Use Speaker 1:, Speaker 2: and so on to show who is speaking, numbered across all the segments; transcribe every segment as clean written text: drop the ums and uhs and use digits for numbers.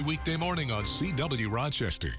Speaker 1: weekday morning on CW Rochester.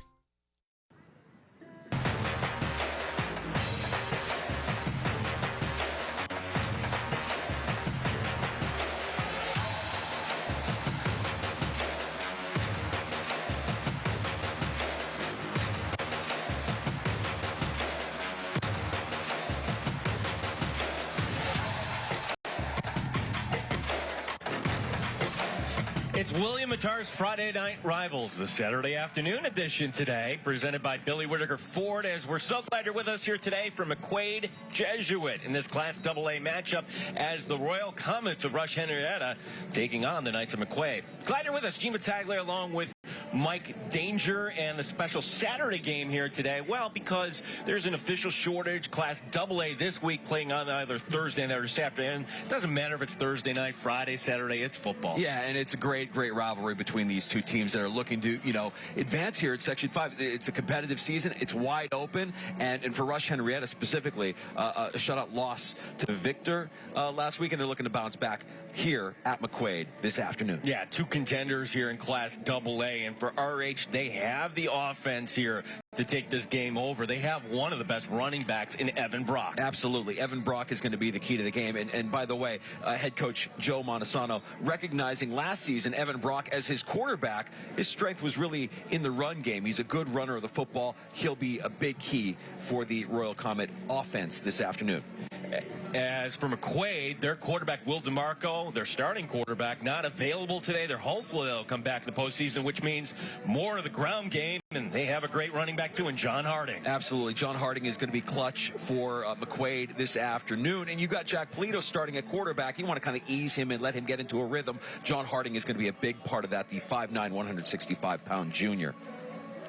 Speaker 2: It's William Mattar's Friday Night Rivals, the Saturday afternoon edition today, presented by Billy Whitaker Ford, as we're so glad you're with us here today from McQuaid Jesuit in this Class AA matchup as the Royal Comets of Rush-Henrietta taking on the Knights of McQuaid. Glad you're with us. Gene Battaglia along with Mike Danger, and the special Saturday game here today. Well, because there's an official shortage, Class AA this week playing on either Thursday night or Saturday. And it doesn't matter if it's Thursday night, Friday, Saturday, it's football.
Speaker 3: Yeah, and it's a great rivalry between these two teams that are looking to, advance here at Section 5. It's a competitive season. It's wide open. And for Rush-Henrietta specifically, a shutout loss to Victor last week, and they're looking to bounce back here at McQuaid this afternoon.
Speaker 2: Yeah, two contenders here in Class AA, and for RH, they have the offense here to take this game over. They have one of the best running backs in Evan Brock.
Speaker 3: Absolutely. Evan Brock is going to be the key to the game. And by the way, head coach Joe Montesano recognizing last season Evan Brock as his quarterback, his strength was really in the run game. He's a good runner of the football. He'll be a big key for the Royal Comet offense this afternoon.
Speaker 2: As for McQuaid, their quarterback, Will DeMarco, their starting quarterback, not available today. They're hopeful they'll come back in the postseason, which means more of the ground game, and they have a great running back, too, in John Harding.
Speaker 3: Absolutely. John Harding is going to be clutch for McQuaid this afternoon. And you got Jack Polito starting at quarterback. You want to kind of ease him and let him get into a rhythm. John Harding is going to be a big part of that, the 5'9", 165-pound junior.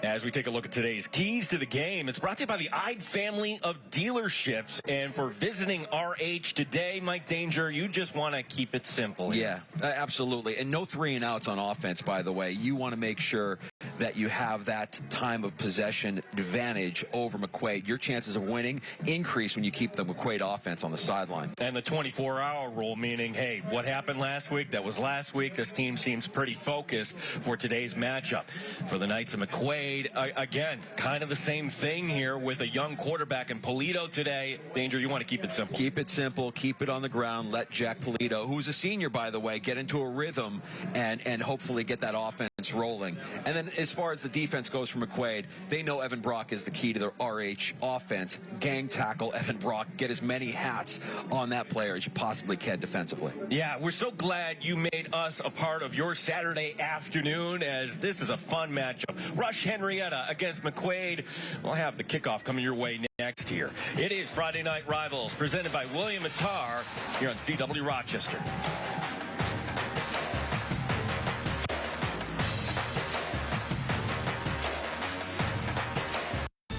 Speaker 2: As we take a look at today's keys to the game, it's brought to you by the Ide family of dealerships. And for visiting RH today, Mike Danger, you just want to keep it simple.
Speaker 3: Yeah, absolutely. And no 3-and-outs on offense, by the way. You want to make sure that you have that time of possession advantage over McQuaid. Your chances of winning increase when you keep the McQuaid offense on the sideline.
Speaker 2: And the 24-hour rule, meaning, hey, what happened last week? That was last week. This team seems pretty focused for today's matchup. For the Knights of McQuaid, again, kind of the same thing here with a young quarterback in Polito today. Danger, you want to keep it simple.
Speaker 3: Keep it simple. Keep it on the ground. Let Jack Polito, who's a senior, by the way, get into a rhythm and hopefully get that offense rolling. And then as far as the defense goes for McQuaid, they know Evan Brock is the key to their RH offense. Gang tackle Evan Brock. Get as many hats on that player as you possibly can defensively.
Speaker 2: Yeah, we're so glad you made us a part of your Saturday afternoon, as this is a fun matchup. Rush-Henrietta against McQuaid. We'll have the kickoff coming your way next here. It is Friday Night Rivals, presented by William Mattar here on CW Rochester.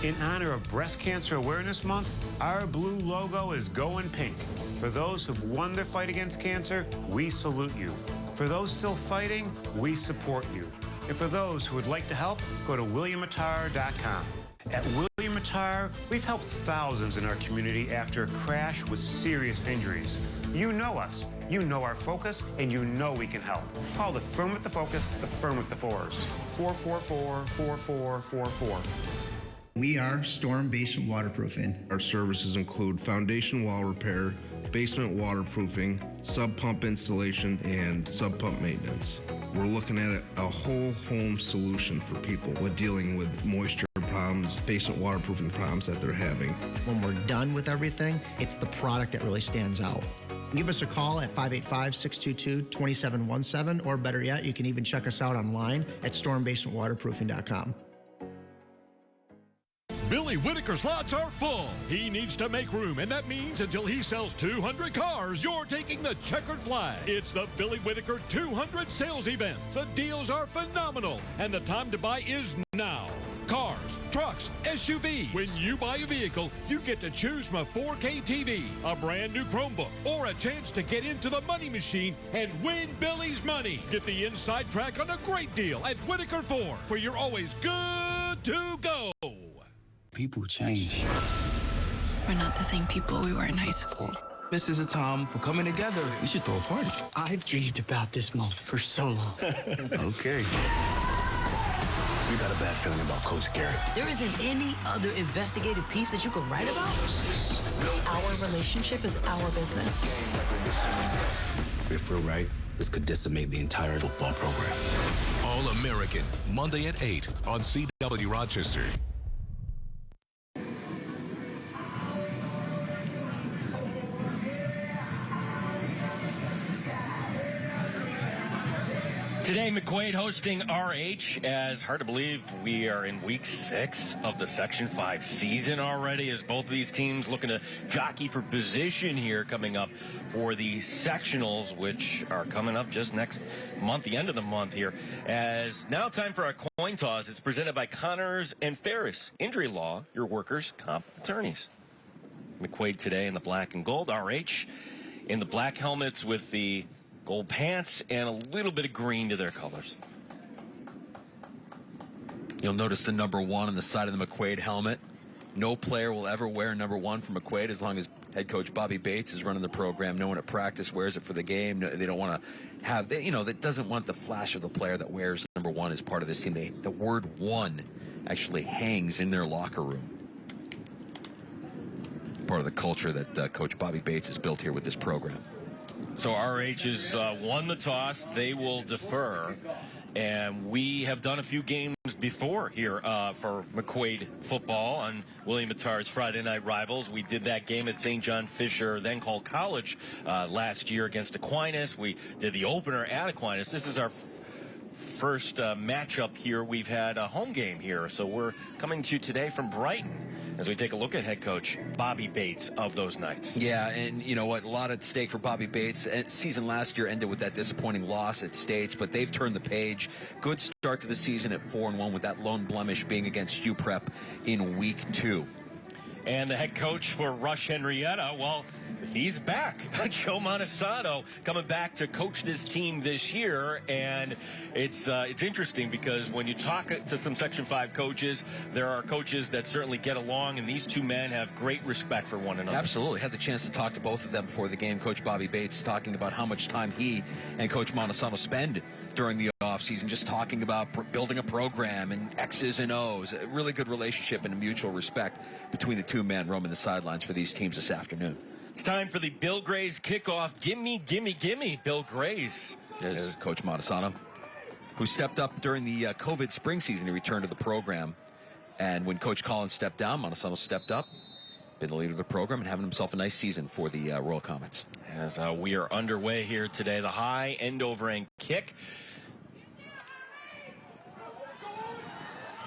Speaker 4: In honor of Breast Cancer Awareness Month, our blue logo is going pink. For those who've won their fight against cancer, we salute you. For those still fighting, we support you. And for those who would like to help, go to WilliamMattar.com. At William Mattar, we've helped thousands in our community after a crash with serious injuries. You know us, you know our focus, and you know we can help. Call the firm with the focus, the firm with the fours. 444-4444.
Speaker 5: We are Storm Basement Waterproofing.
Speaker 6: Our services include foundation wall repair, basement waterproofing, sub pump installation, and sub pump maintenance. We're looking at a whole home solution for people with dealing with moisture problems, basement waterproofing problems that they're having.
Speaker 5: When we're done with everything, it's the product that really stands out. Give us a call at 585-622-2717, or better yet, you can even check us out online at stormbasementwaterproofing.com.
Speaker 7: Billy Whitaker's lots are full. He needs to make room, and that means until he sells 200 cars, you're taking the checkered flag. It's the Billy Whitaker 200 sales event. The deals are phenomenal, and the time to buy is now. Cars, trucks, SUVs. When you buy a vehicle, you get to choose from a 4K TV, a brand new Chromebook, or a chance to get into the money machine and win Billy's money. Get the inside track on a great deal at Whitaker Ford, where you're always good to go.
Speaker 8: People change.
Speaker 9: We're not the same people we were in high school.
Speaker 8: This is a time for coming together.
Speaker 6: We should throw a party.
Speaker 10: I've dreamed about this moment for so long.
Speaker 8: Okay. We got a bad feeling about Coach Garrett.
Speaker 10: There isn't any other investigative piece that you could write about?
Speaker 9: Our relationship is our business.
Speaker 8: If we're right, this could decimate the entire football program.
Speaker 1: All-American, Monday at 8 on CW Rochester.
Speaker 2: Today, McQuaid hosting RH, as hard to believe we are in week 6 of the Section 5 season already, as both of these teams looking to jockey for position here coming up for the sectionals, which are coming up just next month, the end of the month here. As now time for our coin toss. It's presented by Connors and Ferris. Injury Law, your workers' comp attorneys. McQuaid today in the black and gold. RH in the black helmets with the gold pants and a little bit of green to their colors.
Speaker 3: You'll notice the number 1 on the side of the McQuaid helmet. No player will ever wear number 1 for McQuaid as long as head coach Bobby Bates is running the program. No one at practice wears it for the game. No, they don't want to have, that doesn't want the flash of the player that wears number 1 as part of this team. The word 1 actually hangs in their locker room. Part of the culture that Coach Bobby Bates has built here with this program.
Speaker 2: So RH has won the toss. They will defer. And we have done a few games before here for McQuaid football on William Mattar's Friday Night Rivals. We did that game at St. John Fisher, then called College, last year against Aquinas. We did the opener at Aquinas. This is our first matchup here. We've had a home game here. So we're coming to you today from Brighton as we take a look at head coach Bobby Bates of those Knights.
Speaker 3: Yeah, and you know what? A lot at stake for Bobby Bates. Season last year ended with that disappointing loss at States, but they've turned the page. Good start to the season at 4-1 with that lone blemish being against UPrep in week 2.
Speaker 2: And the head coach for Rush-Henrietta, well, he's back. Joe Montesano coming back to coach this team this year. And it's interesting because when you talk to some Section 5 coaches, there are coaches that certainly get along, and these two men have great respect for one another.
Speaker 3: Absolutely. Had the chance to talk to both of them before the game. Coach Bobby Bates talking about how much time he and Coach Montesano spend during the offseason, just talking about building a program and X's and O's. A really good relationship and a mutual respect between the two men roaming the sidelines for these teams this afternoon.
Speaker 2: It's time for the Bill Gray's kickoff. Gimme, gimme, gimme, Bill Gray's.
Speaker 3: There's Coach Montesano, who stepped up during the COVID spring season. He returned to the program. And when Coach Collins stepped down, Montesano stepped up, been the leader of the program, and having himself a nice season for the Royal Comets.
Speaker 2: As we are underway here today, the high end over end kick.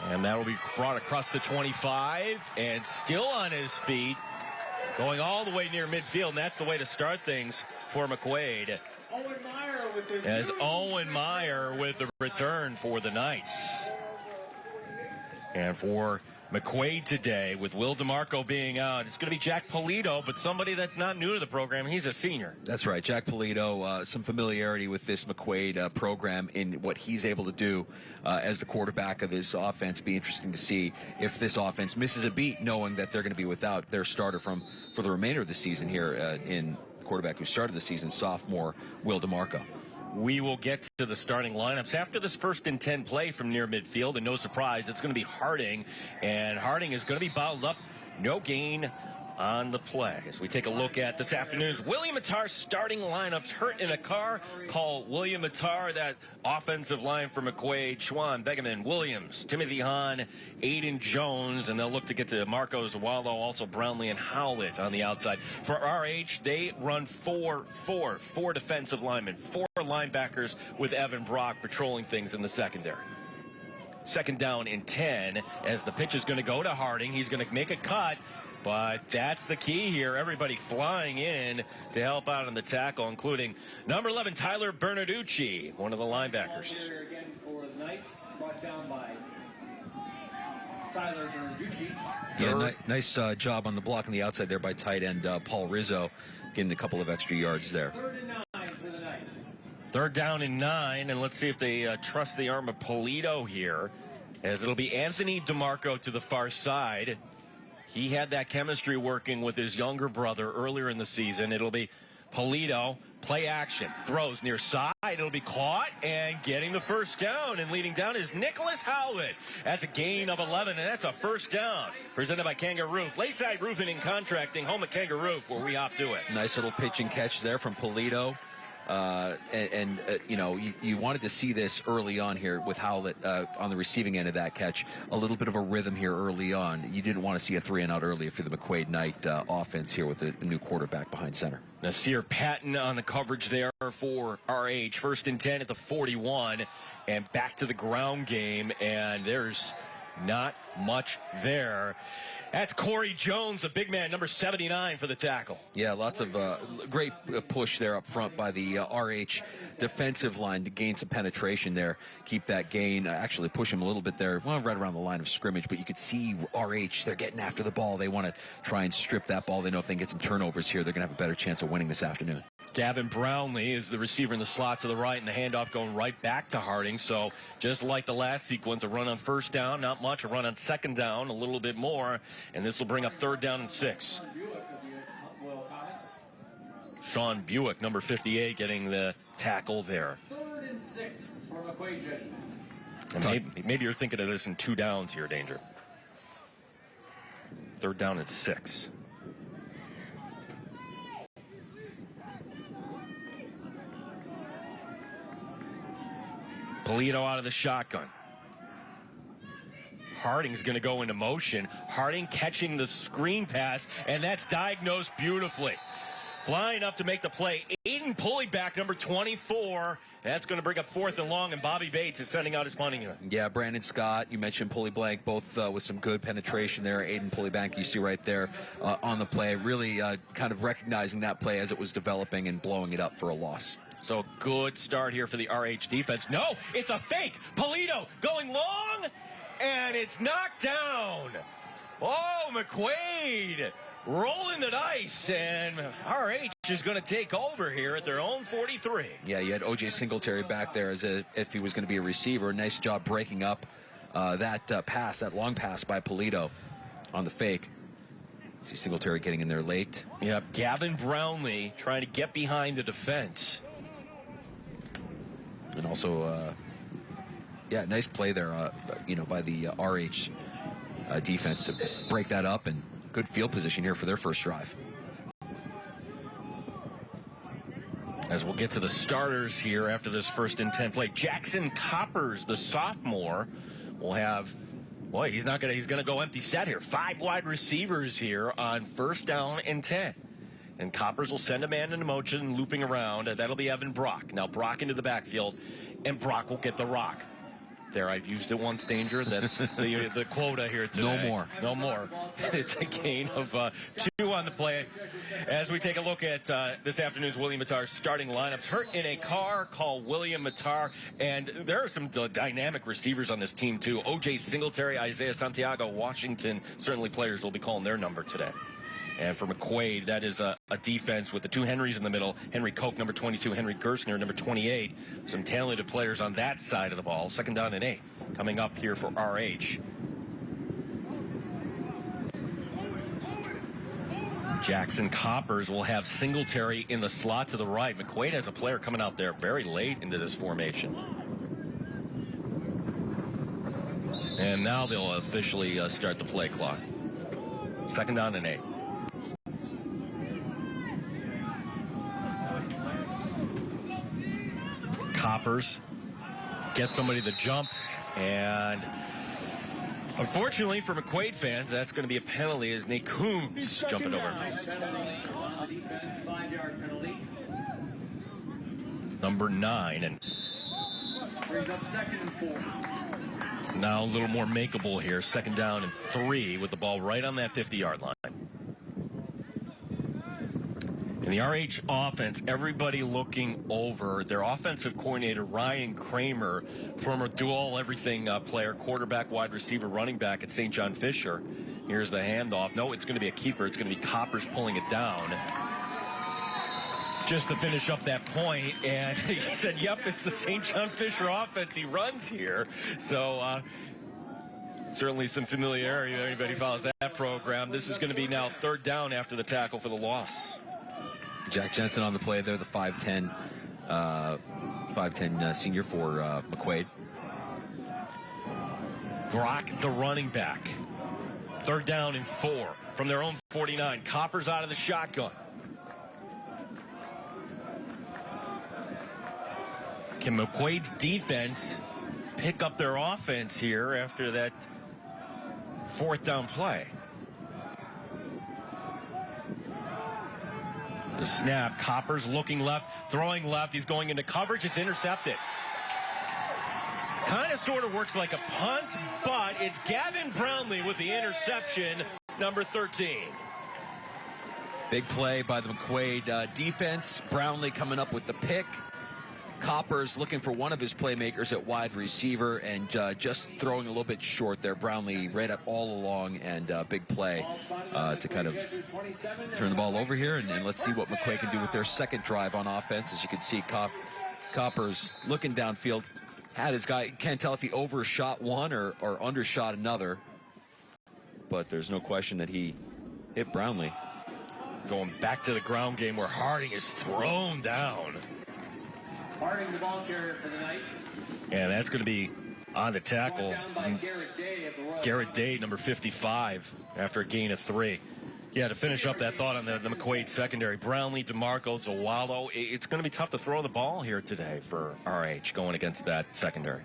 Speaker 2: And that will be brought across the 25 and still on his feet, going all the way near midfield. And that's the way to start things for McQuaid. As Owen Meyer with the return for the Knights. And for McQuaid today, with Will DeMarco being out, it's going to be Jack Polito, but somebody that's not new to the program. He's a senior.
Speaker 3: That's right. Jack Polito, some familiarity with this McQuaid program in what he's able to do as the quarterback of this offense. Be interesting to see if this offense misses a beat, knowing that they're going to be without their starter for the remainder of the season here in quarterback who started the season, sophomore Will DeMarco.
Speaker 2: We will get to the starting lineups after this 1st and 10 play from near midfield, and no surprise, it's going to be Harding, and Harding is going to be bottled up. No gain on the play. As we take a look at this afternoon's William Mattar starting lineups. Hurt in a car. Call William Mattar. That offensive line for McQuaid: Schwann, Begeman, Williams, Timothy Hahn, Aiden Jones, and they'll look to get to Marco Zawaldo, also Brownlee and Howlett on the outside. For RH, they run 4 defensive linemen, 4 linebackers with Evan Brock patrolling things in the secondary. 2nd down and 10 as the pitch is going to go to Harding. He's going to make a cut. But that's the key here. Everybody flying in to help out on the tackle, including number 11, Tyler Bernarducci, one of the linebackers.
Speaker 11: Again for the Knights, brought down by Tyler Bernarducci.
Speaker 3: Yeah, nice job on the block on the outside there by tight end Paul Rizzo, getting a couple of extra yards there.
Speaker 11: 3rd and 9 for the Knights.
Speaker 2: 3rd down and 9, and let's see if they trust the arm of Polito here, as it'll be Anthony DeMarco to the far side. He had that chemistry working with his younger brother earlier in the season. It'll be Polito, play action, throws near side. It'll be caught, and getting the first down and leading down is Nicholas Howlett. That's a gain of 11, and that's a first down. Presented by Kangaroo. Lakeside Roofing and Contracting, home at Kangaroo, where we hop to it.
Speaker 3: Nice little pitch and catch there from Polito. You know, you wanted to see this early on here with Howlett on the receiving end of that catch. A little bit of a rhythm here early on. You didn't want to see a 3-and-out early for the McQuaid Knight offense here with a new quarterback behind center.
Speaker 2: Nasir Patton on the coverage there for RH. 1st and 10 at the 41, and back to the ground game, and there's not much there. That's Corey Jones, the big man, number 79 for the tackle.
Speaker 3: Yeah, lots of great push there up front by the RH defensive line to gain some penetration there. Keep that gain, actually push him a little bit there, well, right around the line of scrimmage, but you could see RH, they're getting after the ball. They want to try and strip that ball. They know if they can get some turnovers here, they're going to have a better chance of winning this afternoon.
Speaker 2: Gavin Brownlee is the receiver in the slot to the right, and the handoff going right back to Harding. So just like the last sequence, a run on 1st down, not much. A run on 2nd down, a little bit more. And this will bring up 3rd down and 6. Sean Buick, number 58, getting the tackle there.
Speaker 11: 3rd and 6 for McQuaid Jesuit.
Speaker 2: And maybe you're thinking of this in 2 downs here, Danger. 3rd down and 6. Polito out of the shotgun. Harding's going to go into motion. Harding catching the screen pass, and that's diagnosed beautifully. Flying up to make the play, Aiden Pulleyback, number 24. That's going to bring up 4th and long, and Bobby Bates is sending out his punting unit.
Speaker 3: Yeah, Brandon Scott, you mentioned Pulley-Blank, both with some good penetration there. Aiden Pulley-Blank, you see right there on the play, really kind of recognizing that play as it was developing and blowing it up for a loss.
Speaker 2: So good start here for the RH defense. No, it's a fake. Polito going long, and it's knocked down. Oh, McQuaid rolling the dice, and RH is going to take over here at their own 43.
Speaker 3: Yeah, you had O.J. Singletary back there as if he was going to be a receiver. Nice job breaking up that pass, that long pass by Polito on the fake. See Singletary getting in there late.
Speaker 2: Yep, Gavin Brownlee trying to get behind the defense.
Speaker 3: And also, yeah, nice play there, you know, by the RH defense to break that up, and good field position here for their first drive.
Speaker 2: As we'll get to the starters here after this 1st and 10 play, Jackson Coppers, the sophomore, will have, boy, he's going to go empty set here. 5 wide receivers here on 1st down and 10. And Coppers will send a man into motion, looping around. That'll be Evan Brock. Now Brock into the backfield, and Brock will get the rock. There, I've used it once, Danger. That's the quota here today.
Speaker 3: No more.
Speaker 2: No more. It's a gain of 2 on the play. As we take a look at this afternoon's William Mattar starting lineups. Hurt in a car, call William Mattar. And there are some dynamic receivers on this team, too. O.J. Singletary, Isaiah Santiago, Washington. Certainly players will be calling their number today. And for McQuaid, that is a defense with the 2 Henrys in the middle. Henry Koch, number 22, Henry Gerstner, number 28. Some talented players on that side of the ball. 2nd down and 8 coming up here for RH. Jackson Coppers will have Singletary in the slot to the right. McQuaid has a player coming out there very late into this formation. And now they'll officially start the play clock. 2nd down and 8. Coppers gets somebody to jump, and unfortunately for McQuaid fans, that's going to be a penalty as Nate Coombs jumping over.
Speaker 11: Defense 5-yard penalty.
Speaker 2: Number 9, and
Speaker 11: Brings up 2nd and 4.
Speaker 2: now a little more makeable here. 2nd down and 3 with the ball right on that 50-yard line. In the RH offense, everybody looking over their offensive coordinator, Ryan Kramer, former do-all-everything player, quarterback, wide receiver, running back at St. John Fisher. Here's the handoff. No, it's going to be a keeper. It's going to be Coppers pulling it down. Just to finish up that point, and he said, yep, it's the St. John Fisher offense he runs here. So, certainly some familiarity if anybody follows that program. This is going to be now 3rd down after the tackle for the loss.
Speaker 3: Jack Jensen on the play there, the 5'10", senior for McQuaid.
Speaker 2: Brock, the running back. 3rd down and 4 from their own 49. Coppers out of the shotgun. Can McQuaid's defense pick up their offense here after that 4th down play? The snap. Coppers looking left, throwing left. He's going into coverage. It's intercepted. Kind of sort of works like a punt, but it's Gavin Brownlee with the interception, number 13.
Speaker 3: Big play by the McQuaid defense. Brownlee coming up with the pick. Coppers looking for one of his playmakers at wide receiver and just throwing a little bit short there. Brownlee read it all along, and big play to kind of turn the ball over here. And let's see what McQuaid can do with their second drive on offense. As you can see, Coppers looking downfield. Had his guy, can't tell if he overshot one or undershot another. But there's no question that he hit Brownlee.
Speaker 2: Going back to the ground game where Harding is thrown down.
Speaker 11: Harding, the ball carrier for the Knights.
Speaker 2: And that's going to be on the tackle. Garrett Day, number 55, after a gain of 3. Yeah, to finish up that thought on the McQuaid secondary, Brownlee, DeMarco, Zawallo. It's going to be tough to throw the ball here today for RH going against that secondary.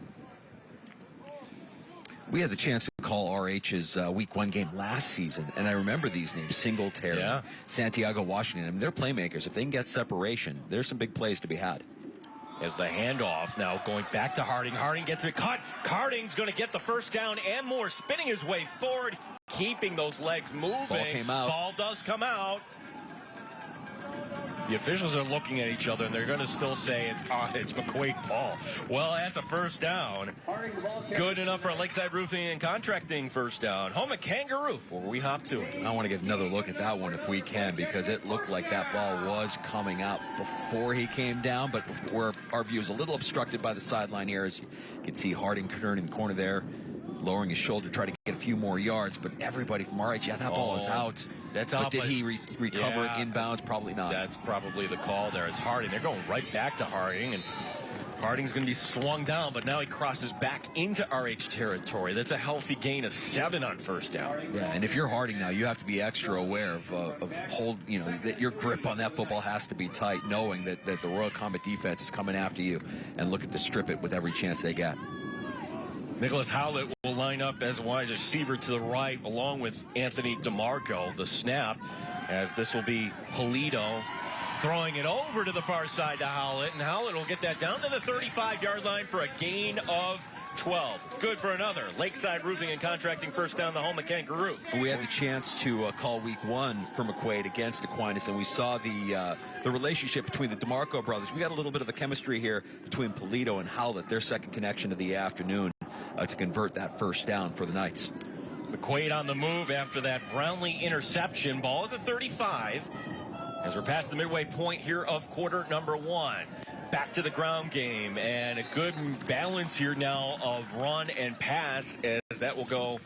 Speaker 3: We had the chance to call RH's Week 1 game last season, and I remember these names: Singletary, Santiago Washington. I mean, they're playmakers. If they can get separation, there's some big plays to be had.
Speaker 2: As the handoff now going back to Harding. Harding gets it cut. Harding's going to get the 1st down and more, spinning his way forward, keeping those legs moving.
Speaker 3: Ball came out.
Speaker 2: Ball does come out. The officials are looking at each other, and they're going to still say it's McQuaid ball. Well, that's a 1st down. Good enough for a Lakeside Roofing and Contracting 1st down. Home at Kangaroo, where we hop to it.
Speaker 3: I want to get another look at that one if we can, because it looked like that ball was coming out before he came down, but where our view is a little obstructed by the sideline here, as you can see Harding turning in the corner there, lowering his shoulder, try to get a few more yards, but everybody from RH, that ball is out.
Speaker 2: That's
Speaker 3: but
Speaker 2: out,
Speaker 3: did he recover it inbounds? Probably not.
Speaker 2: That's probably the call there. It's Harding. They're going right back to Harding, and Harding's going to be swung down, but now he crosses back into RH territory. That's a healthy gain of 7 on 1st down.
Speaker 3: Yeah, and if you're Harding now, you have to be extra aware of that your grip on that football has to be tight, knowing that the Royal Comet defense is coming after you, and look at to strip it with every chance they get.
Speaker 2: Nicholas Howlett will line up as a wide receiver to the right, along with Anthony DeMarco. The snap, as this will be Polito throwing it over to the far side to Howlett, and Howlett will get that down to the 35-yard line for a gain of 12. Good for another. Lakeside Roofing and Contracting 1st down, the home of Kangaroo.
Speaker 3: We had the chance to call Week 1 for McQuaid against Aquinas, and we saw the relationship between the DeMarco brothers. We got a little bit of a chemistry here between Polito and Howlett, their second connection of the afternoon, to convert that 1st down for the Knights.
Speaker 2: McQuaid on the move after that Brownlee interception. Ball at the 35 as we're past the midway point here of quarter number 1. Back to the ground game, and a good balance here now of run and pass, as that will go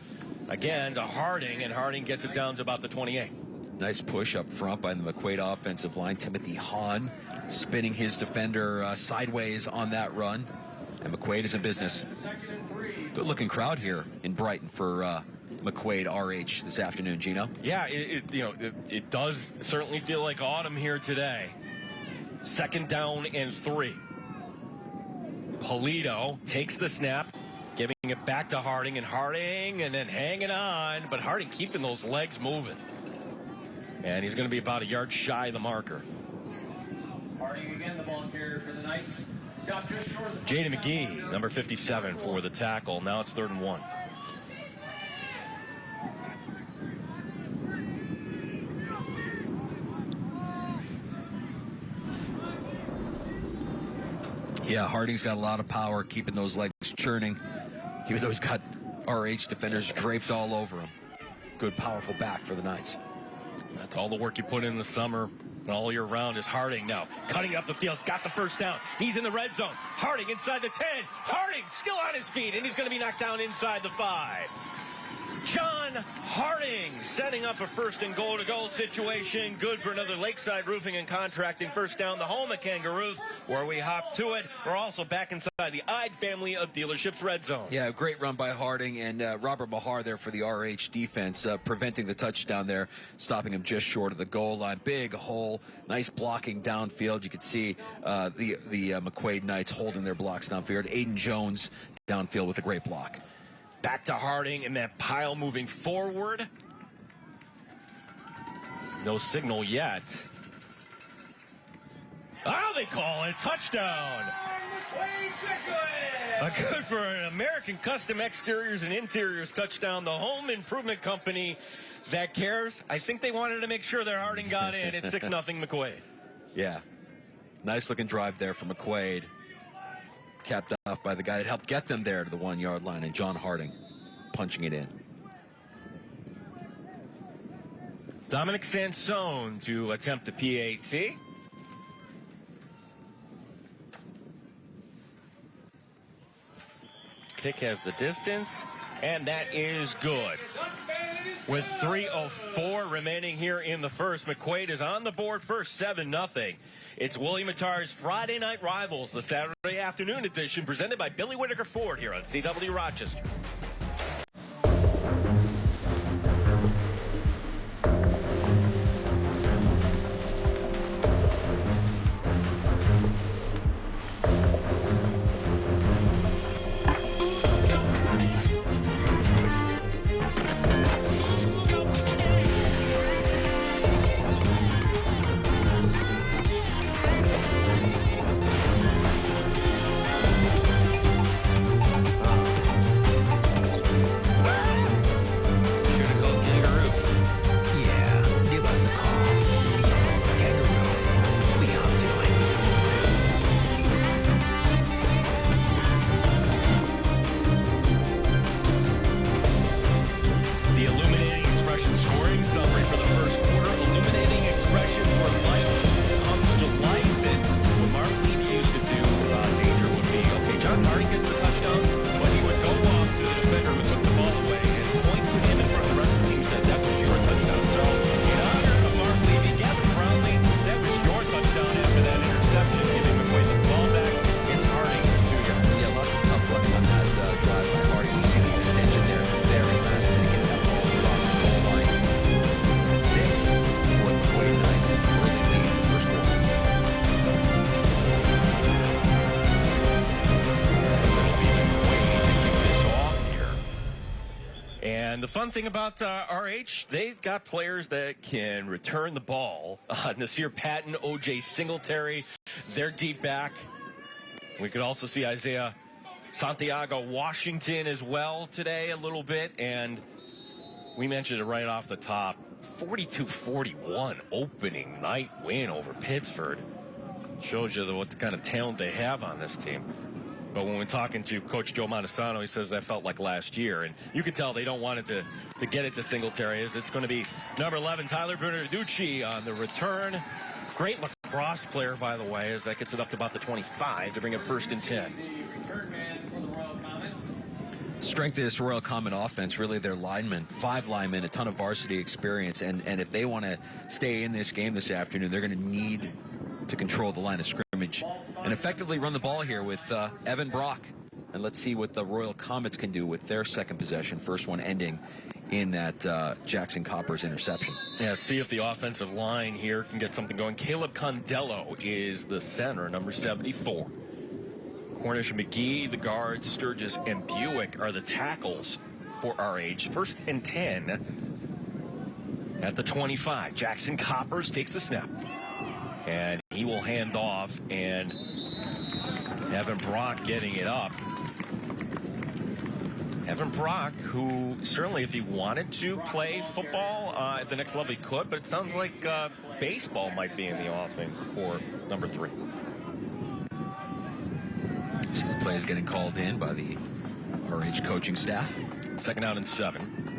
Speaker 2: again to Harding, and Harding gets it down to about the 28.
Speaker 3: Nice push up front by the McQuaid offensive line. Timothy Hahn spinning his defender sideways on that run, and McQuaid is in business. Good looking crowd here in Brighton for McQuaid RH this afternoon, Gino.
Speaker 2: Yeah, it does certainly feel like autumn here today. 2nd down and 3. Polito takes the snap, giving it back to Harding, and then hanging on, but Harding keeping those legs moving. And he's going to be about a yard shy of the marker.
Speaker 11: Harding again, the ball carrier for the Knights. Stop just short of the
Speaker 2: Jaden McGee, number 57, for the tackle. Now it's 3rd and 1.
Speaker 3: Yeah, Harding's got a lot of power, keeping those legs churning, even though he's got RH defenders draped all over him. Good, powerful back for the Knights.
Speaker 2: That's all the work you put in the summer and all year round. Is Harding now cutting up the field. He's got the 1st down. He's in the red zone. Harding inside the 10. Harding still on his feet, and he's going to be knocked down inside the 5. John Harding setting up a first and goal-to-goal situation. Good for another Lakeside Roofing and Contracting first down the home at Kangaroos, where we hop to it. We're also back inside the Ide family of dealerships red zone.
Speaker 3: Yeah, great run by Harding and Robert Mahar there for the RH defense, preventing the touchdown there, stopping him just short of the goal line. Big hole, nice blocking downfield. You could see the McQuaid Knights holding their blocks downfield. Aiden Jones downfield with a great block.
Speaker 2: Back to Harding and that pile moving forward. No signal yet. Oh, they call it touchdown. Good for an American Custom Exteriors and Interiors touchdown. The home improvement company that cares. I think they wanted to make sure that Harding got in. It's 6-0 McQuaid.
Speaker 3: Yeah. Nice looking drive there for McQuaid. Capped off by the guy that helped get them there to the 1-yard line, and John Harding punching it in.
Speaker 2: Dominic Sansone to attempt the PAT. Kick has the distance, and that is good. With 3:04 remaining here in the first, McQuaid is on the board first, 7-0. It's William Attar's Friday Night Rivals, the Saturday afternoon edition, presented by Billy Whitaker Ford here on CW Rochester. The fun thing about RH, they've got players that can return the ball. Nasir Patton, O.J. Singletary, they're deep back. We could also see Isaiah Santiago Washington as well today a little bit. And we mentioned it right off the top. 42-41 opening night win over Pittsford. Shows you what kind of talent they have on this team. But when we're talking to Coach Joe Montesano, he says that felt like last year. And you can tell they don't want it to get it to Singletary. It's going to be number 11, Tyler Bernaducci on the return. Great lacrosse player, by the way, as that gets it up to about the 25 to bring it 1st and 10.
Speaker 11: Return man for the Royal Comets.
Speaker 3: Strength of this Royal Comet offense, really their linemen, 5 linemen, a ton of varsity experience. And if they want to stay in this game this afternoon, they're going to need to control the line of scrimmage and effectively run the ball here with Evan Brock. And let's see what the Royal Comets can do with their second possession, first one ending in that Jackson Coppers interception.
Speaker 2: Yeah, see if the offensive line here can get something going. Caleb Condello is the center, number 74. Cornish and McGee, the guards, Sturgis and Buick are the tackles for RH. 1st and 10 at the 25. Jackson Coppers takes the snap. And he will hand off, and Evan Brock getting it up. Evan Brock, who certainly if he wanted to play football at the next level he could, but it sounds like baseball might be in the offing for number 3.
Speaker 3: So the play is getting called in by the RH coaching staff.
Speaker 2: 2nd down and 7.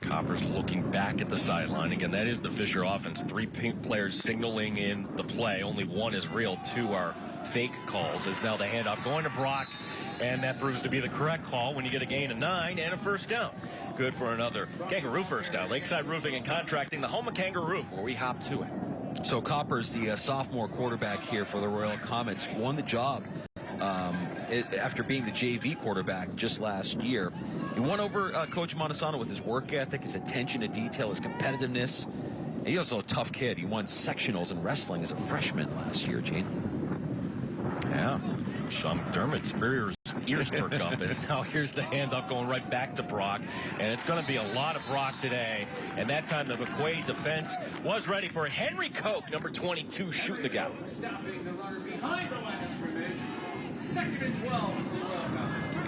Speaker 2: Coppers looking back back at the sideline. Again, that is the Fisher offense. 3 players signaling in the play. Only 1 is real. 2 are fake calls. As now the handoff going to Brock, and that proves to be the correct call when you get a gain of 9 and a first down. Good for another Kangaroo first down. Lakeside Roofing and Contracting, the home of Kangaroo, where we hop to it.
Speaker 3: So Coppers, the sophomore quarterback here for the Royal Comets, won the job after being the JV quarterback just last year. He won over Coach Montesano with his work ethic, his attention to detail, his competitiveness. And he's also a tough kid. He won sectionals in wrestling as a freshman last year, Gene.
Speaker 2: Yeah. Sean McDermott's ears perk up as now here's the handoff going right back to Brock, and it's going to be a lot of Brock today. And that time the McQuaid defense was ready for it. Henry Koch, number 22, shooting the gap.
Speaker 11: Stopping the runner behind the line of scrimmage. 2nd and 12 for the Royal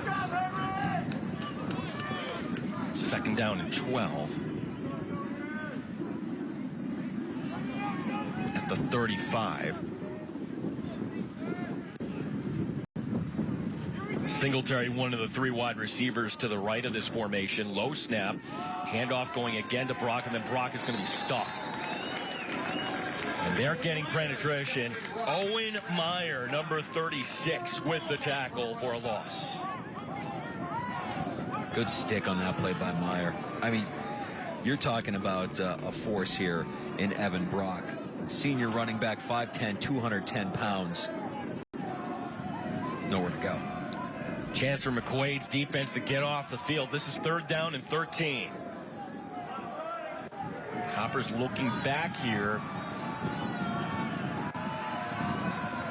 Speaker 11: Comets.
Speaker 2: 2nd down and 12. At the 35. Singletary, one of the 3 wide receivers to the right of this formation. Low snap. Handoff going again to Brock, and then Brock is going to be stuffed. And they're getting penetration. Owen Meyer, number 36, with the tackle for a loss.
Speaker 3: Good stick on that play by Meyer. I mean, you're talking about a force here in Evan Brock. Senior running back, 5'10", 210 pounds. Nowhere to go.
Speaker 2: Chance for McQuaid's defense to get off the field. This is 3rd down and 13. Coppers looking back here.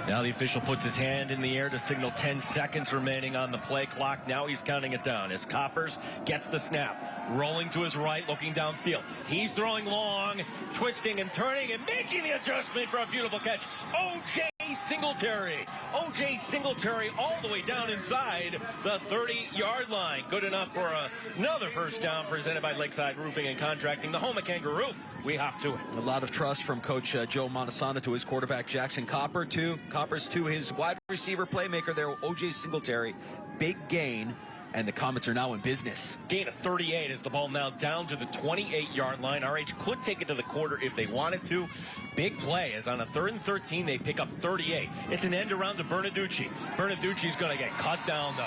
Speaker 2: Now the official puts his hand in the air to signal 10 seconds remaining on the play clock. Now he's counting it down as Coppers gets the snap. Rolling to his right, looking downfield. He's throwing long, twisting and turning and making the adjustment for a beautiful catch. O.J. Singletary. O.J. Singletary all the way down inside the 30-yard line. Good enough for another first down presented by Lakeside Roofing and Contracting, the home of Kangaroo. We hop to it.
Speaker 3: A lot of trust from Coach Joe Montesano to his quarterback Jackson Coppers to his wide receiver playmaker there, O.J. Singletary. Big gain, and the Comets are now in business.
Speaker 2: Gain of 38 as the ball now down to the 28-yard line. RH could take it to the quarter if they wanted to. Big play as on a 3rd and 13 they pick up 38. It's an end around to Bernaducci. Bernaducci's going to get cut down though.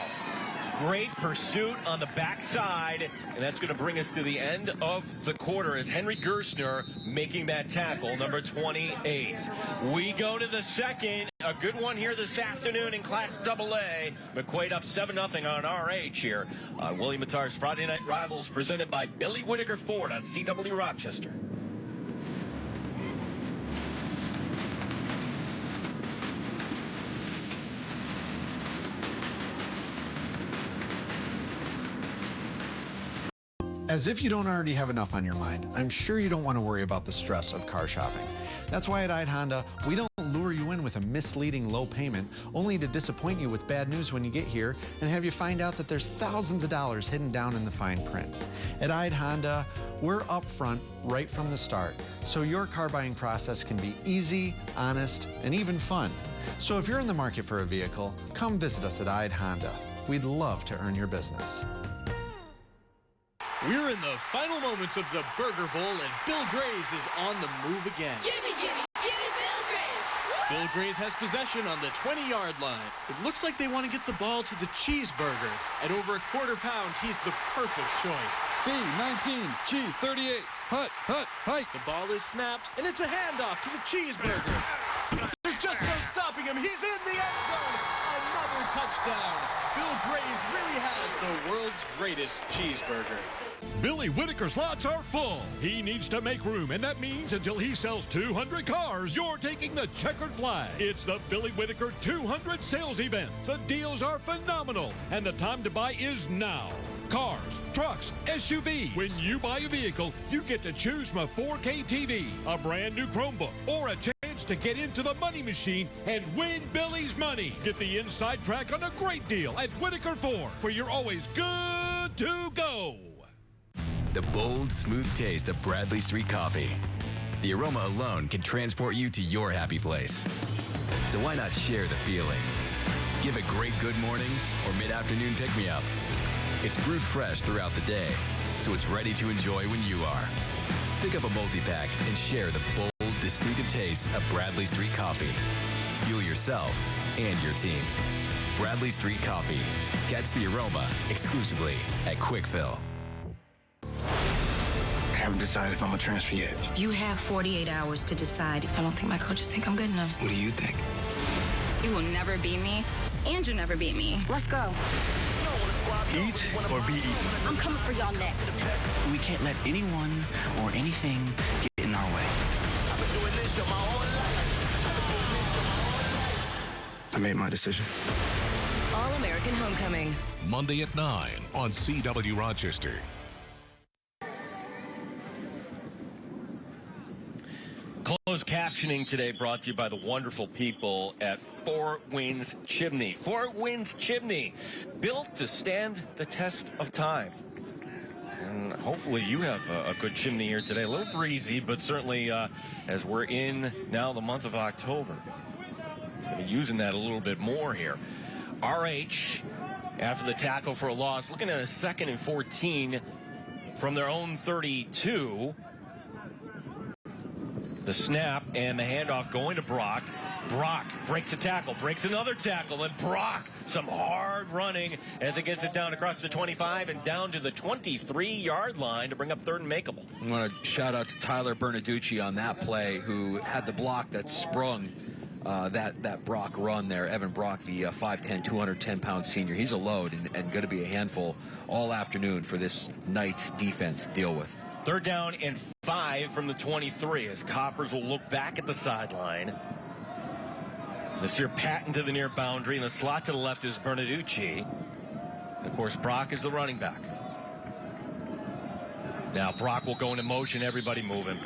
Speaker 2: Great pursuit on the backside, and that's going to bring us to the end of the quarter as Henry Gerstner making that tackle, number 28. We go to the second. A good one here this afternoon in Class AA. McQuaid up 7-0 on RH here. William Mattar's Friday Night Rivals presented by Billy Whittaker Ford on CW Rochester.
Speaker 12: As if you don't already have enough on your mind, I'm sure you don't want to worry about the stress of car shopping. That's why at Ide Honda, we don't lure you in with a misleading low payment, only to disappoint you with bad news when you get here and have you find out that there's thousands of dollars hidden down in the fine print. At Ide Honda, we're upfront right from the start, so your car buying process can be easy, honest, and even fun. So if you're in the market for a vehicle, come visit us at Ide Honda. We'd love to earn your business.
Speaker 13: We're in the final moments of the Burger Bowl, and Bill Grays is on the move again.
Speaker 14: Gimme Bill Grays!
Speaker 13: Bill Grays has possession on the 20-yard line. It looks like they want to get the ball to the cheeseburger. At over a quarter pound, he's the perfect choice.
Speaker 15: B19, G38, hut, hike.
Speaker 13: The ball is snapped, and it's a handoff to the cheeseburger. There's just no stopping him. He's in the end zone. Another touchdown. Bill Grays really has the world's greatest cheeseburger.
Speaker 7: Billy Whittaker's lots are full. He needs to make room, and that means until he sells 200 cars, you're taking the checkered flag. It's the Billy Whittaker 200 sales event. The deals are phenomenal, and the time to buy is now. Cars, trucks, SUVs. When you buy a vehicle, you get to choose from a 4K TV, a brand new Chromebook, or a chance to get into the money machine and win Billy's money. Get the inside track on a great deal at Whittaker Ford, where you're always good to go.
Speaker 16: The bold, smooth taste of Bradley Street coffee. The aroma alone can transport you to your happy place. So why not share the feeling? Give a great good morning or mid-afternoon pick-me-up. It's brewed fresh throughout the day, so it's ready to enjoy when you are. Pick up a multi-pack and share the bold, distinctive taste of Bradley Street Coffee. Fuel yourself and your team. Bradley Street Coffee. Catch the aroma exclusively at Quick Fill.
Speaker 17: I haven't decided if I'm going to transfer yet.
Speaker 18: You have 48 hours to decide. I don't think my coaches think I'm good enough.
Speaker 17: What do you think?
Speaker 18: You will never beat me, and you'll never beat me. Let's go.
Speaker 17: Eat or be eaten.
Speaker 18: I'm coming for y'all next.
Speaker 17: We can't let anyone or anything get in our way. I made my decision.
Speaker 19: All-American Homecoming.
Speaker 1: Monday at 9 on CW Rochester.
Speaker 2: Closed captioning today brought to you by the wonderful people at Four Winds Chimney. Four Winds Chimney, built to stand the test of time. And hopefully you have a good chimney here today. A little breezy, but certainly as we're in now the month of October, we'll be using that a little bit more here. RH, after the tackle for a loss, looking at a 2nd and 14 from their own 32. The snap and the handoff going to Brock. Brock breaks a tackle, breaks another tackle, and Brock, some hard running as it gets it down across the 25 and down to the 23-yard line to bring up 3rd and makeable.
Speaker 3: I want to shout out to Tyler Bernaducci on that play, who had the block that sprung that Brock run there. Evan Brock, the 5'10", 210-pound senior. He's a load and going to be a handful all afternoon for this Knights defense to deal with.
Speaker 2: 3rd down and 5 from the 23 as Coppers will look back at the sideline. Nasir Patton to the near boundary, and the slot to the left is Bernaducci. Of course, Brock is the running back. Now Brock will go into motion, everybody moving.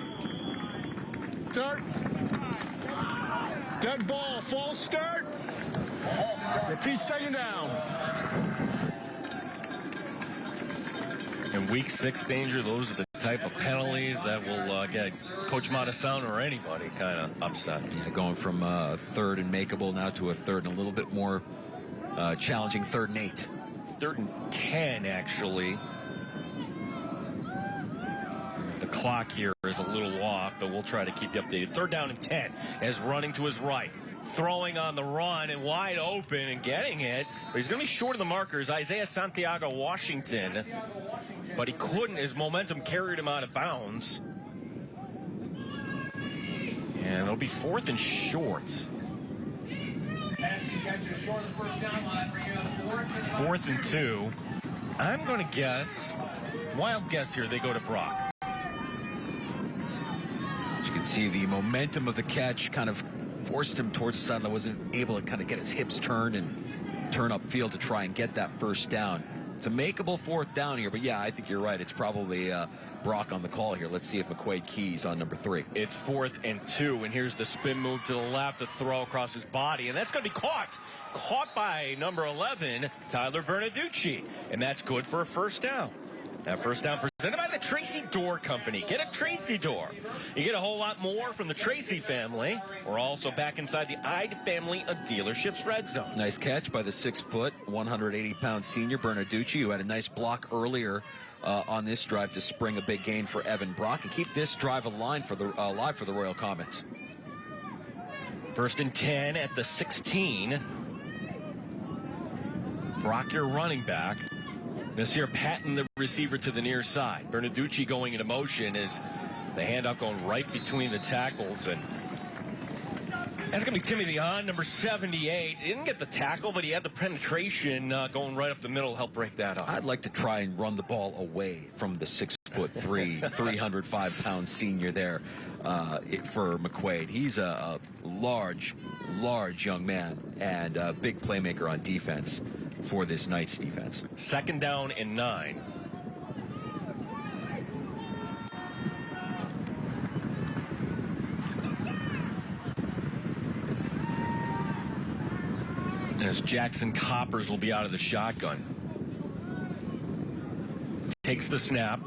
Speaker 7: Start. Dead ball, false start. Repeat 2nd down.
Speaker 2: In week 6 danger, those are the type of penalties that will get Coach Montesano or anybody kind of upset.
Speaker 3: Yeah, going from 3rd and makeable now to a 3rd and a little bit more challenging 3rd and 8.
Speaker 2: 3rd and 10, actually. The clock here is a little off, but we'll try to keep you updated. 3rd down and 10 as running to his right. Throwing on the run and wide open and getting it, but he's going to be short of the markers. Isaiah Santiago Washington, but he couldn't. His momentum carried him out of bounds. And it'll be 4th and short. 4th and 2. I'm going to guess, wild guess here, they go to Brock.
Speaker 3: You can see the momentum of the catch kind of forced him towards the sideline. Wasn't able to kind of get his hips turned and turn upfield to try and get that 1st down. It's a makeable 4th down here, but yeah, I think you're right. It's probably Brock on the call here. Let's see if McQuaid keys on number 3.
Speaker 2: It's 4th and 2, and here's the spin move to the left, to throw across his body, and that's going to be caught. Caught by number 11, Tyler Bernaducci, and that's good for a 1st down. That 1st down presented by the Tracy Door Company. Get a Tracy Door. You get a whole lot more from the Tracy family. We're also back inside the Ide family of dealerships red zone.
Speaker 3: Nice catch by the 6', 180-pound senior Bernaducci, who had a nice block earlier on this drive to spring a big gain for Evan Brock and keep this drive alive for the Royal Comets.
Speaker 2: 1st and 10 at the 16. Brock, your running back. Nasir Patton, the receiver, to the near side. Bernaducci going into motion as the handoff going right between the tackles. And that's going to be Timothy Hahn, number 78. He didn't get the tackle, but he had the penetration going right up the middle to help break that up.
Speaker 3: I'd like to try and run the ball away from the 6'3", 305-pound senior there for McQuaid. He's a large young man and a big playmaker on defense for this Knights defense.
Speaker 2: 2nd down and 9. As Jackson Coppers will be out of the shotgun. Takes the snap.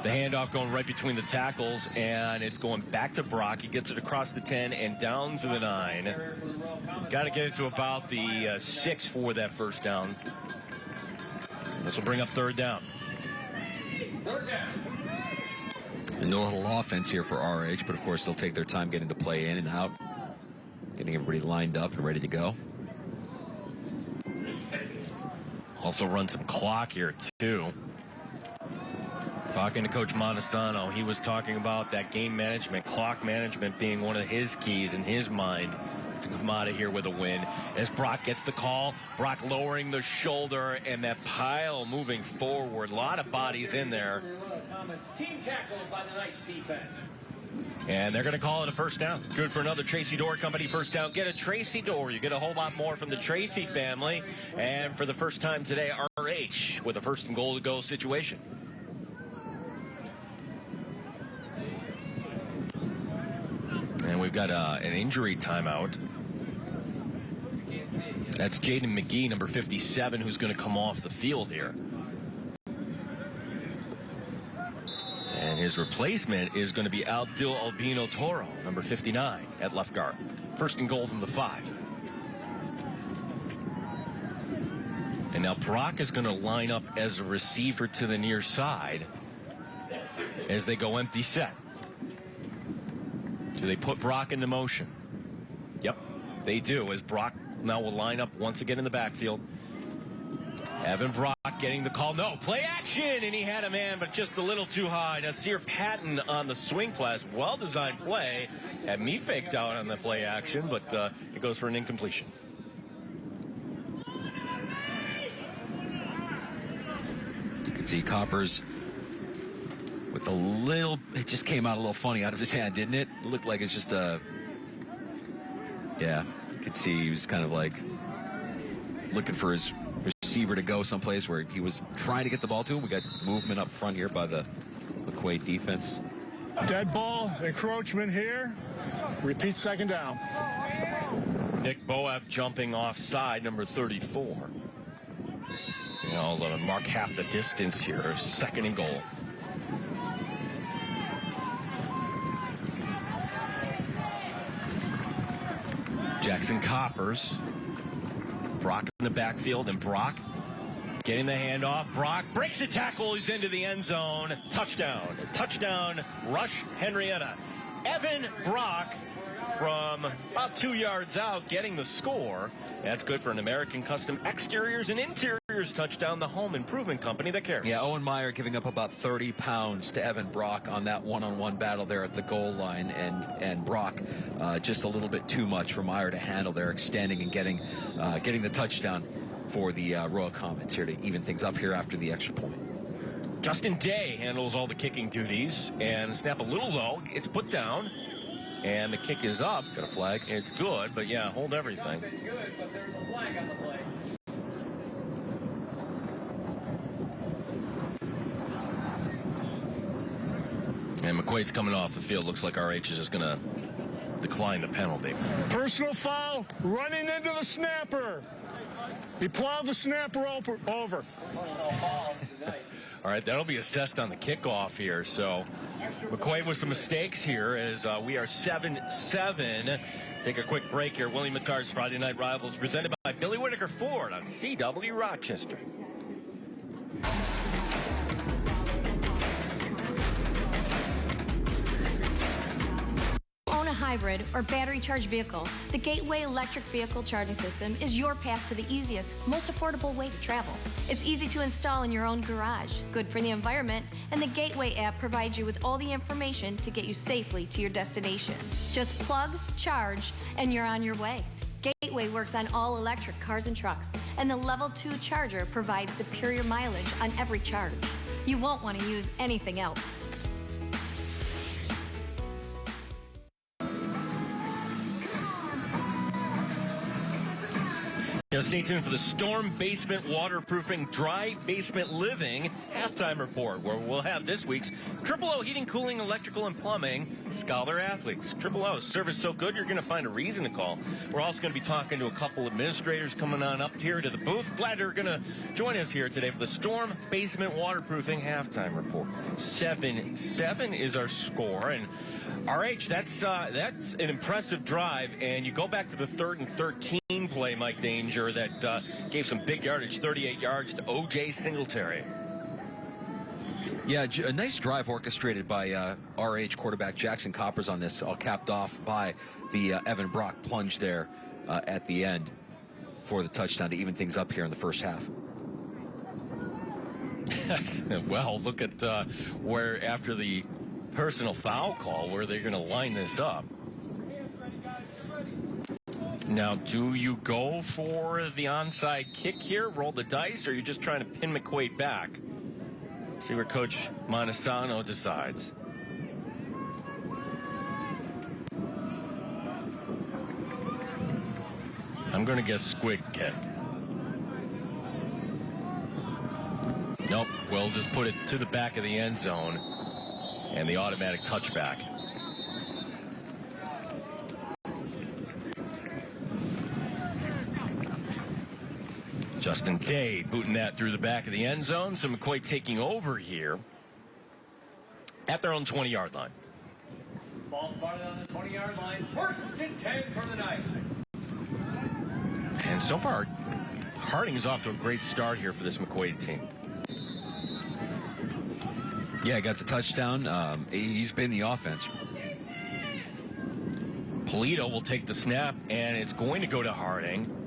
Speaker 2: The handoff going right between the tackles, and it's going back to Brock. He gets it across the 10 and down to the 9. Got to get it to about the 6 for that 1st down. This will bring up 3rd down.
Speaker 3: And no little offense here for RH, but of course they'll take their time getting the play in and out, getting everybody lined up and ready to go.
Speaker 2: Also run some clock here, too. Talking to Coach Montesano, he was talking about that game management, clock management being one of his keys in his mind to come out of here with a win. As Brock gets the call, Brock lowering the shoulder, and that pile moving forward. A lot of bodies in there.
Speaker 11: Team tackled by the Knights defense.
Speaker 2: And they're going to call it a first down. Good for another Tracy Door Company first down. Get a Tracy Door. You get a whole lot more from the Tracy family. And for the first time today, RH with a first and goal to go situation. And we've got an injury timeout. That's Jaden McGee, number 57, who's going to come off the field here. And his replacement is going to be Aldil Albino Toro, number 59, at left guard. First and goal from the 5. And now Brock is going to line up as a receiver to the near side as they go empty set. Do they put Brock into motion? Yep, they do, as Brock now will line up once again in the backfield. Evan Brock getting the call. No, play action, and he had a man, but just a little too high. Nasir Patton on the swing pass. Well-designed play. Had me faked out on the play action, but it goes for an incompletion.
Speaker 3: You can see Coppers with a little, it just came out a little funny out of his hand, didn't it? It looked like it's just a, yeah, you could see he was kind of like looking for his receiver to go someplace where he was trying to get the ball to him. We got movement up front here by the McQuaid defense.
Speaker 20: Dead ball, encroachment here. Repeat second down.
Speaker 2: Nick Boeff jumping offside, number 34. You know, mark half the distance here. Second and goal. Jackson Coppers. Brock in the backfield, and Brock getting the handoff. Brock breaks the tackle. He's into the end zone. Touchdown. Touchdown, Rush-Henrietta. Evan Brock from about 2 yards out getting the score. That's good for an American Custom Exteriors and Interiors touchdown, the home improvement company that cares.
Speaker 3: Yeah, Owen Meyer giving up about 30 pounds to Evan Brock on that one-on-one battle there at the goal line, and Brock just a little bit too much for Meyer to handle there, extending and getting the touchdown for the Royal Comets here to even things up here after the extra point.
Speaker 2: Justin Day handles all the kicking duties, and snap a little low. It's put down. And the kick is up. Got a flag. It's good, but yeah, hold everything.
Speaker 11: Good, but there's a flag on the play.
Speaker 2: And McQuaid's coming off the field. Looks like RH is just going to decline the penalty.
Speaker 20: Personal foul, running into the snapper. He plowed the snapper over.
Speaker 2: All right, that'll be assessed on the kickoff here. So McQuaid with some mistakes here as we are 7-7. Take a quick break here. William Mattar's Friday Night Rivals presented by Billy Whitaker Ford on CW Rochester.
Speaker 21: Own a hybrid or battery charged vehicle, the Gateway electric vehicle charging system is your path to the easiest, most affordable way to travel. It's easy to install in your own garage, good for the environment, and the Gateway app provides you with all the information to get you safely to your destination. Just plug, charge, and you're on your way. Gateway works on all electric cars and trucks, and the Level 2 charger provides superior mileage on every charge. You won't want to use anything else.
Speaker 2: Now stay tuned for the Storm Basement Waterproofing Dry Basement Living halftime report, where we'll have this week's Triple O Heating, Cooling, Electrical, and Plumbing Scholar Athletes. Triple O, service so good you're going to find a reason to call. We're also going to be talking to a couple administrators coming on up here to the booth. Glad you're going to join us here today for the Storm Basement Waterproofing halftime report. 7-7 is our score, and RH, that's an impressive drive, and you go back to the 3rd and 13 play, Mike Danger, that gave some big yardage, 38 yards to O.J. Singletary.
Speaker 3: Yeah, a nice drive orchestrated by RH quarterback Jackson Coppers on this, all capped off by the Evan Brock plunge there at the end for the touchdown to even things up here in the first half.
Speaker 2: Well, look at where, after the personal foul call, where they're going to line this up. Now, do you go for the onside kick here, roll the dice, or are you just trying to pin McQuaid back? See where Coach Montesano decides. I'm going to guess squig kick. Nope, we'll just put it to the back of the end zone and the automatic touchback. Justin Day booting that through the back of the end zone. So McQuaid taking over here at their own 20-yard line.
Speaker 11: Ball spotted on the 20-yard line. First and 10 for the Knights.
Speaker 2: And so far, Harding is off to a great start here for this McQuaid team.
Speaker 3: Yeah, got the touchdown. He's been the offense.
Speaker 2: Polito will take the snap, and it's going to go to Harding.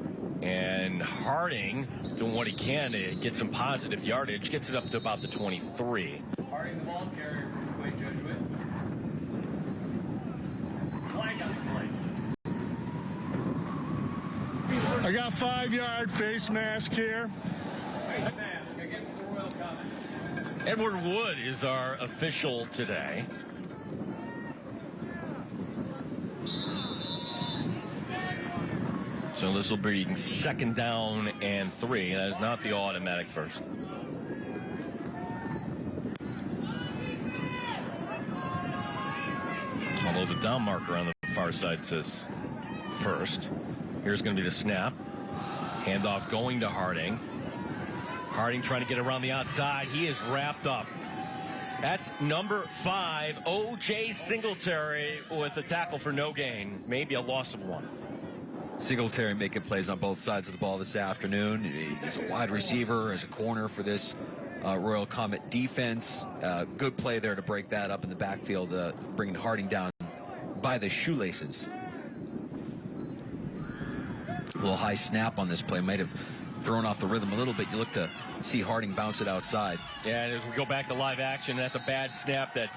Speaker 2: And Harding, doing what he can to get some positive yardage, gets it up to about the 23.
Speaker 11: Harding, the ball carrier for McQuaid Jesuit. Flag on the play.
Speaker 20: I got 5-yard face mask here.
Speaker 11: Face mask against the Royal Comets.
Speaker 2: Edward Wood is our official today. So this will be 2nd down and 3. That is not the automatic first. Although the down marker on the far side says first. Here's going to be the snap. Handoff going to Harding. Harding trying to get around the outside. He is wrapped up. That's number 5, O.J. Singletary, with a tackle for no gain. Maybe a loss of 1.
Speaker 3: Singletary making plays on both sides of the ball this afternoon. He's a wide receiver, as a corner for this Royal Comet defense. Good play there to break that up in the backfield, bringing Harding down by the shoelaces. A little high snap on this play. Might have thrown off the rhythm a little bit. You look to see Harding bounce it outside.
Speaker 2: Yeah, and as we go back to live action, that's a bad snap that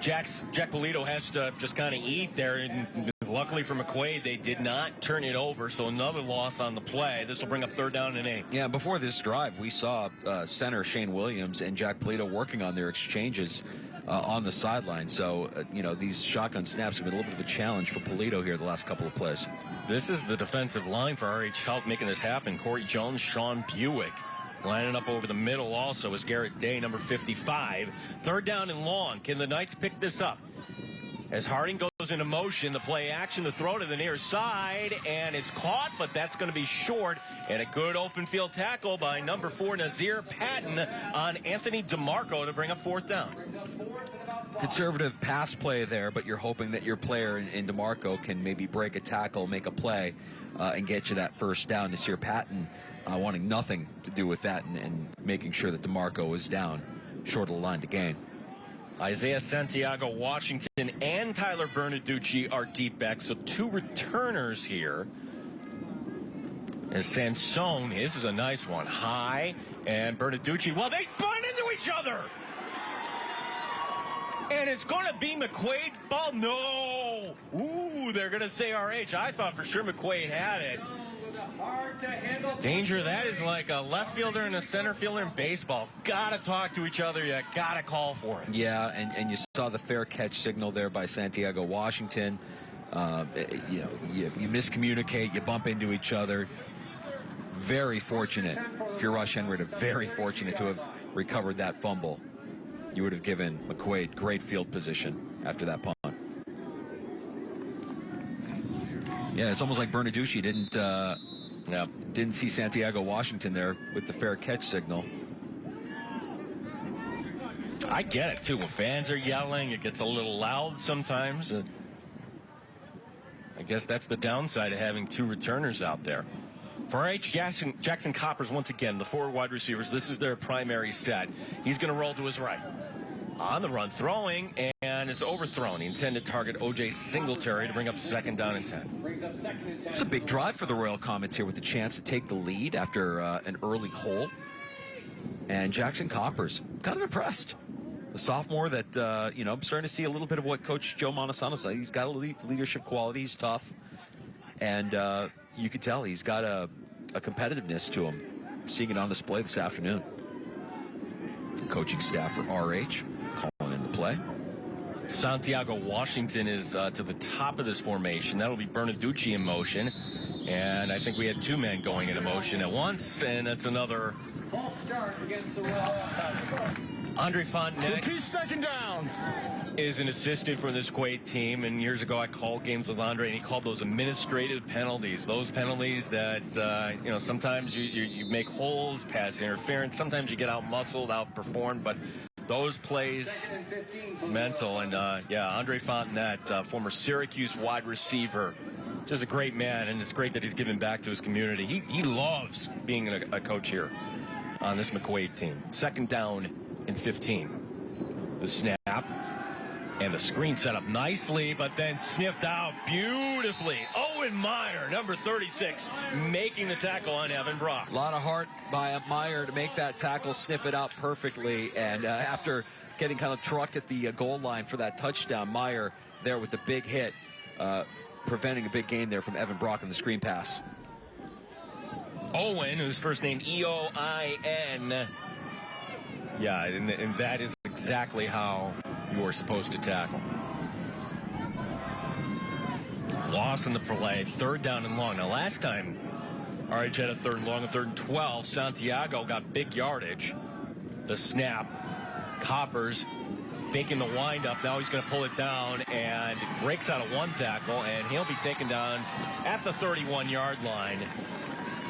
Speaker 2: Jack Polito has to just kind of eat there. And luckily for McQuaid, they did not turn it over, so another loss on the play. This will bring up 3rd down and 8.
Speaker 3: Yeah, before this drive, we saw center Shane Williams and Jack Polito working on their exchanges on the sideline. So, these shotgun snaps have been a little bit of a challenge for Polito here the last couple of plays.
Speaker 2: This is the defensive line for RH Health making this happen. Corey Jones, Sean Buick lining up over the middle also is Garrett Day, number 55. 3rd down and long. Can the Knights pick this up? As Harding goes into motion, the play action, the throw to the near side, and it's caught, but that's going to be short. And a good open field tackle by number 4, Nazir Patton, on Anthony DeMarco to bring up 4th down.
Speaker 3: Conservative pass play there, but you're hoping that your player in DeMarco can maybe break a tackle, make a play, and get you that 1st down. Nazir Patton wanting nothing to do with that and making sure that DeMarco is down short of the line to gain.
Speaker 2: Isaiah Santiago Washington and Tyler Bernaducci are deep back, so 2 returners here. As Sansone, this is a nice one, high, and Bernaducci, well, they butt into each other. And it's going to be McQuaid ball. No. Ooh, they're going to say RH. I thought for sure McQuaid had it. Danger, that is like a left fielder and a center fielder in baseball. Gotta talk to each other. You gotta call for it.
Speaker 3: Yeah, and you saw the fair catch signal there by Santiago Washington. You miscommunicate, you bump into each other. Very fortunate, if you're Rush-Henrietta, very fortunate to have recovered that fumble. You would have given McQuaid great field position after that punt. Yeah, it's almost like Bernaducci didn't see Santiago Washington there with the fair catch signal.
Speaker 2: I get it, too. When fans are yelling, it gets a little loud sometimes. I guess that's the downside of having 2 returners out there. For RH, Jackson Coppers, once again, the 4 wide receivers, this is their primary set. He's going to roll to his right. On the run, throwing, and it's overthrown. He intended to target O.J. Singletary to bring up 2nd down and 10.
Speaker 3: It's a big drive for the Royal Comets here with the chance to take the lead after an early hole. And Jackson Copper's kind of impressed. The sophomore that, I'm starting to see a little bit of what Coach Joe Montesano said. He's got a leadership quality. He's tough. And you could tell he's got a competitiveness to him. Seeing it on display this afternoon. The coaching staff for RH calling in the play.
Speaker 2: Santiago Washington is to the top of this formation. That'll be Bernaducci in motion. And I think we had 2 men going into motion at once, and that's another.
Speaker 11: False start against the Royal.
Speaker 2: Andre Fontenette.
Speaker 20: He's 2nd down.
Speaker 2: Is an assistant for this McQuaid team, and years ago I called games with Andre, and he called those administrative penalties. Those penalties that sometimes you make holes, pass interference, sometimes you get out muscled, out performed, but those plays mental. And Andre Fontenette, former Syracuse wide receiver, just a great man, and it's great that he's giving back to his community. He loves being a coach here on this McQuaid team. 2nd down and 15. The snap. And the screen set up nicely, but then sniffed out beautifully. Owen Meyer, number 36, making the tackle on Evan Brock.
Speaker 3: A lot of heart by Meyer to make that tackle, sniff it out perfectly. And after getting kind of trucked at the goal line for that touchdown, Meyer there with the big hit, preventing a big gain there from Evan Brock in the screen pass.
Speaker 2: Owen, whose first name E-O-I-N. Yeah, and that is exactly how you are supposed to tackle. Loss in the play, 3rd down and long. Now, last time RH had a 3rd and long, a 3rd and 12. Santiago got big yardage. The snap. Coppers faking the windup. Now he's going to pull it down and breaks out of 1 tackle, and he'll be taken down at the 31-yard line.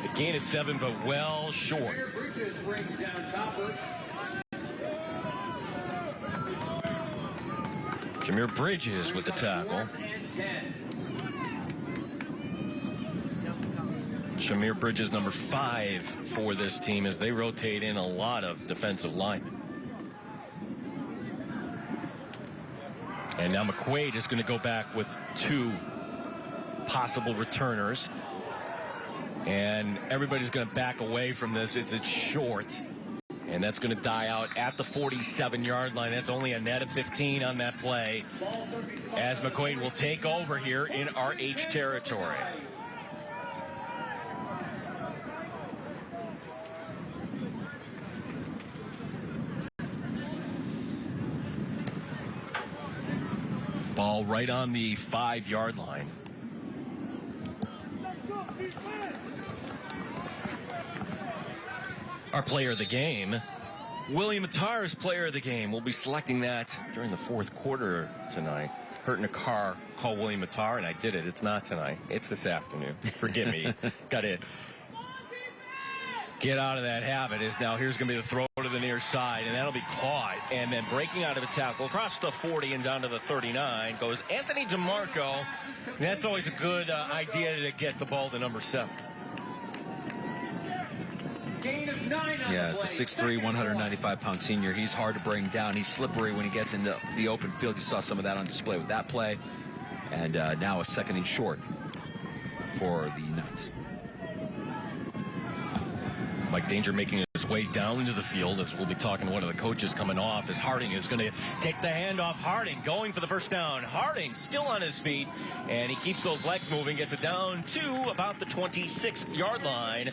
Speaker 2: The gain is 7, but well short.
Speaker 11: Bridges brings down Coppers.
Speaker 2: Jameer Bridges with the tackle. Jameer Bridges, number 5 for this team, as they rotate in a lot of defensive linemen. And now McQuaid is going to go back with 2 possible returners. And everybody's going to back away from this. It's short. And that's going to die out at the 47-yard line. That's only a net of 15 on that play, as McQuaid will take over here in RH territory. Ball right on the 5-yard line. Our player of the game, William Attar's player of the game. We'll be selecting that during the 4th quarter tonight. Hurt in a car, call William Attar, and I did it. It's not tonight. It's this afternoon. Forgive me. Got to get out of that habit. Here's going to be the throw to the near side, and that'll be caught. And then breaking out of a tackle across the 40 and down to the 39 goes Anthony DeMarco. And that's always a good idea to get the ball to number 7.
Speaker 3: Yeah, the 6'3", 195-pound senior. He's hard to bring down. He's slippery when he gets into the open field. You saw some of that on display with that play. And now a 2nd and short for the Knights.
Speaker 2: Mike Danger making his way down into the field, as we'll be talking to one of the coaches coming off, as Harding is going to take the handoff. Harding going for the first down. Harding still on his feet, and he keeps those legs moving, gets it down to about the 26-yard line.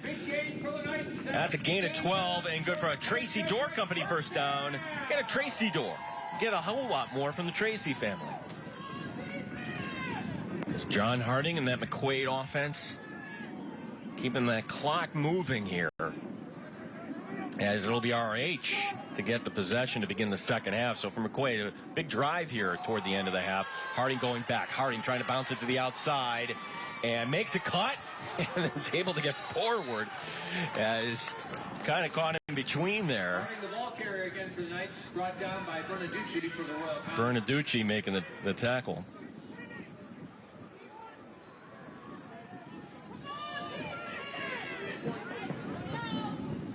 Speaker 2: That's a gain of 12, and good for a Tracy Dorr Company first down. Get a Tracy Dorr. Get a whole lot more from the Tracy family. It's John Harding and that McQuaid offense keeping that clock moving here, as it'll be RH to get the possession to begin the 2nd half. So for McQuaid, a big drive here toward the end of the half. Harding going back. Harding trying to bounce it to the outside and makes a cut and is able to get forward. Is kind of caught in between there.
Speaker 11: The ball carrier again for the Knights, brought down by Bernaducci for the Royal Comets.
Speaker 2: Bernaducci making the tackle.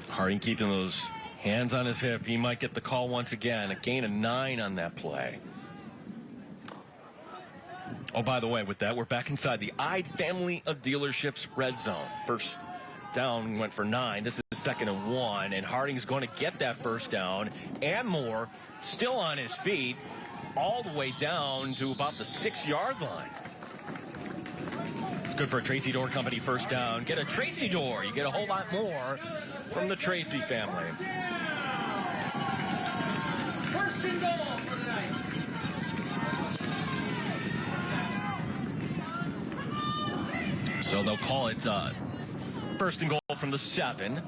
Speaker 2: Harding keeping those Hands on his hip. He might get the call once again. A gain of 9 on that play. Oh, by the way, with that, we're back inside the Ide family of dealerships red zone. First down went for 9. This is 2nd and 1, and Harding's going to get that first down and more. Still on his feet, all the way down to about the 6-yard line. It's good for a Tracy Door Company first down. Get a Tracy Door. You get a whole lot more from the Tracy family.
Speaker 11: First and goal for the Knights.
Speaker 2: So they'll call it first and goal from the 7.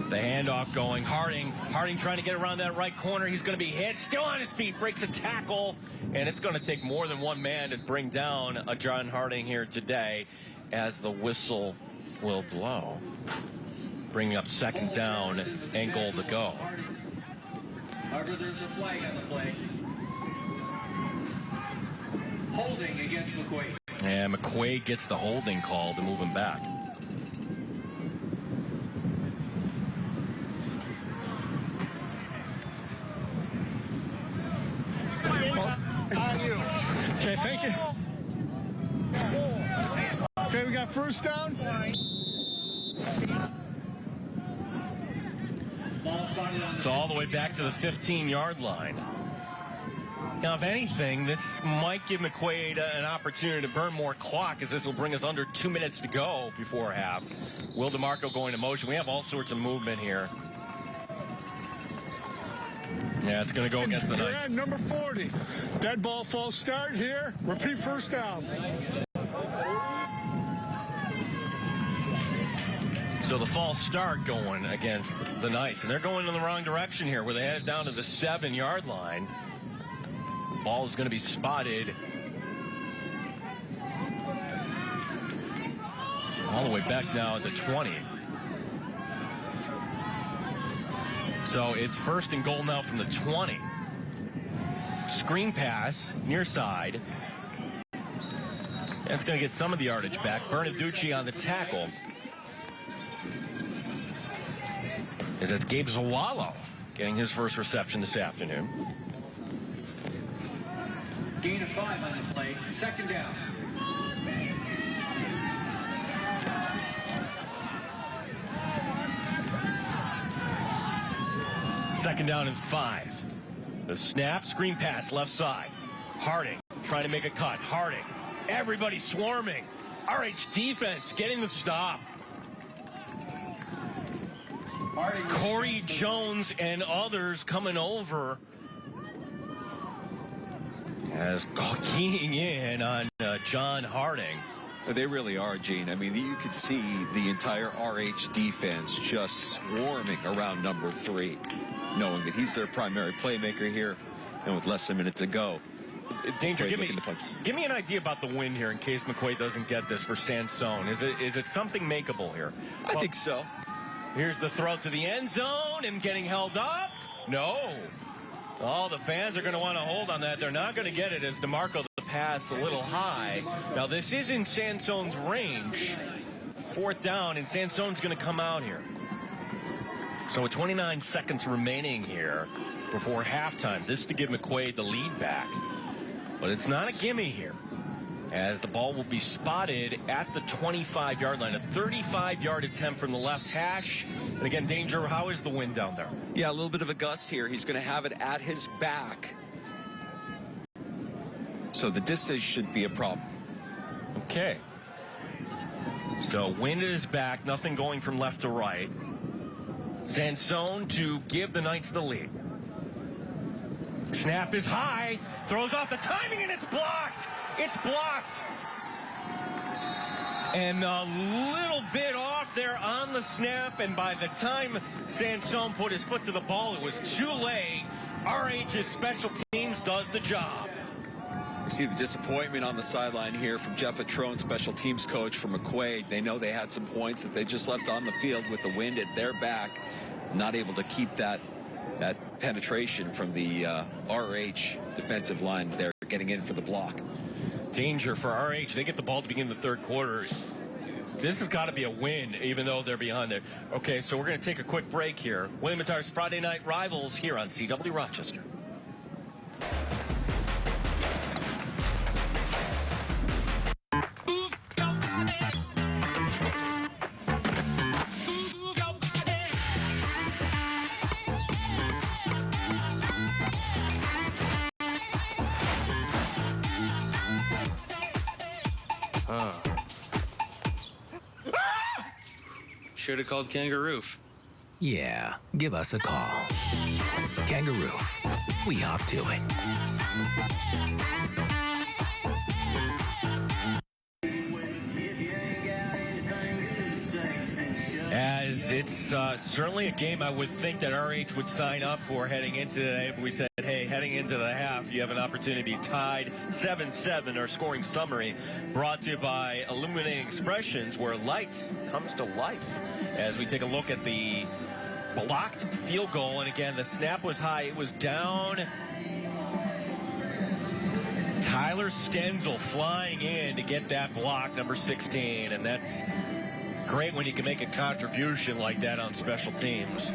Speaker 2: The handoff going. Harding trying to get around that right corner. He's going to be hit. Still on his feet. Breaks a tackle. And it's going to take more than one man to bring down a John Harding here today as the whistle will blow. Bringing up 2nd down and goal to go.
Speaker 11: However, there's a flag on the play. Holding against McQuaid.
Speaker 2: And McQuaid gets the holding call to move him back.
Speaker 20: Okay, thank you. Okay, we got first down.
Speaker 2: So all the way back to the 15-yard line. Now, if anything, this might give McQuaid an opportunity to burn more clock, as this will bring us under 2 minutes to go before half. Will DeMarco going to motion? We have all sorts of movement here. Yeah, it's going to go against the Knights.
Speaker 20: Yeah, number 40. Dead ball, false start here. Repeat first down.
Speaker 2: So the false start going against the Knights, and they're going in the wrong direction here, where they had it down to the 7-yard line. Ball is going to be spotted all the way back now at the 20. So it's first and goal now from the 20. Screen pass, near side. That's going to get some of the yardage back. Bernaducci on the tackle. As that's Gabe Zawallo getting his first reception this afternoon.
Speaker 11: Gain of 5 on the play. 2nd down.
Speaker 2: Second down and 5. The snap, screen pass, left side. Harding trying to make a cut. Harding. Everybody swarming. RH defense getting the stop. Corey Jones and others coming over as keying in on John Harding.
Speaker 3: They really are, Gene. I mean, you could see the entire RH defense just swarming around number 3, knowing that he's their primary playmaker here, and with less than a minute to go.
Speaker 2: Danger, give me an idea about the win here in case McQuaid doesn't get this for Sansone. Is it something makeable here?
Speaker 3: I think so.
Speaker 2: Here's the throw to the end zone and getting held up. No. Oh, the fans are going to want to hold on that. They're not going to get it as DeMarco the pass a little high. Now, this is in Sansone's range. 4th down, and Sansone's going to come out here. So with 29 seconds remaining here before halftime, this to give McQuaid the lead back. But it's not a gimme here, as the ball will be spotted at the 25-yard line. A 35-yard attempt from the left hash. And again, Danger, how is the wind down there?
Speaker 3: Yeah, a little bit of a gust here. He's going to have it at his back. So the distance should be a problem.
Speaker 2: Okay. So wind at his back, nothing going from left to right. Sansone to give the Knights the lead. Snap is high, throws off the timing, and it's blocked. It's blocked. And a little bit off there on the snap, and by the time Sansone put his foot to the ball, it was too late. RH's special teams does the job.
Speaker 3: You see the disappointment on the sideline here from Jeff Patrone, special teams coach for McQuaid. They know they had some points that they just left on the field with the wind at their back, not able to keep that penetration from the RH defensive line there, getting in for the block.
Speaker 2: Danger for RH. They get the ball to begin the 3rd quarter. This has got to be a win, even though they're behind there. Okay, so we're going to take a quick break here. William & Tyre's Friday Night Rivals here on CW Rochester.
Speaker 4: Should have called Kangaroo.
Speaker 17: Yeah, give us a call. Kangaroo. We hop to it.
Speaker 2: As it's certainly a game I would think that RH would sign up for heading into today. If we said, hey, heading into the half, you have an opportunity to be tied 7-7. Our scoring summary brought to you by Illuminating Expressions, where light comes to life. As we take a look at the blocked field goal, and again, the snap was high. It was down. Tyler Stenzel flying in to get that block, number 16, and that's great when you can make a contribution like that on special teams.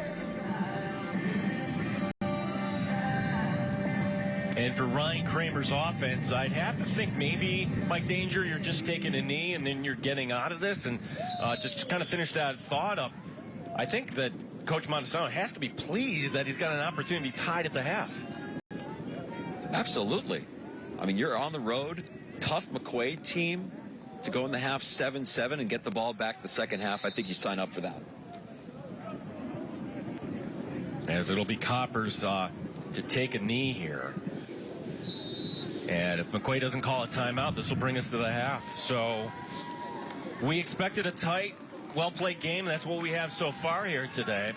Speaker 2: And for Ryan Kramer's offense, I'd have to think maybe, Mike Danger, you're just taking a knee and then you're getting out of this. And to just kind of finish that thought up, I think that Coach Montesano has to be pleased that he's got an opportunity tied at the half.
Speaker 3: Absolutely. I mean, you're on the road, tough McQuaid team. To go in the half 7-7 and get the ball back the second half, I think you sign up for that.
Speaker 2: As it'll be Coppers to take a knee here. And if McQuaid doesn't call a timeout, this will bring us to the half. So we expected a tight, well-played game. That's what we have so far here today.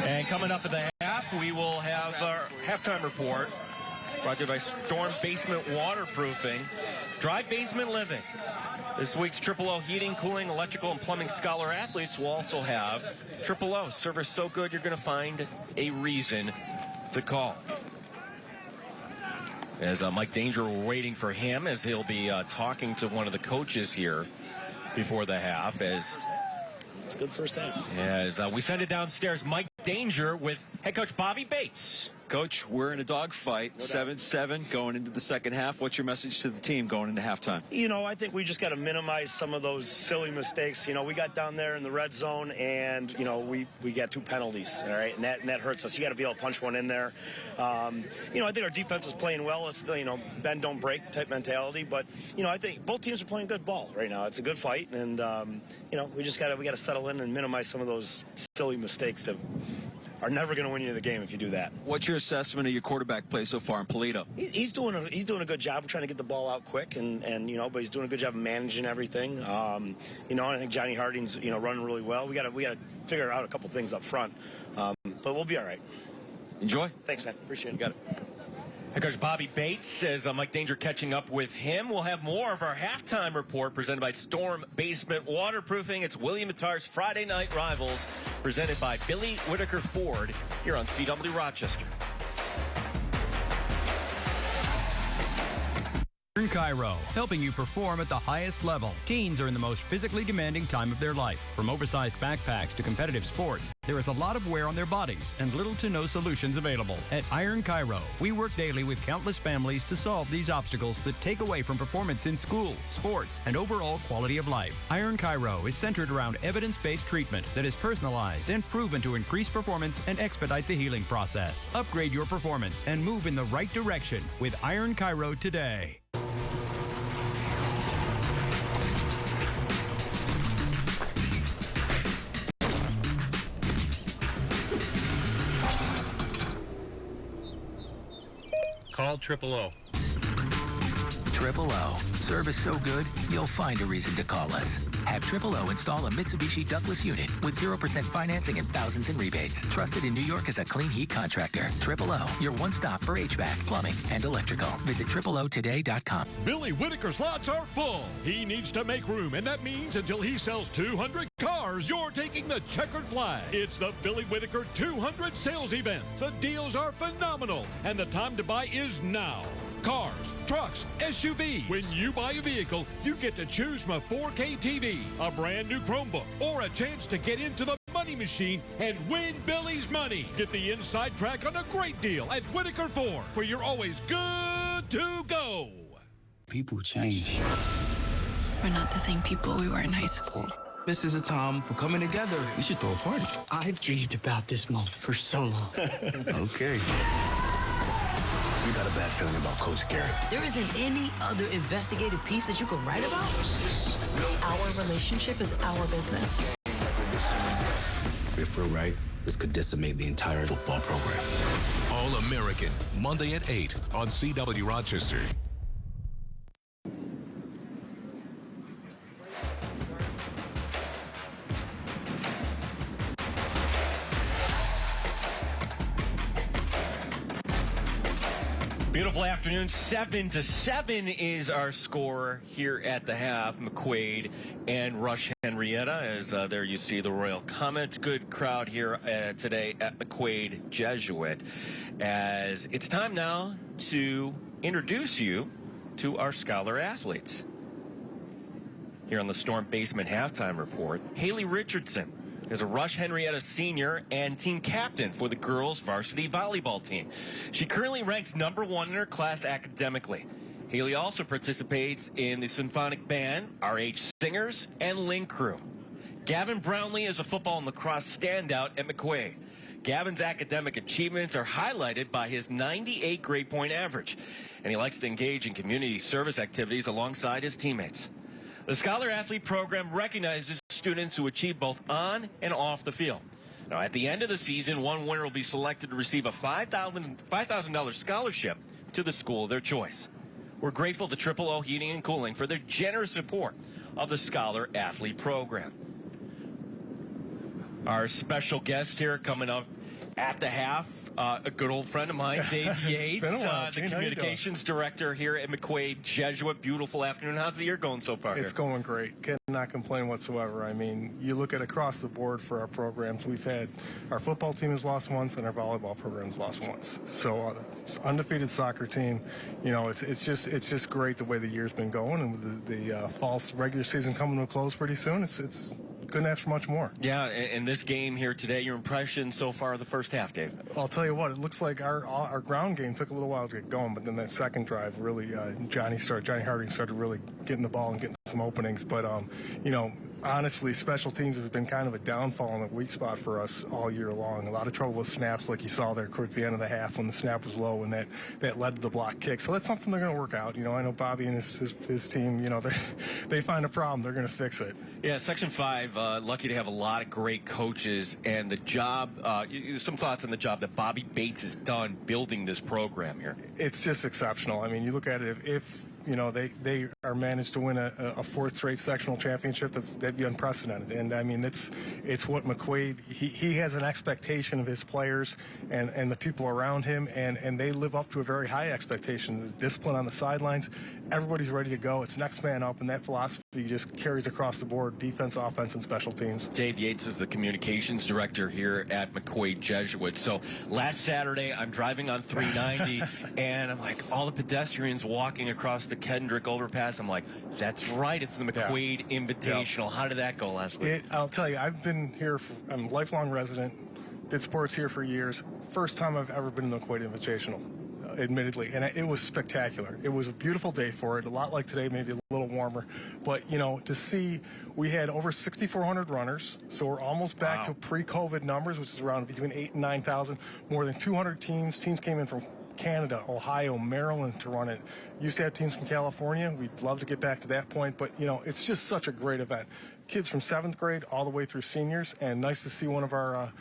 Speaker 2: And coming up at the half, we will have our halftime report brought to you by Storm Basement Waterproofing. Dry Basement Living. This week's Triple O Heating, Cooling, Electrical, and Plumbing Scholar Athletes will also have Triple O. Service so good, you're going to find a reason to call. As Mike Danger, we're waiting for him as he'll be talking to one of the coaches here before the half. As
Speaker 22: it's a good first half.
Speaker 2: As we send it downstairs, Mike Danger with head coach Bobby Bates.
Speaker 3: Coach, we're in a dogfight, 7-7 going into the second half. What's your message to the team going into halftime?
Speaker 22: You know, I think we just got to minimize some of those silly mistakes. You know, we got down there in the red zone and, you know, we got 2 penalties, all right, and that hurts us. You got to be able to punch one in there. You know, I think our defense is playing well. It's the, you know, bend, don't break type mentality. But, you know, I think both teams are playing good ball right now. It's a good fight. And, you know, we got to settle in and minimize some of those silly mistakes that are never going to win you the game if you do that.
Speaker 3: What's your assessment of your quarterback play so far in Polito?
Speaker 22: He's doing a good job. We're trying to get the ball out quick, and you know, but he's doing a good job of managing everything. You know, and I think Johnny Harding's, you know, running really well. We got to figure out a couple things up front, but we'll be all right.
Speaker 3: Enjoy.
Speaker 22: Thanks, man. Appreciate it.
Speaker 3: You got it.
Speaker 2: Head coach Bobby Bates says Mike Danger catching up with him. We'll have more of our halftime report presented by Storm Basement Waterproofing. It's William & Tyre's Friday Night Rivals presented by Billy Whitaker Ford here on CW Rochester.
Speaker 23: Iron Cairo, helping you perform at the highest level. Teens are in the most physically demanding time of their life. From oversized backpacks to competitive sports, there is a lot of wear on their bodies and little to no solutions available. At Iron Cairo, we work daily with countless families to solve these obstacles that take away from performance in school, sports, and overall quality of life. Iron Cairo is centered around evidence-based treatment that is personalized and proven to increase performance and expedite the healing process. Upgrade your performance and move in the right direction with Iron Cairo today.
Speaker 24: Call Triple O.
Speaker 17: Triple O. Service so good, you'll find a reason to call us. Have Triple O install a Mitsubishi ductless unit with 0% financing and thousands in rebates. Trusted in New York as a clean heat contractor. Triple O, your one stop for HVAC, plumbing, and electrical. Visit triple-o-today.com.
Speaker 7: Billy Whitaker's lots are full. He needs to make room, and that means until he sells 200 cars, you're taking the checkered flag. It's the Billy Whitaker 200 sales event. The deals are phenomenal, and the time to buy is now. cars, trucks, SUV. When you buy a vehicle, you get to choose from a 4K TV, a brand new Chromebook, or a chance to get into the money machine and win Billy's money. Get the inside track on a great deal at Whitaker Ford, where you're always good to go.
Speaker 8: People change.
Speaker 5: We're not the same people we were in high school.
Speaker 8: This is a time for coming together. We should throw a party.
Speaker 6: I've dreamed about this moment for so long.
Speaker 8: Okay. You got a bad feeling about Coach Garrett.
Speaker 6: There isn't any other investigative piece that you could write about?
Speaker 5: Our relationship is our business.
Speaker 8: If we're right, this could decimate the entire football program.
Speaker 1: All-American, Monday at 8 on CW Rochester.
Speaker 2: Beautiful afternoon. 7-7 is our score here at the half. McQuaid and Rush-Henrietta, as there you see the Royal Comets. Good crowd here today at McQuaid Jesuit. As it's time now to introduce you to our Scholar athletes. Here on the Storm Basement Halftime Report, Haley Richardson is a Rush-Henrietta senior and team captain for the girls varsity volleyball team. She currently ranks #1 in her class academically. Haley also participates in the symphonic band, RH Singers, and Link Crew. Gavin Brownlee is a football and lacrosse standout at McQuaid. Gavin's academic achievements are highlighted by his 98 grade point average, and he likes to engage in community service activities alongside his teammates. The Scholar Athlete Program recognizes students who achieve both on and off the field. Now, at the end of the season, one winner will be selected to receive a $5,000 scholarship to the school of their choice. We're grateful to Triple O Heating and Cooling for their generous support of the Scholar Athlete Program. Our special guest here coming up at the half, a good old friend of mine, Dave Yates, the communications director here at McQuaid Jesuit. Beautiful afternoon. How's the year going so far?
Speaker 9: It's going great. Cannot complain whatsoever. I mean, you look at across the board for our programs, we've had our football team has lost once and our volleyball program's lost once. So undefeated soccer team, you know, it's just great the way the year's been going, and with the fall regular season coming to a close pretty soon, it's couldn't ask for much more.
Speaker 2: Yeah, and this game here today, your impression so far of the first half, Dave?
Speaker 9: I'll tell you what, it looks like our ground game took a little while to get going, but then that second drive really, Johnny Harding started really getting the ball and getting some openings. But, you know, honestly, special teams has been kind of a downfall and a weak spot for us all year long. A lot of trouble with snaps, like you saw there towards the end of the half when the snap was low, and that led to the block kick. So that's something they're going to work out. You know, I know Bobby and his team, you know, they find a problem, they're going to fix it.
Speaker 2: Yeah, Section 5, lucky to have a lot of great coaches, and the job, some thoughts on the job that Bobby Bates has done building this program here.
Speaker 9: It's just exceptional. I mean, you look at it, if you know, they are managed to win a fourth straight sectional championship, that'd be unprecedented. And I mean, it's what McQuaid, he has an expectation of his players and the people around him, and they live up to a very high expectation. The discipline on the sidelines, everybody's ready to go. It's next man up, and that philosophy just carries across the board, defense, offense, and special teams.
Speaker 2: Dave Yates is the communications director here at McQuaid Jesuit. So last Saturday, I'm driving on 390, and I'm like, all the pedestrians walking across the Kendrick overpass. I'm like, that's right, it's the McQuaid Invitational. How did that go last week?
Speaker 9: I'll tell you, I've been here, I'm a lifelong resident, did sports here for years. First time I've ever been in the McQuaid Invitational, admittedly, and it was spectacular. It was a beautiful day for it, a lot like today, maybe a little warmer. But, you know, to see, we had over 6,400 runners, so we're almost back to pre-COVID numbers, which is around between 8,000 and 9,000. More than 200 teams. Teams came in from Canada, Ohio, Maryland to run it. Used to have teams from California. We'd love to get back to that point, but, you know, it's just such a great event. Kids from 7th grade all the way through seniors, and nice to see one of our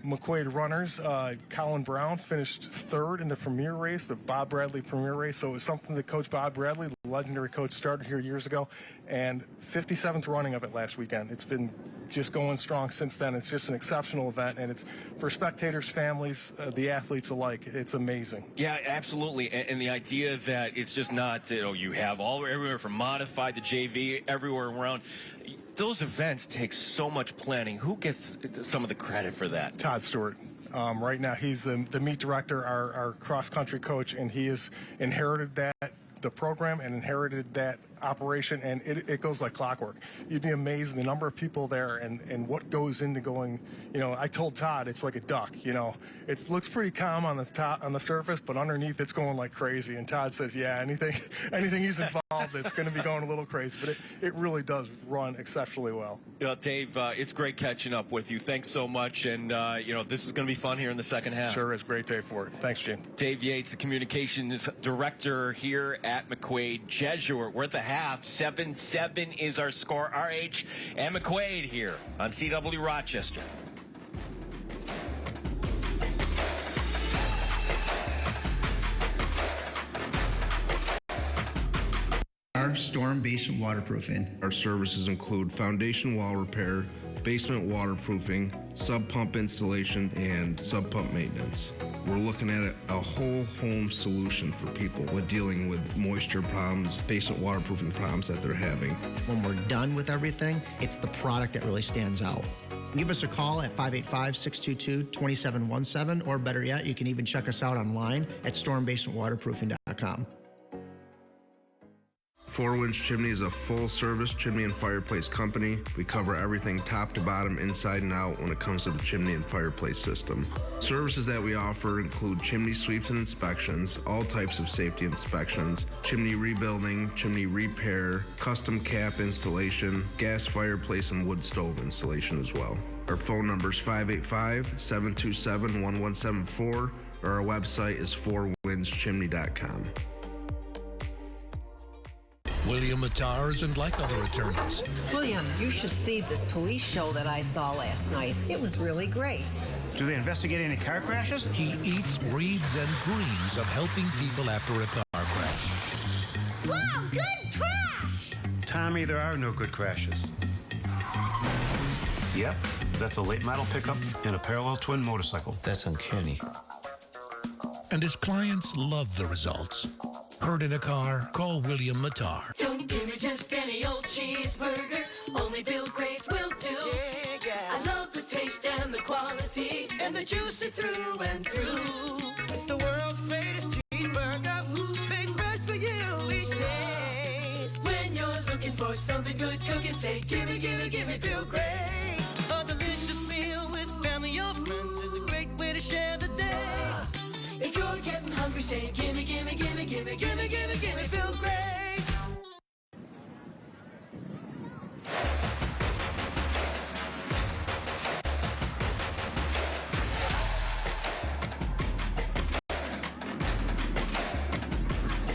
Speaker 9: McQuaid runners, Colin Brown, finished 3rd in the premier race, the Bob Bradley premier race. So it was something that Coach Bob Bradley, the legendary coach, started here years ago, and 57th running of it last weekend. It's been just going strong since then. It's just an exceptional event, and it's for spectators, families, the athletes alike. It's amazing.
Speaker 2: Yeah, absolutely. And the idea that it's just not, you know, you have everywhere from modified to JV, everywhere around. Those events take so much planning. Who gets some of the credit for that?
Speaker 9: Todd Stewart. Right now, he's the meet director, our cross-country coach, and he has inherited the program and inherited that operation, and it goes like clockwork. You'd be amazed the number of people there and what goes into going. I told Todd it's like a duck. It looks pretty calm on the surface, but underneath it's going like crazy. And Todd says, yeah, anything he's involved, it's going to be going a little crazy. But it really does run exceptionally well.
Speaker 2: Dave, it's great catching up with you. Thanks so much, and this is going to be fun here in the second half.
Speaker 9: Sure is. Great day for it. Thanks, Gene.
Speaker 2: Dave Yates, the communications director here at McQuaid Jesuit. We're at the half. 7-7 is our score. RH and McQuaid here on CW Rochester.
Speaker 10: Our storm basement waterproofing.
Speaker 12: Our services include foundation wall repair, basement waterproofing, sub pump installation, and sub pump maintenance. We're looking at a whole home solution for people with dealing with moisture problems, basement waterproofing problems that they're having.
Speaker 14: When we're done with everything, it's the product that really stands out. Give us a call at 585-622-2717, or better yet, you can even check us out online at stormbasementwaterproofing.com.
Speaker 12: Four Winds Chimney is a full-service chimney and fireplace company. We cover everything top to bottom, inside and out when it comes to the chimney and fireplace system. Services that we offer include chimney sweeps and inspections, all types of safety inspections, chimney rebuilding, chimney repair, custom cap installation, gas fireplace and wood stove installation as well. Our phone number is 585-727-1174, or our website is fourwindschimney.com.
Speaker 1: William Matar isn't like other attorneys.
Speaker 15: William, you should see this police show that I saw last night. It was really great.
Speaker 25: Do they investigate any car crashes?
Speaker 1: He eats, breathes, and dreams of helping people after a car crash.
Speaker 25: Wow, good crash! Tommy, there are no good crashes. Yep, that's a late model pickup and a parallel twin motorcycle. That's uncanny.
Speaker 1: And his clients love the results. Hurt in a car? Call William Matar.
Speaker 26: Don't give me just any old cheeseburger. Only Bill Gray's will do. I love the taste and the quality and the juice are through and through. It's the world's greatest cheeseburger. Big fresh for you each day. When you're looking for something good cooking, say gimme, gimme, gimme Bill Gray's. A delicious meal with family or friends is a great way to share the day. If you're getting hungry, say gimme, gimme, gimme, gimme, gimme, gimme, gimme Bill Gray's.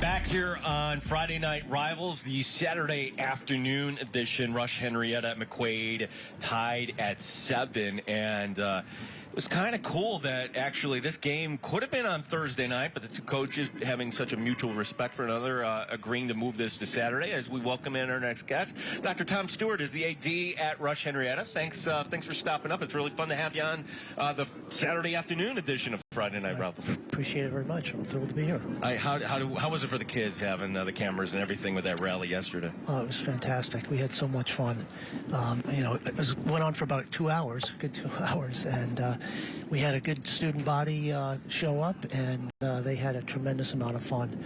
Speaker 2: Back here on Friday Night Rivals, the Saturday afternoon edition. Rush-Henrietta McQuaid tied at 7, and it was kind of cool that actually this game could have been on Thursday night, but the two coaches having such a mutual respect for another, agreeing to move this to Saturday as we welcome in our next guest. Dr. Tom Stewart is the AD at Rush-Henrietta. Thanks for stopping up. It's really fun to have you on the Saturday afternoon edition of Friday Night Rivals.
Speaker 27: Appreciate it very much. I'm thrilled to be here.
Speaker 2: How was it for the kids having the cameras and everything with that rally yesterday?
Speaker 27: Oh, it was fantastic. We had so much fun. It went on for about 2 hours, good 2 hours, and we had a good student body show up, and they had a tremendous amount of fun.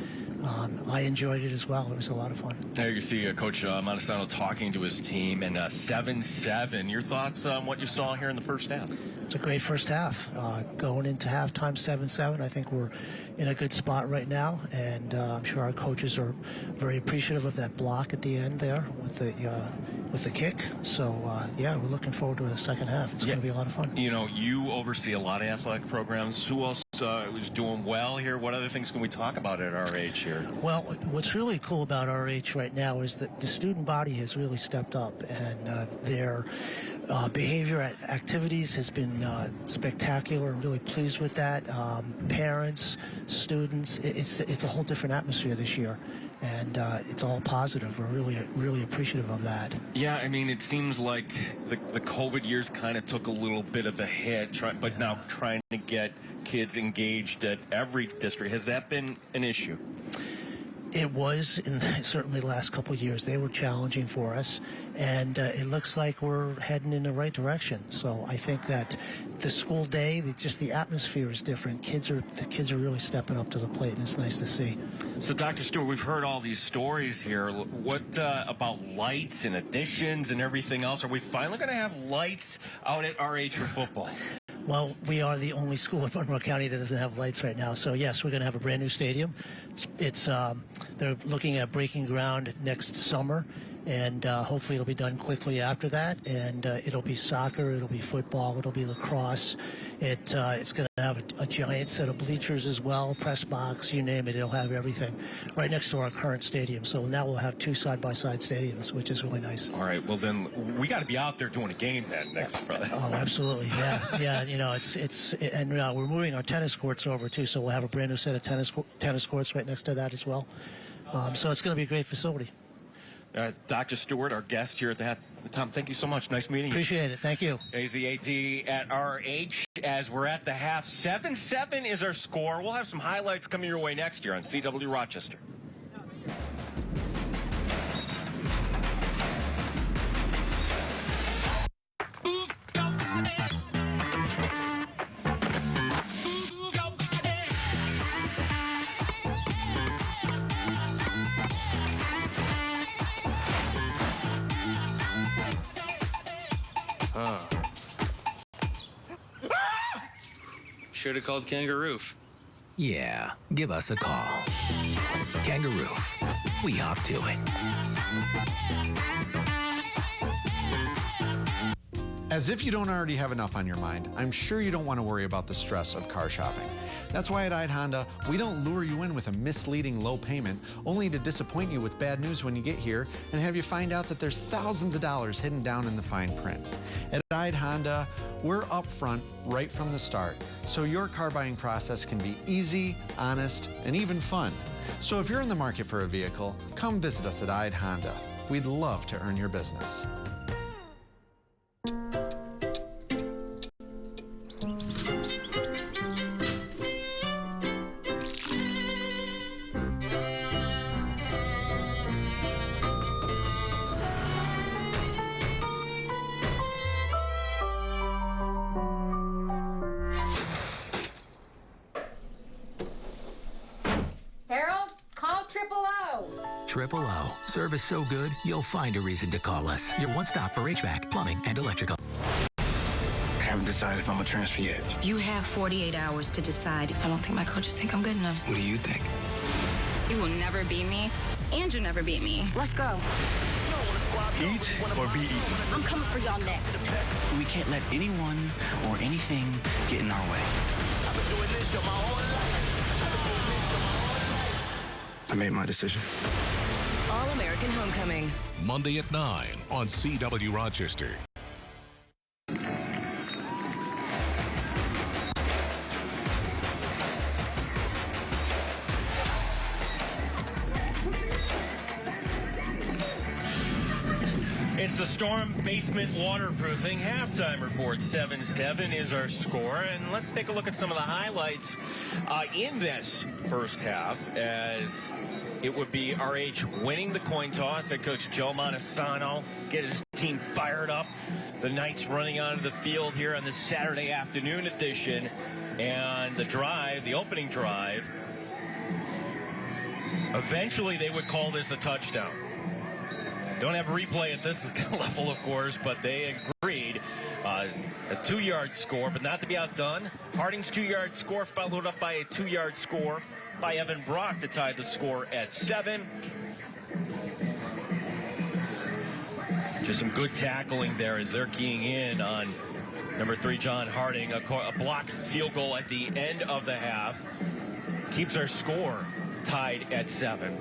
Speaker 27: I enjoyed it as well. It was a lot of fun.
Speaker 2: There you see Coach Montesano talking to his team, and 7-7. Your thoughts on what you saw here in the first half?
Speaker 27: It's a great first half. Going into halftime 7-7, I think we're in a good spot right now, and I'm sure our coaches are very appreciative of that block at the end there with the kick. So, we're looking forward to the second half. It's going to be a lot of fun.
Speaker 2: You oversee a lot of athletic programs. Who else is doing well here? What other things can we talk about at RH here?
Speaker 27: Well, what's really cool about RH right now is that the student body has really stepped up, and their behavior at activities has been spectacular. I'm really pleased with that. Parents, students, it's a whole different atmosphere this year, and it's all positive. We're really appreciative of that.
Speaker 2: Yeah, I mean, it seems like the COVID years kind of took a little bit of a hit, but now trying to get kids engaged at every district. Has that been an issue?
Speaker 27: It was, certainly the last couple of years, they were challenging for us, and it looks like we're heading in the right direction. So I think that the school day, just the atmosphere is different. The kids are really stepping up to the plate, and it's nice to see.
Speaker 2: So, Dr. Stewart, we've heard all these stories here. What about lights and additions and everything else? Are we finally going to have lights out at RH for football?
Speaker 27: Well, we are the only school in Monroe County that doesn't have lights right now. So, yes, we're going to have a brand new stadium. They're looking at breaking ground next summer, and hopefully it'll be done quickly after that. And it'll be soccer, it'll be football, it'll be lacrosse. It's going to have a giant set of bleachers as well, press box, you name it. It'll have everything right next to our current stadium. So now we'll have two side-by-side stadiums, which is really nice.
Speaker 2: All right. Well, then we got to be out there doing a game then next Friday.
Speaker 27: Oh, absolutely. Yeah. You know, and we're moving our tennis courts over too. So we'll have a brand new set of tennis courts right next to that as well. So it's going to be a great facility.
Speaker 2: Dr. Stewart, our guest here at the Tom, thank you so much. Nice meeting you.
Speaker 27: Appreciate it. Thank you.
Speaker 2: He's the AD at RH as we're at the half. 7-7 is our score. We'll have some highlights coming your way next year on CW Rochester.
Speaker 4: Should have called Kangaroo.
Speaker 17: Yeah, give us a call. Kangaroo. We hop to it.
Speaker 11: As if you don't already have enough on your mind, I'm sure you don't want to worry about the stress of car shopping. That's why at Ide Honda, we don't lure you in with a misleading low payment, only to disappoint you with bad news when you get here and have you find out that there's thousands of dollars hidden down in the fine print. At Ide Honda, we're upfront right from the start, so your car buying process can be easy, honest, and even fun. So if you're in the market for a vehicle, come visit us at Ide Honda. We'd love to earn your business.
Speaker 17: Triple O. Service so good, you'll find a reason to call us. Your one stop for HVAC, plumbing, and electrical.
Speaker 8: I haven't decided if I'm going to transfer yet.
Speaker 5: You have 48 hours to decide. I don't think my coaches think I'm good enough.
Speaker 8: What do you think?
Speaker 13: You will never beat me, and you'll never beat me.
Speaker 5: Let's go.
Speaker 25: Eat or be eaten.
Speaker 13: I'm coming for y'all next.
Speaker 8: We can't let anyone or anything get in our way. I've been doing this my whole life. I made my decision.
Speaker 16: All-American Homecoming.
Speaker 1: Monday at 9 on CW Rochester.
Speaker 2: It's the Storm Basement Waterproofing halftime report. 7-7 is our score. And let's take a look at some of the highlights in this first half, as it would be RH winning the coin toss. Head coach Joe Montesano get his team fired up. The Knights running onto the field here on this Saturday afternoon edition. And the opening drive, eventually they would call this a touchdown. Don't have a replay at this level, of course, but they agreed. A 2-yard score, but not to be outdone. Harding's 2-yard score followed up by a 2-yard score by Evan Brock to tie the score at 7. Just some good tackling there as they're keying in on number 3, John Harding. A blocked field goal at the end of the half keeps our score tied at 7.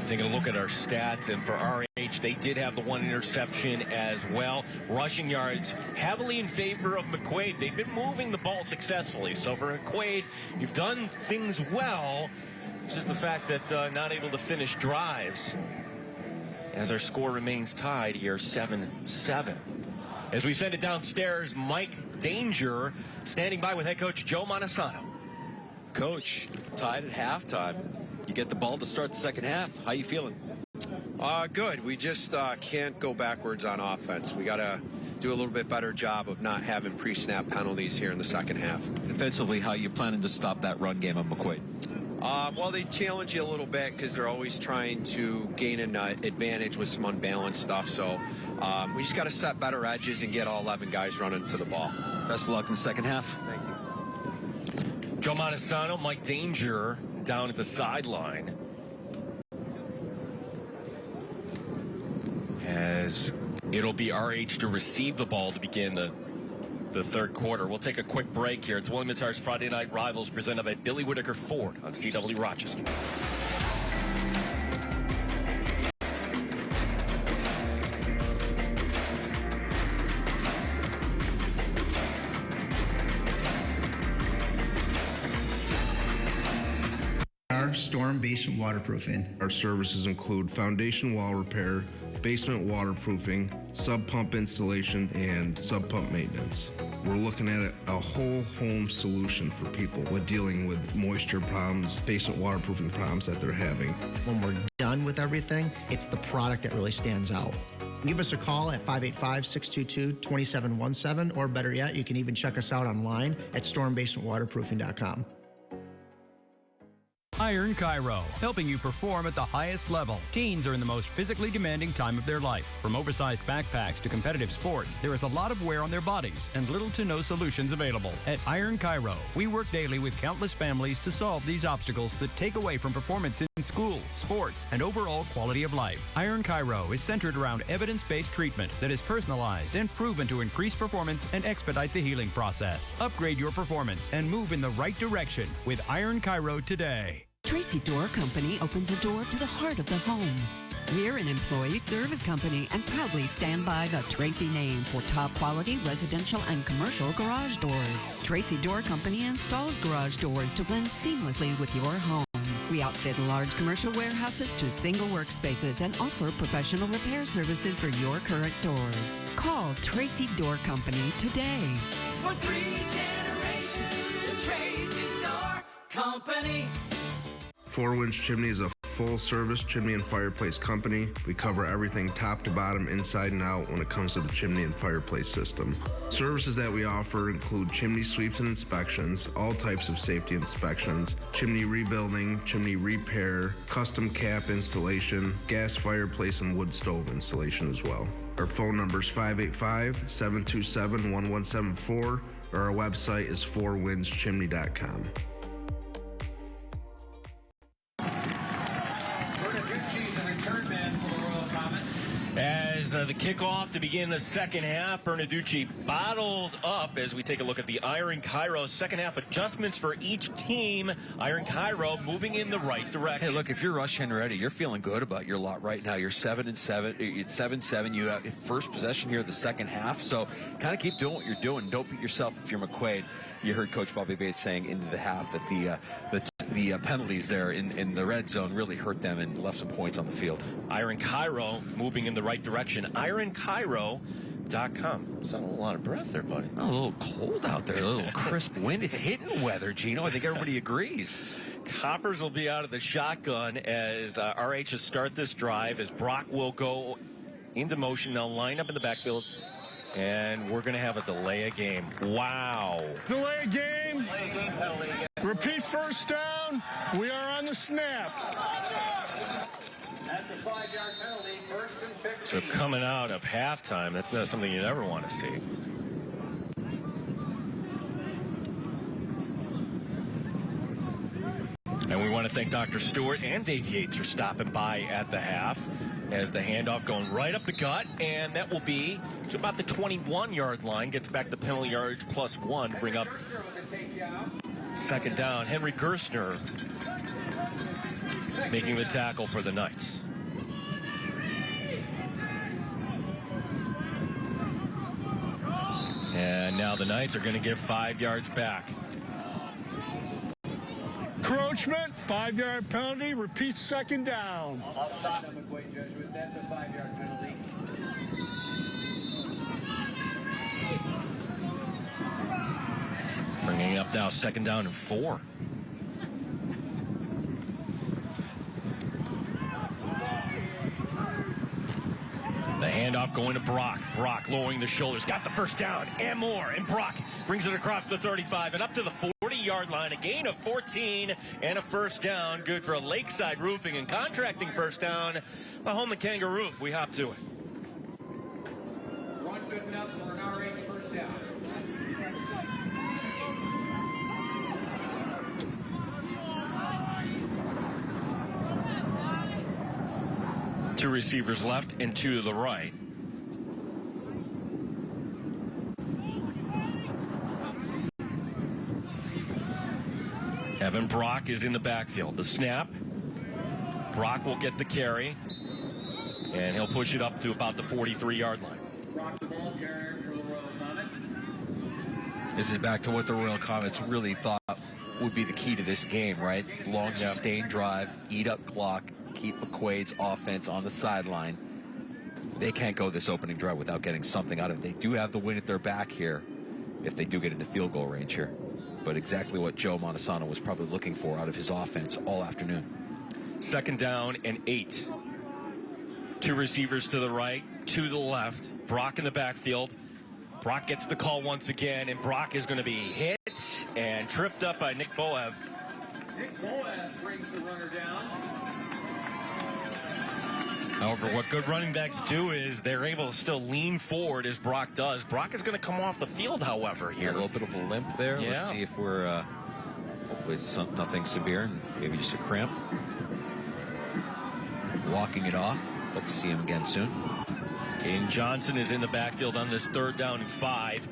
Speaker 2: Taking a look at our stats, and for RH, they did have the one interception as well. Rushing yards heavily in favor of McQuaid. They've been moving the ball successfully. So for McQuaid, you've done things well. It's just the fact that not able to finish drives, as our score remains tied here, 7-7. As we send it downstairs, Mike Danger standing by with head coach Joe Montesano.
Speaker 3: Coach, tied at halftime. You get the ball to start the second half. How you feeling?
Speaker 18: Good. We just can't go backwards on offense. We got to do a little bit better job of not having pre-snap penalties here in the second half.
Speaker 3: Defensively, how you planning to stop that run game of McQuaid?
Speaker 18: Well, they challenge you a little bit because they're always trying to gain an advantage with some unbalanced stuff. So we just got to set better edges and get all 11 guys running to the ball.
Speaker 3: Best of luck in the second half.
Speaker 18: Thank you.
Speaker 2: Joe Montesano, Mike Danger down at the sideline. As it'll be RH to receive the ball to begin the third quarter. We'll take a quick break here. It's William Mattar's Friday Night Rivals presented by Billy Whitaker Ford on CW Rochester.
Speaker 10: Our storm basement waterproofing.
Speaker 12: Our services include foundation wall repair, basement waterproofing, sub pump installation, and sub pump maintenance. We're looking at a whole home solution for people with dealing with moisture problems, basement waterproofing problems that they're having.
Speaker 14: When we're done with everything, it's the product that really stands out. Give us a call at 585-622-2717, or better yet, you can even check us out online at stormbasementwaterproofing.com.
Speaker 19: Iron Chiro, helping you perform at the highest level. Teens are in the most physically demanding time of their life. From oversized backpacks to competitive sports, there is a lot of wear on their bodies and little to no solutions available. At Iron Chiro, we work daily with countless families to solve these obstacles that take away from performance in school, sports, and overall quality of life. Iron Chiro is centered around evidence-based treatment that is personalized and proven to increase performance and expedite the healing process. Upgrade your performance and move in the right direction with Iron Chiro today.
Speaker 20: Tracy Door Company opens a door to the heart of the home. We're an employee service company and proudly stand by the Tracy name for top quality residential and commercial garage doors. Tracy Door Company installs garage doors to blend seamlessly with your home. We outfit large commercial warehouses to single workspaces and offer professional repair services for your current doors. Call Tracy Door Company today.
Speaker 26: For 3 generations, the Tracy Door Company.
Speaker 12: Four Winds Chimney is a full-service chimney and fireplace company. We cover everything top to bottom, inside and out when it comes to the chimney and fireplace system. Services that we offer include chimney sweeps and inspections, all types of safety inspections, chimney rebuilding, chimney repair, custom cap installation, gas fireplace and wood stove installation as well. Our phone number is 585-727-1174, or our website is fourwindschimney.com.
Speaker 2: As the kickoff to begin the second half, Bernaducci bottled up as we take a look at the Iron Chiro second half adjustments for each team. Iron Chiro moving in the right direction.
Speaker 3: Hey, look, if you're Rush-Henrietta, you're feeling good about your lot right now. You're 7-7. It's 7-7. You have first possession here of the second half. So kind of keep doing what you're doing. Don't beat yourself if you're McQuaid. You heard Coach Bobby Bates saying into the half that the penalties there in the red zone really hurt them and left some points on the field.
Speaker 2: Iron Chiro moving in the right direction. IronChiro.com. Sounded a lot of breath there, buddy.
Speaker 3: A little cold out there. A little crisp wind. It's hitting weather, Gino. I think everybody agrees.
Speaker 2: Coppers will be out of the shotgun as RHs start this drive, as Brock will go into motion. Now line up in the backfield. And we're going to have a delay of game. Wow.
Speaker 9: Delay of game. Penalty. Repeat first down. We are on the snap.
Speaker 26: That's a 5-yard penalty, 1st and 15.
Speaker 2: So coming out of halftime, that's not something you ever want to see. And we want to thank Dr. Stewart and Dave Yates for stopping by at the half, as the handoff going right up the gut, and that will be to about the 21-yard line. Gets back the penalty yards +1 to bring up second down. Henry Gerstner making the tackle for the Knights. And now the Knights are going to give 5 yards back.
Speaker 9: Encroachment, 5-yard penalty, repeat second down.
Speaker 26: That's a 5-yard penalty.
Speaker 2: Bringing up now second down and 4. The handoff going to Brock. Brock lowering the shoulders. Got the first down and more. And Brock brings it across the 35 and up to the 40-yard line. A gain of 14 and a first down. Good for a Lakeside Roofing and Contracting first down. The home of Kangaroo. We hop to it.
Speaker 6: One good enough for an RH first down.
Speaker 2: Two receivers left and two to the right. Evan Brock is in the backfield. The snap. Brock will get the carry. And he'll push it up to about the 43-yard line.
Speaker 6: Brock, the ball carrier for the Royal Comets.
Speaker 3: This is back to what the Royal Comets really thought would be the key to this game, right? Long, sustained drive, eat up clock, keep McQuaid's offense on the sideline. They can't go this opening drive without getting something out of it. They do have the win at their back here if they do get into field goal range here. But exactly what Joe Montesano was probably looking for out of his offense all afternoon.
Speaker 2: Second down and 8. Two receivers to the right, two to the left. Brock in the backfield. Brock gets the call once again, and Brock is going to be hit and tripped up by Nick Boev.
Speaker 6: Nick Boev brings the runner down.
Speaker 2: However, what good running backs do is they're able to still lean forward as Brock does. Brock is going to come off the field, however, here.
Speaker 3: A little bit of a limp there.
Speaker 2: Yeah.
Speaker 3: Let's see if we're, hopefully it's nothing severe and maybe just a cramp. Walking it off. Hope to see him again soon.
Speaker 2: Caden Johnson is in the backfield on this third down and 5.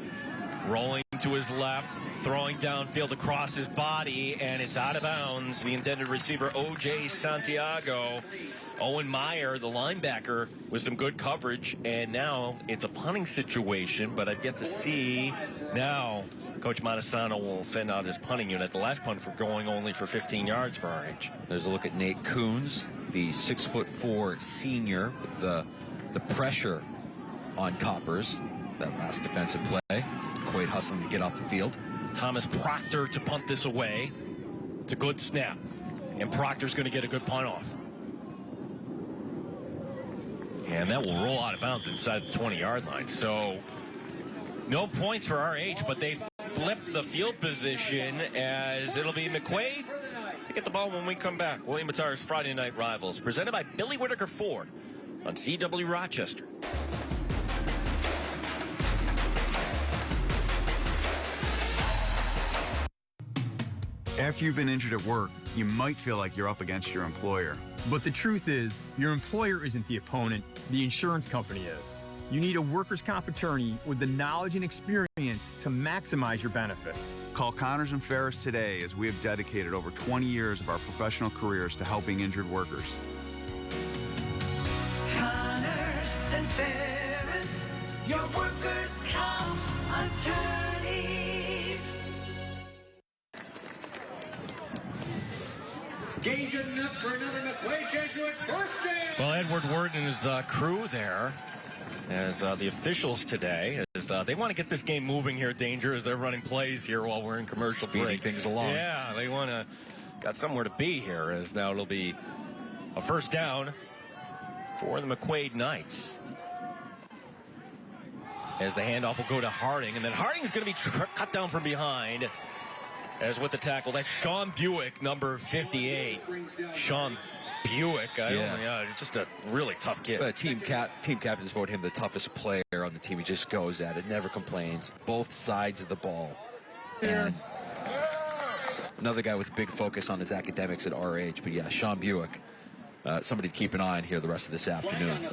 Speaker 2: Rolling to his left, throwing downfield across his body, and it's out of bounds. The intended receiver, O.J. Santiago. Owen Meyer, the linebacker, with some good coverage, and now it's a punting situation, but I've yet to see. Now, Coach Montesano will send out his punting unit. The last punt for going only for 15 yards for RH.
Speaker 3: There's a look at Nate Coons, the 6'4" senior, with the pressure on Coppers. That last defensive play. McQuaid hustling to get off the field.
Speaker 2: Thomas Proctor to punt this away. It's a good snap, and Proctor's going to get a good punt off. And that will roll out of bounds inside the 20-yard line. So no points for RH, but they flip the field position as it'll be McQuaid to get the ball when we come back. William Matar's Friday Night Rivals, presented by Billy Whitaker Ford on CW Rochester.
Speaker 7: After you've been injured at work, you might feel like you're up against your employer.
Speaker 15: But the truth is, your employer isn't the opponent, the insurance company is. You need a workers' comp attorney with the knowledge and experience to maximize your benefits.
Speaker 7: Call Connors and Ferris today, as we have dedicated over 20 years of our professional careers to helping injured workers.
Speaker 26: Connors and Ferris, your workers' comp attorneys.
Speaker 6: Gain good enough for another McQuaid Jesuit first down.
Speaker 2: Well, Edward Word and his crew there, as the officials today, as they want to get this game moving here, Danger, as they're running plays here while we're in commercial break.
Speaker 3: Things along.
Speaker 2: Yeah, they want to got somewhere to be here, as now it'll be a first down for the McQuaid Knights. As the handoff will go to Harding, and then Harding's going to be cut down from behind. As with the tackle, that's Sean Buick, number 58. Sean Buick, just a really tough kid.
Speaker 3: But team captains vote him the toughest player on the team. He just goes at it, never complains. Both sides of the ball. And another guy with big focus on his academics at RH. But yeah, Sean Buick, somebody to keep an eye on here the rest of this afternoon.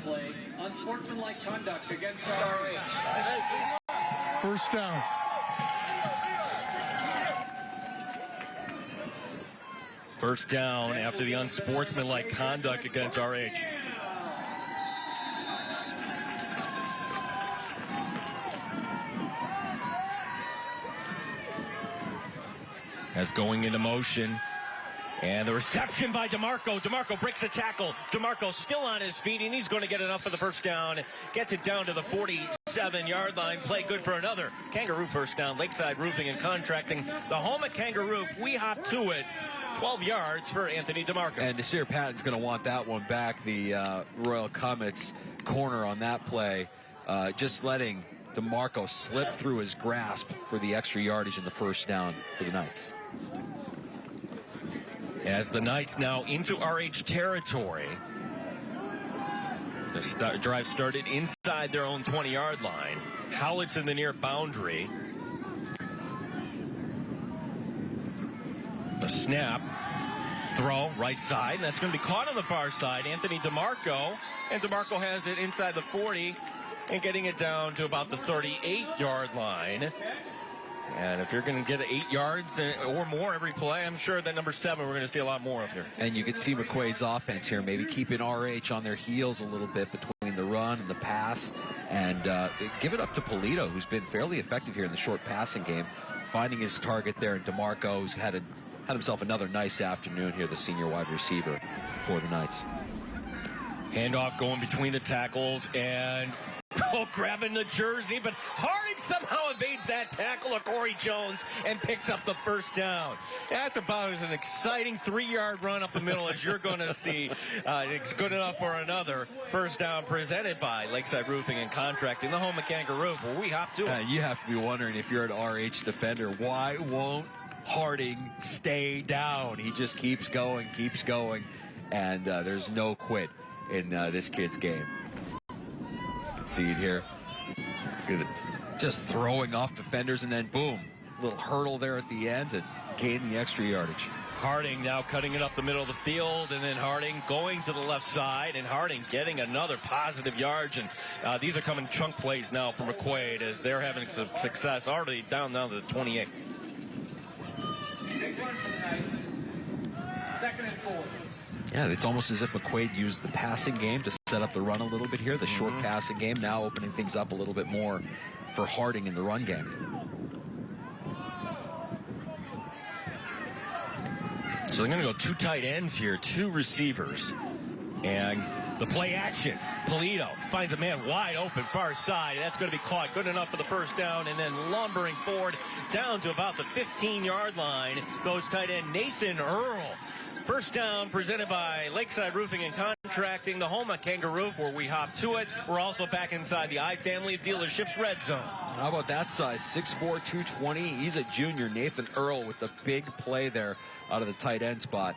Speaker 6: Unsportsmanlike conduct against RH.
Speaker 9: First down.
Speaker 2: First down after the unsportsmanlike conduct against RH. As going into motion. And the reception by DeMarco. DeMarco breaks the tackle. DeMarco still on his feet, and he's going to get enough for the first down. Gets it down to the 47-yard line. Play good for another Kangaroo first down. Lakeside Roofing and Contracting. The home at Kangaroo. We hop to it 12 yards for Anthony DeMarco.
Speaker 3: And Nasir Patton's going to want that one back. The Royal Comets corner on that play, just letting DeMarco slip through his grasp for the extra yardage in the first down for the Knights.
Speaker 2: As the Knights now into RH territory. The drive started inside their own 20-yard line. Howlett's in the near boundary. The snap, throw, right side. And that's going to be caught on the far side. Anthony DeMarco. And DeMarco has it inside the 40 and getting it down to about the 38-yard line. And if you're going to get 8 yards or more every play, I'm sure that number 7 we're going to see a lot more of here.
Speaker 3: And you can see McQuaid's offense here, maybe keeping RH on their heels a little bit between the run and the pass. And give it up to Polito, who's been fairly effective here in the short passing game, finding his target there. And DeMarco, who's had himself another nice afternoon here, the senior wide receiver for the Knights.
Speaker 2: Handoff going between the tackles and grabbing the jersey, but Harding somehow evades that tackle of Corey Jones and picks up the first down. That's about as an exciting 3-yard run up the middle as you're going to see. It's good enough for another first down presented by Lakeside Roofing and Contracting, the home of Kangaroo, where we hop to it.
Speaker 3: You have to be wondering, if you're an RH defender, why won't Harding stay down? He just keeps going, and there's no quit in this kid's game. See it here. Good. Just throwing off defenders, and then boom, little hurdle there at the end to gain the extra yardage.
Speaker 2: Harding now cutting it up the middle of the field, and then Harding going to the left side, and Harding getting another positive yards. And these are coming chunk plays now for McQuaid as they're having some success already down to the 28.
Speaker 6: Big run for the Knights. 2nd and 4.
Speaker 3: Yeah, it's almost as if McQuaid used the passing game to set up the run a little bit here, the short passing game, now opening things up a little bit more for Harding in the run game.
Speaker 2: So they're going to go 2 tight ends here, 2 receivers. And the play action, Polito finds a man wide open far side. That's going to be caught good enough for the first down, and then lumbering forward down to about the 15-yard line goes tight end Nathan Earl. First down presented by Lakeside Roofing and Contracting, the home of Kangaroo, where we hop to it. We're also back inside the I-Family Dealerships red zone.
Speaker 3: How about that size? 6'4", 220. He's a junior. Nathan Earl with the big play there out of the tight end spot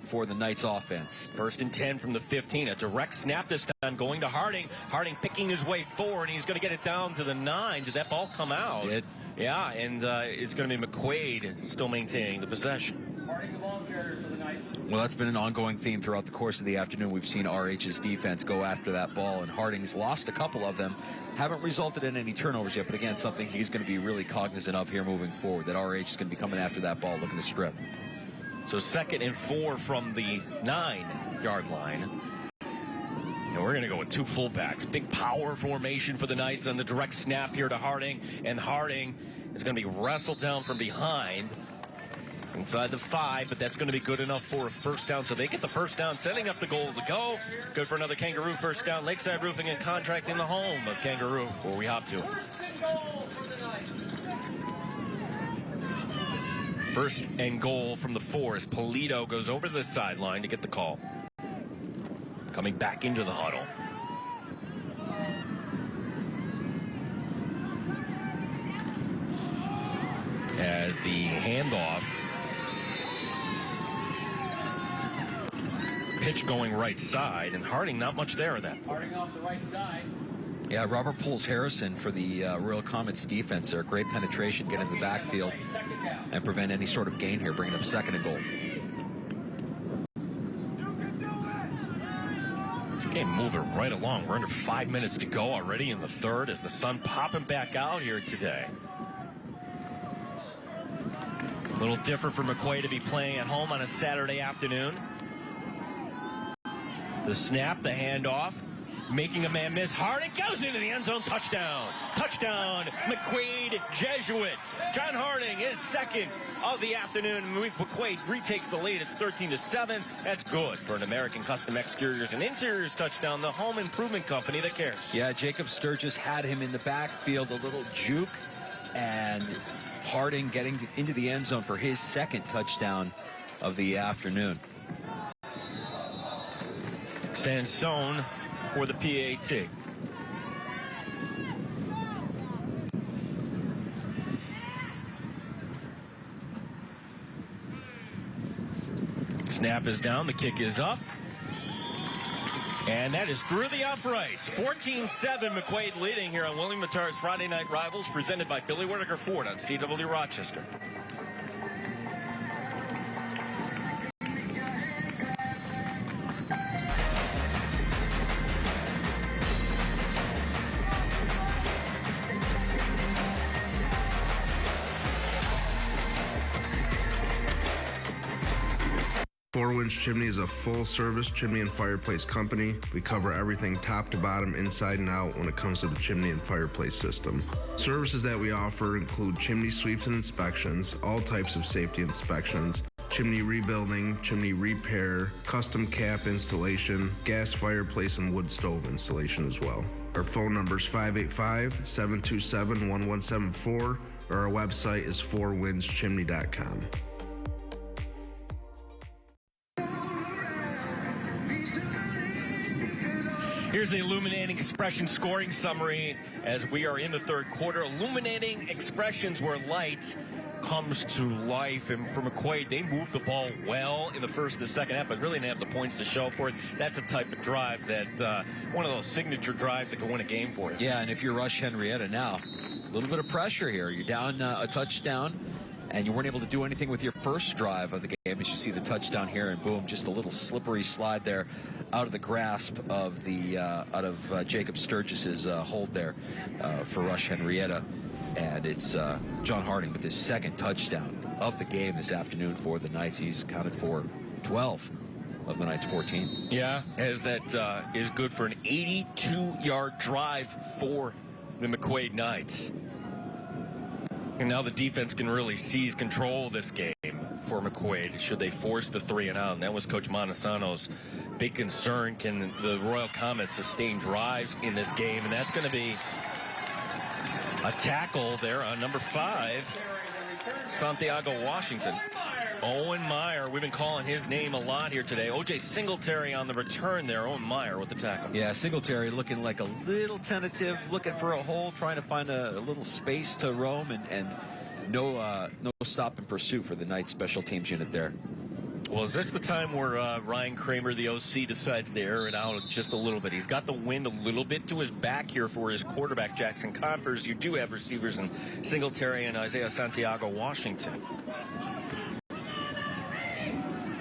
Speaker 3: for the Knights offense.
Speaker 2: 1st and 10 from the 15. A direct snap this time going to Harding. Harding picking his way forward, and he's going to get it down to the 9. Did that ball come out?
Speaker 3: It did.
Speaker 2: Yeah, and it's going to be McQuaid still maintaining the possession.
Speaker 6: Harding, the ball carrier for the Knights.
Speaker 3: Well, that's been an ongoing theme throughout the course of the afternoon. We've seen RH's defense go after that ball, and Harding's lost a couple of them. Haven't resulted in any turnovers yet, but again, something he's going to be really cognizant of here moving forward, that RH is going to be coming after that ball, looking to strip.
Speaker 2: So 2nd and 4 from the 9-yard line. And we're going to go with 2 fullbacks. Big power formation for the Knights on the direct snap here to Harding. And Harding is going to be wrestled down from behind inside the 5, but that's going to be good enough for a first down. So they get the first down, setting up the goal to go. Good for another Kangaroo first down. Lakeside Roofing and Contracting, the home of Kangaroo, where we hop to. First and goal from the 4 as Polito goes over the sideline to get the call. Coming back into the huddle. As the handoff. Pitch going right side, and Harding not much there at that point.
Speaker 6: Harding off the right side.
Speaker 3: Yeah, Robert pulls Harrison for the Royal Comets defense there. Great penetration, get in the backfield and prevent any sort of gain here, bringing up 2nd and goal.
Speaker 2: This game moving right along. We're under 5 minutes to go already in the 3rd as the sun popping back out here today. A little different for McQuaid to be playing at home on a Saturday afternoon. The snap, the handoff, making a man miss. Harding goes into the end zone. Touchdown. Touchdown, McQuaid Jesuit. John Harding, his 2nd of the afternoon. McQuaid retakes the lead. It's 13-7. That's good for an American Custom Exteriors and Interiors touchdown, the home improvement company that cares.
Speaker 3: Yeah, Jacob Sturgis had him in the backfield, a little juke, and Harding getting into the end zone for his 2nd touchdown of the afternoon.
Speaker 2: Sansone for the PAT. Snap is down, the kick is up. And that is through the uprights. 14-7, McQuaid leading here on William Mattar's Friday Night Rivals, presented by Billy Whittaker Ford on CW Rochester.
Speaker 12: Four Winds Chimney is a full-service chimney and fireplace company. We cover everything top to bottom, inside and out when it comes to the chimney and fireplace system. Services that we offer include chimney sweeps and inspections, all types of safety inspections, chimney rebuilding, chimney repair, custom cap installation, gas fireplace and wood stove installation as well. Our phone number is 585-727-1174, or our website is fourwindschimney.com.
Speaker 2: Here's the Illuminating Expression scoring summary as we are in the third quarter. Illuminating Expressions where light comes to life. And for McQuaid, they moved the ball well in the first and the second half, but really didn't have the points to show for it. That's the type of drive that one of those signature drives that can win a game for you.
Speaker 3: Yeah, and if you're Rush-Henrietta now, a little bit of pressure here. You're down a touchdown, and you weren't able to do anything with your first drive of the game. As you see the touchdown here, and boom, just a little slippery slide there out of the grasp of the Jacob Sturgis's hold there for Rush-Henrietta. And it's John Harding with his second touchdown of the game this afternoon for the Knights. He's accounted for 12 of the Knights' 14.
Speaker 2: Yeah, as that is good for an 82-yard drive for the McQuaid Knights. And now the defense can really seize control of this game for McQuaid should they force the 3-and-out. And that was Coach Montesano's big concern. Can the Royal Comets sustain drives in this game? And that's going to be a tackle there on number 5, Santiago Washington. Owen Meyer, we've been calling his name a lot here today. O.J. Singletary on the return there. Owen Meyer with the tackle.
Speaker 3: Yeah, Singletary looking like a little tentative, looking for a hole, trying to find a little space to roam, and no stop and pursuit for the Knights special teams unit there.
Speaker 2: Well, is this the time where Ryan Kramer, the OC, decides to air it out just a little bit? He's got the wind a little bit to his back here for his quarterback, Jackson Coppers. You do have receivers in Singletary and Isaiah Santiago Washington.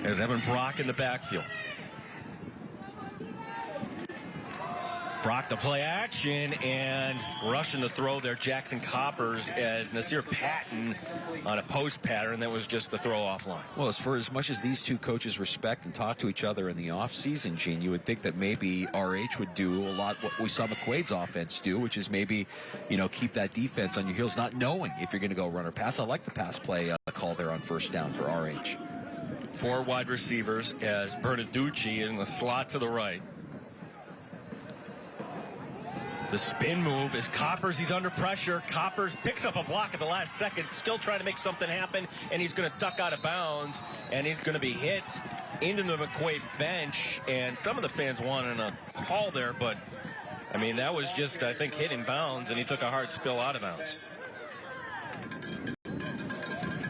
Speaker 2: There's Evan Brock in the backfield. Brock the play action and rushing the throw there, Jackson Coppers, as Nasir Patton on a post pattern that was just the throw off line.
Speaker 3: Well, for as much as these two coaches respect and talk to each other in the offseason, Gene, you would think that maybe RH would do a lot what we saw McQuaid's offense do, which is maybe, keep that defense on your heels, not knowing if you're going to go run or pass. I like the pass play call there on first down for RH.
Speaker 2: 4 wide receivers as Bernaducci in the slot to the right. The spin move is Coppers. He's under pressure. Coppers picks up a block at the last second, still trying to make something happen, and he's going to duck out of bounds, and he's going to be hit into the McQuaid bench. And some of the fans wanted a call there, but, that was just, I think, hit in bounds, and he took a hard spill out of bounds.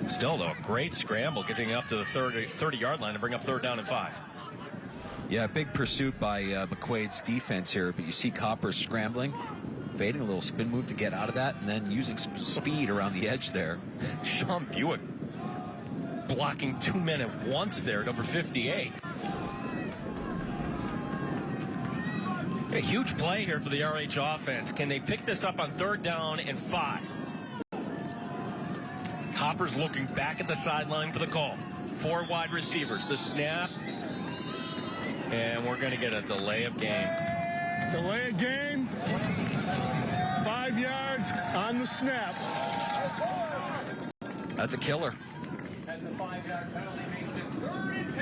Speaker 2: Still, though, a great scramble getting up to the 30-yard line to bring up 3rd down and 5.
Speaker 3: Yeah, big pursuit by McQuaid's defense here, but you see Coppers scrambling, fading a little spin move to get out of that, and then using some speed around the edge there.
Speaker 2: Sean Buick blocking 2 men at once there, number 58. A huge play here for the RH offense. Can they pick this up on 3rd down and 5? Coppers looking back at the sideline for the call. 4 wide receivers. The snap. And we're going to get a delay of game.
Speaker 9: Delay of game. 5 yards on the snap.
Speaker 3: That's a killer.
Speaker 6: That's a 5-yard penalty, makes it 3rd and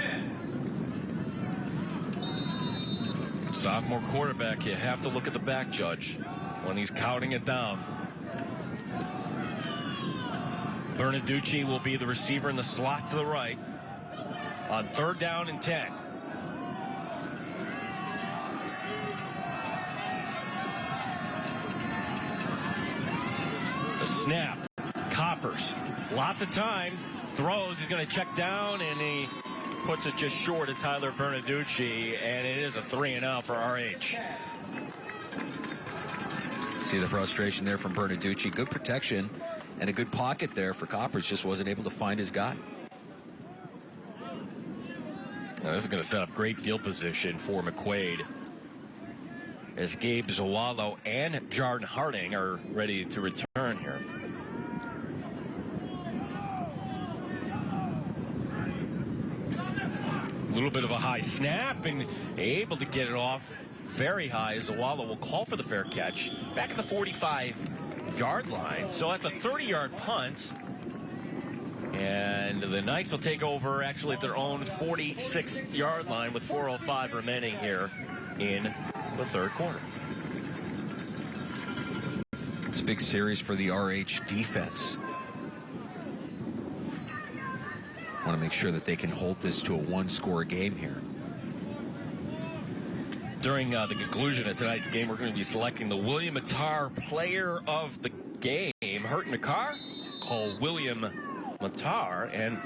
Speaker 6: 10.
Speaker 2: Sophomore quarterback, you have to look at the back, Judge, when he's counting it down. Bernaducci will be the receiver in the slot to the right. on 3rd down and 10. The snap. Coppers. Lots of time. Throws. He's going to check down, and he puts it just short of Tyler Bernaducci, and it is a 3-and-out for RH.
Speaker 3: See the frustration there from Bernaducci. Good protection and a good pocket there for Coppers. Just wasn't able to find his guy.
Speaker 2: Now, this is going to set up great field position for McQuaid, as Gabe Zawallo and Jordan Harding are ready to return here. A little bit of a high snap and able to get it off very high. Zawallo will call for the fair catch back at the 45-yard line. So that's a 30-yard punt. And the Knights will take over actually at their own 46-yard line with 4:05 remaining here in the 3rd quarter.
Speaker 3: It's a big series for the RH defense. Want to make sure that they can hold this to a 1-score game here.
Speaker 2: During the conclusion of tonight's game, we're going to be selecting the William Matar Player of the Game. Hurt in the car? Call William Matar, and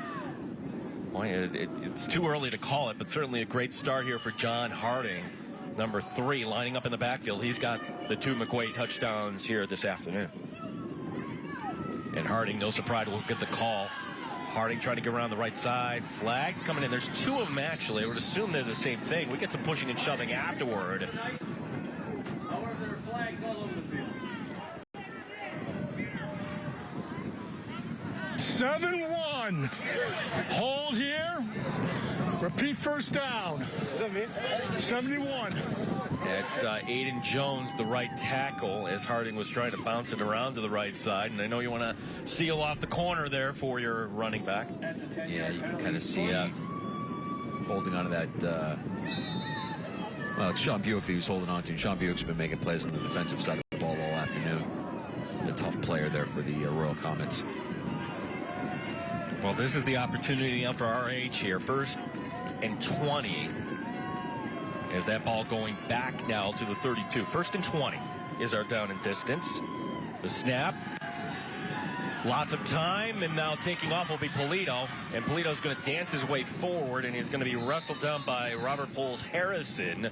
Speaker 2: boy, it's too early to call it, but certainly a great start here for John Harding, number 3, lining up in the backfield. He's got the 2 McQuaid touchdowns here this afternoon. And Harding, no surprise, will get the call. Harding trying to get around the right side. Flags coming in. There's 2 of them, actually. I would assume they're the same thing. We get some pushing and shoving afterward.
Speaker 6: However, there are flags all over the field.
Speaker 9: 7-1. Hold here. Repeat 1st down. 71.
Speaker 2: That's Aiden Jones, the right tackle, as Harding was trying to bounce it around to the right side. And I know you want to seal off the corner there for your running back.
Speaker 3: Yeah, you can kind of see holding on to that. Well, it's Sean Buick that he was holding on to. Sean Buick's been making plays on the defensive side of the ball all afternoon. A tough player there for the Royal Comets.
Speaker 2: Well, this is the opportunity now for RH here. 1st and 20. As that ball going back now to the 32. 1st and 20 is our down and distance. The snap. Lots of time, and now taking off will be Polito. And Polito's going to dance his way forward, and he's going to be wrestled down by Robert Poles Harrison.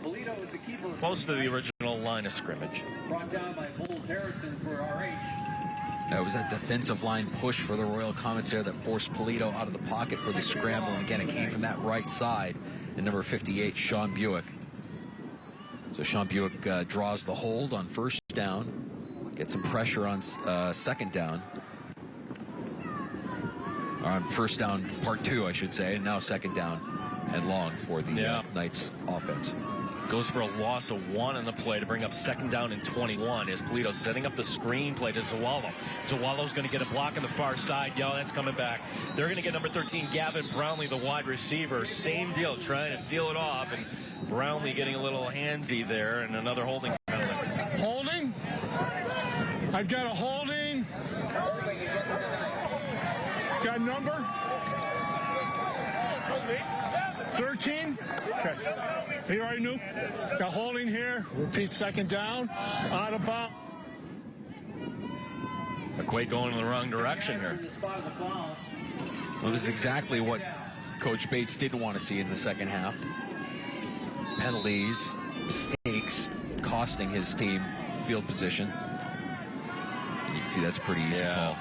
Speaker 6: Polito is the keeper.
Speaker 2: Close to the original line of scrimmage.
Speaker 6: Brought down by Poles Harrison for RH.
Speaker 3: That was that defensive line push for the Royal Comets there that forced Polito out of the pocket for the scramble. And again, it came from that right side. And number 58, Sean Buick. So Sean Buick draws the hold on 1st down. Gets some pressure on 2nd down. Or on 1st down, part 2, I should say. And now 2nd down and long for the Knights offense.
Speaker 2: Goes for a loss of 1 on the play to bring up 2nd down and 21 as Polito setting up the screen play to Zawallo. Zawallo's going to get a block on the far side. Yo, that's coming back. They're going to get number 13, Gavin Brownlee, the wide receiver. Same deal, trying to seal it off. And Brownlee getting a little handsy there, and another holding penalty.
Speaker 9: Holding? I've got a holding. Got a number? 13? Okay. You already knew? Got holding here. Repeat 2nd down. Out of bounds.
Speaker 2: McQuaid going in the wrong direction here.
Speaker 3: Well, this is exactly what Coach Bates didn't want to see in the 2nd half. Penalties, mistakes, costing his team field position. And you can see that's a pretty easy call.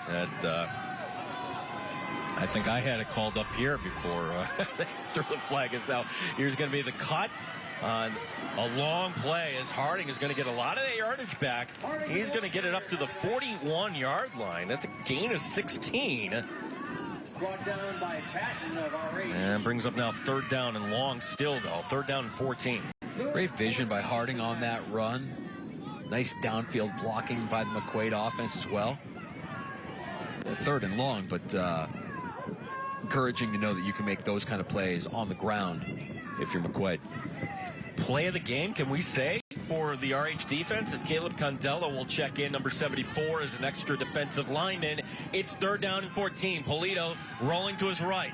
Speaker 2: I think I had it called up here before they threw the flag. Is now here's going to be the cut on a long play as Harding is going to get a lot of that yardage back. He's going to get it up to the 41-yard line. That's a gain of 16.
Speaker 6: Brought down by Patton of RH.
Speaker 2: And brings up now 3rd down and long still, though. 3rd down and 14.
Speaker 3: Great vision by Harding on that run. Nice downfield blocking by the McQuaid offense as well. 3rd and long, but encouraging to know that you can make those kind of plays on the ground if you're McQuaid.
Speaker 2: Play of the game, can we say, for the RH defense as Caleb Condello will check in, number 74, as an extra defensive lineman. It's 3rd down and 14. Polito rolling to his right.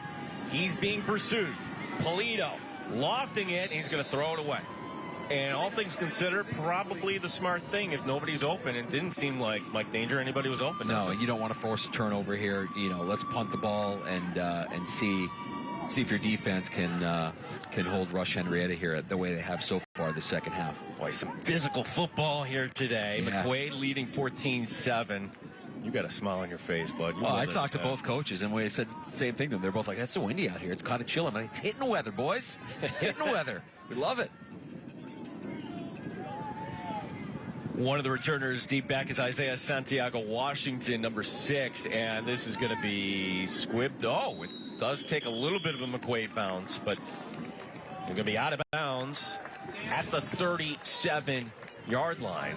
Speaker 2: He's being pursued. Polito lofting it, and he's going to throw it away. And all things considered, probably the smart thing if nobody's open. It didn't seem like Danger anybody was open.
Speaker 3: No, and you don't want to force a turnover here. You know, let's punt the ball and see if your defense can hold Rush-Henrietta here the way they have so far the second half.
Speaker 2: Boy, some physical football here today.
Speaker 3: Yeah.
Speaker 2: McQuaid leading 14-7. You got a smile on your face, bud.
Speaker 3: Well, I talked to both coaches, and we said the same thing to them. They're both like, "That's so windy out here. It's kind of chilling." But it's hitting the weather, boys. Hitting the weather. We love it.
Speaker 2: One of the returners deep back is Isaiah Santiago Washington, number 6, and this is going to be squibbed. Oh, it does take a little bit of a McQuaid bounce, but they're going to be out of bounds at the 37-yard line.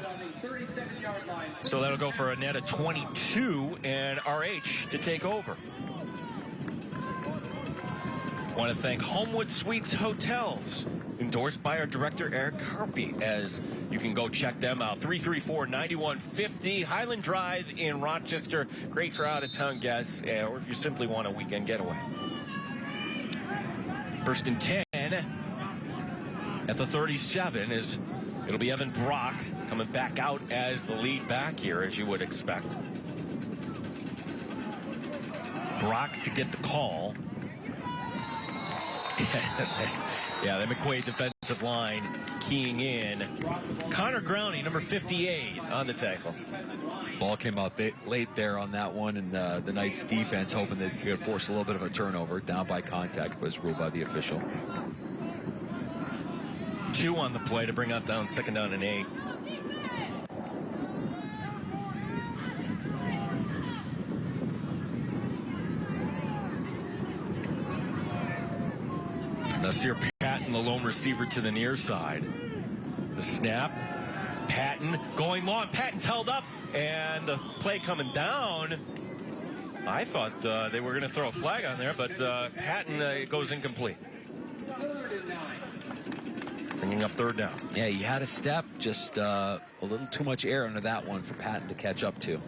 Speaker 2: So that'll go for a net of 22 and RH to take over. Want to thank Homewood Suites Hotels, endorsed by our director, Eric Harpy, as you can go check them out. 334-9150 Highland Drive in Rochester. Great for out-of-town guests, or if you simply want a weekend getaway. First and 10 at the 37 is it'll be Evan Brock coming back out as the lead back here, as you would expect. Brock to get the call. Yeah, the McQuaid defensive line keying in. Connor Growney, number 58, on the tackle.
Speaker 3: Ball came out late there on that one, and the Knights defense hoping they could force a little bit of a turnover. Down by contact was ruled by the official.
Speaker 2: 2 on the play to bring up down 2nd down and 8. Nasir Patton, the lone receiver to the near side. The snap. Patton going long. Patton's held up, and the play coming down. I thought they were going to throw a flag on there, but Patton goes incomplete. Bringing up 3rd down.
Speaker 3: Yeah, he had a step, just a little too much air under that one for Patton to catch up to.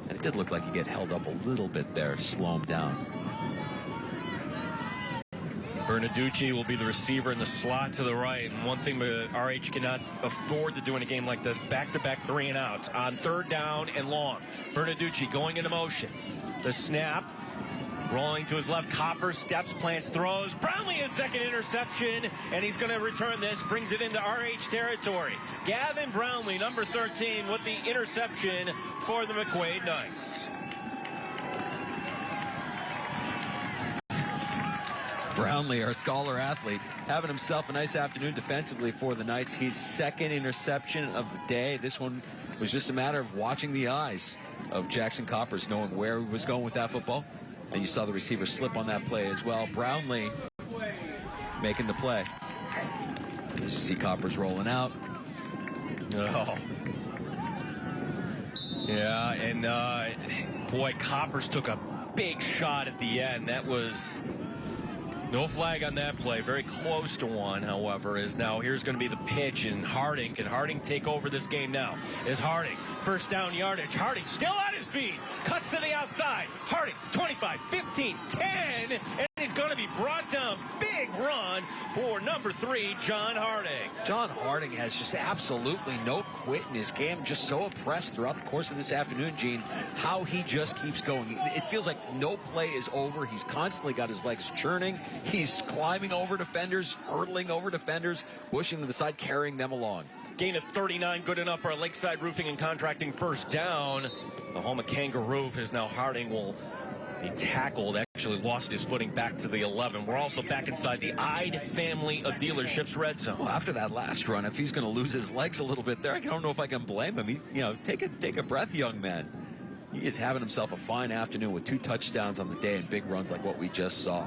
Speaker 3: And it did look like he get held up a little bit there, slow him down.
Speaker 2: Bernaducci will be the receiver in the slot to the right. And one thing RH cannot afford to do in a game like this, back-to-back 3 and outs on 3rd down and long. Bernaducci going into motion. The snap. Rolling to his left, Copper steps, plants, throws. Brownlee, his 2nd interception, and he's going to return this, brings it into RH territory. Gavin Brownlee, number 13, with the interception for the McQuaid Knights.
Speaker 3: Brownlee, our scholar athlete, having himself a nice afternoon defensively for the Knights. His 2nd interception of the day. This one was just a matter of watching the eyes of Jackson Coppers, knowing where he was going with that football. And you saw the receiver slip on that play as well. Brownlee making the play. As you see Coppers rolling out.
Speaker 2: Oh. Yeah, and boy, Coppers took a big shot at the end. That was no flag on that play. Very close to one, however, is now here's going to be the pitch, and Harding. Can Harding take over this game now? Is Harding. 1st down yardage. Harding still on his feet. Cuts to the outside. Harding, 25, 15, 10, and he's going to be brought down. Big run for number 3, John Harding.
Speaker 3: John Harding has just absolutely no quit in his game. Just so impressed throughout the course of this afternoon, Gene, how he just keeps going. It feels like no play is over. He's constantly got his legs churning. He's climbing over defenders, hurtling over defenders, pushing to the side, carrying them along.
Speaker 2: Gain of 39, good enough for a Lakeside Roofing and Contracting 1st down. The home of Kangaroo is now Harding will be tackled. Actually lost his footing back to the 11. We're also back inside the Ide family of dealerships red zone.
Speaker 3: Well, after that last run, if he's going to lose his legs a little bit there, I don't know if I can blame him. Take a breath, young man. He is having himself a fine afternoon with 2 touchdowns on the day and big runs like what we just saw.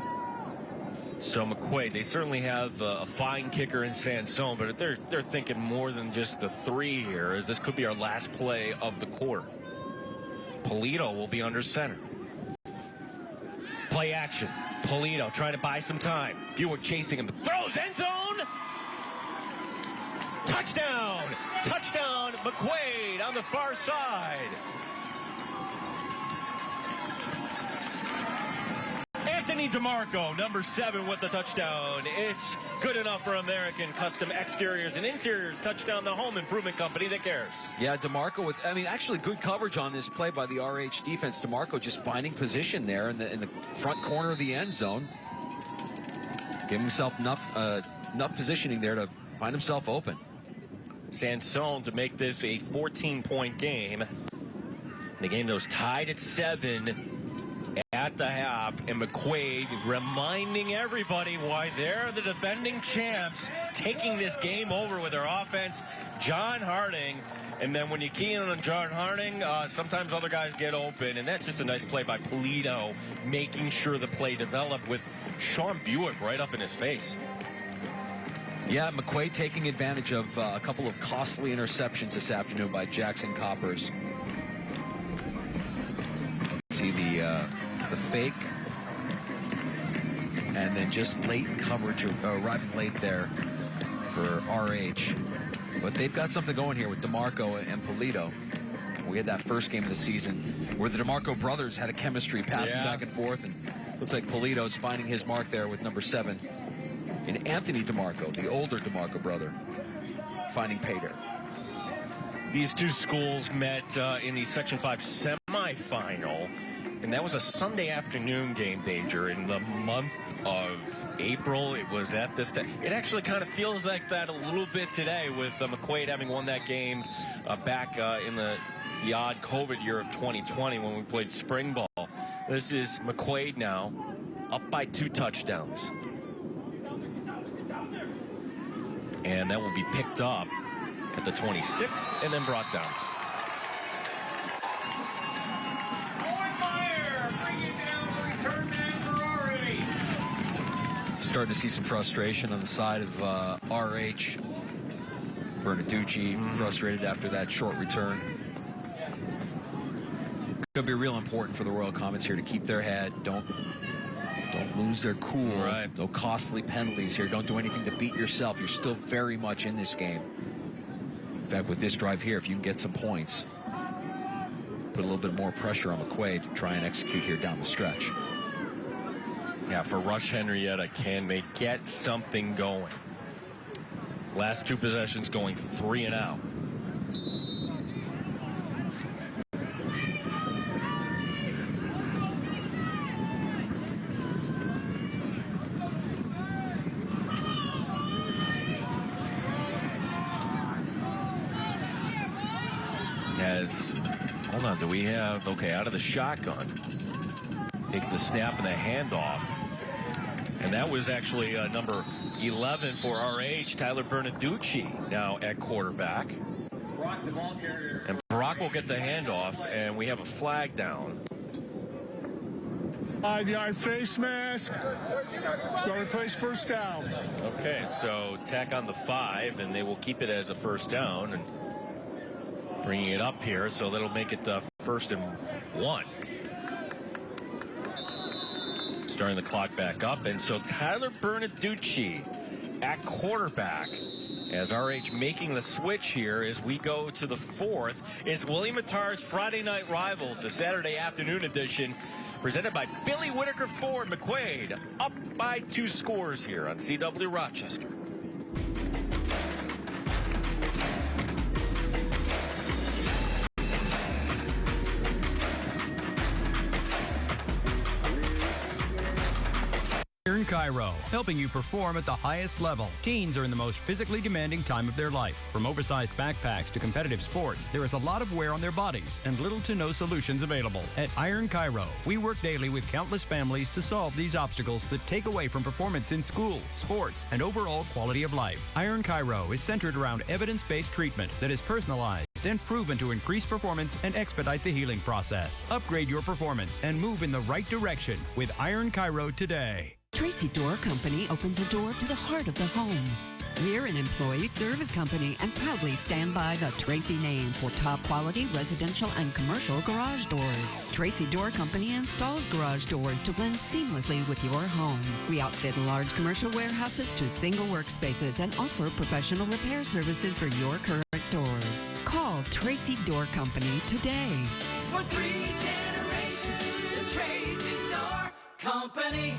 Speaker 2: So McQuaid, they certainly have a fine kicker in Sansone, but they're thinking more than just the 3 here, as this could be our last play of the quarter. Polito will be under center. Play action. Polito trying to buy some time. Buick chasing him. Throws end zone. Touchdown. Touchdown McQuaid on the far side. Anthony DeMarco, number 7 with the touchdown. It's good enough for American Custom Exteriors and Interiors. Touchdown, the home improvement company that cares.
Speaker 3: Yeah, DeMarco with, actually good coverage on this play by the RH defense. DeMarco just finding position there in the front corner of the end zone. Giving himself enough positioning there to find himself open.
Speaker 2: Sansone to make this a 14-point game. The game goes tied at 7 at the half, and McQuaid reminding everybody why they're the defending champs, taking this game over with their offense. John Harding, and then when you key in on John Harding, sometimes other guys get open, and that's just a nice play by Polito, making sure the play developed with Sean Buick right up in his face.
Speaker 3: Yeah, McQuaid taking advantage of a couple of costly interceptions this afternoon by Jackson Coppers. See the fake, and then just late coverage, arriving late there for RH. But they've got something going here with DeMarco and Polito. We had that first game of the season where the DeMarco brothers had a chemistry passing back and forth, and looks like Polito's finding his mark there with number 7. And Anthony DeMarco, the older DeMarco brother, finding pay dirt.
Speaker 2: These two schools met in the Section 5 semifinal, and that was a Sunday afternoon game, Danger, in the month of April. It was at this day. It actually kind of feels like that a little bit today with McQuaid having won that game back in the odd COVID year of 2020 when we played spring ball. This is McQuaid now, up by 2 touchdowns. And that will be picked up at the 26 and then brought down.
Speaker 3: Starting to see some frustration on the side of RH. Bernaducci frustrated after that short return. Going to be real important for the Royal Comets here to keep their head. Don't lose their cool.
Speaker 2: Right.
Speaker 3: No costly penalties here. Don't do anything to beat yourself. You're still very much in this game. In fact, with this drive here, if you can get some points, put a little bit more pressure on McQuaid to try and execute here down the stretch.
Speaker 2: Yeah, for Rush-Henrietta, can they get something going? Last 2 possessions going 3 and out. Hold on, do we have, okay, out of the shotgun. Takes the snap and the handoff. And that was actually number 11 for RH, Tyler Bernaducci, now at quarterback.
Speaker 6: Brock, the ball carrier.
Speaker 2: And Brock will get the handoff, and we have a flag down.
Speaker 9: 5-yard face mask. Go replace first down.
Speaker 2: Okay, so tack on the 5, and they will keep it as a first down. And bringing it up here, so that'll make it 1st and 1. Starting the clock back up, and so Tyler Bernaducci at quarterback as RH making the switch here as we go to the 4th. It's William Mattar's Friday Night Rivals, the Saturday afternoon edition, presented by Billy Whitaker Ford. McQuaid up by 2 scores here on CW Rochester.
Speaker 19: Iron Cairo, helping you perform at the highest level. Teens are in the most physically demanding time of their life. From oversized backpacks to competitive sports, there is a lot of wear on their bodies and little to no solutions available. At Iron Cairo, we work daily with countless families to solve these obstacles that take away from performance in school, sports, and overall quality of life. Iron Cairo is centered around evidence-based treatment that is personalized and proven to increase performance and expedite the healing process. Upgrade your performance and move in the right direction with Iron Cairo today.
Speaker 20: Tracy Door Company opens a door to the heart of the home. We're an employee service company and proudly stand by the Tracy name for top quality residential and commercial garage doors. Tracy Door Company installs garage doors to blend seamlessly with your home. We outfit large commercial warehouses to single workspaces and offer professional repair services for your current doors. Call Tracy Door Company today.
Speaker 26: For 3 generations, the Tracy Door company.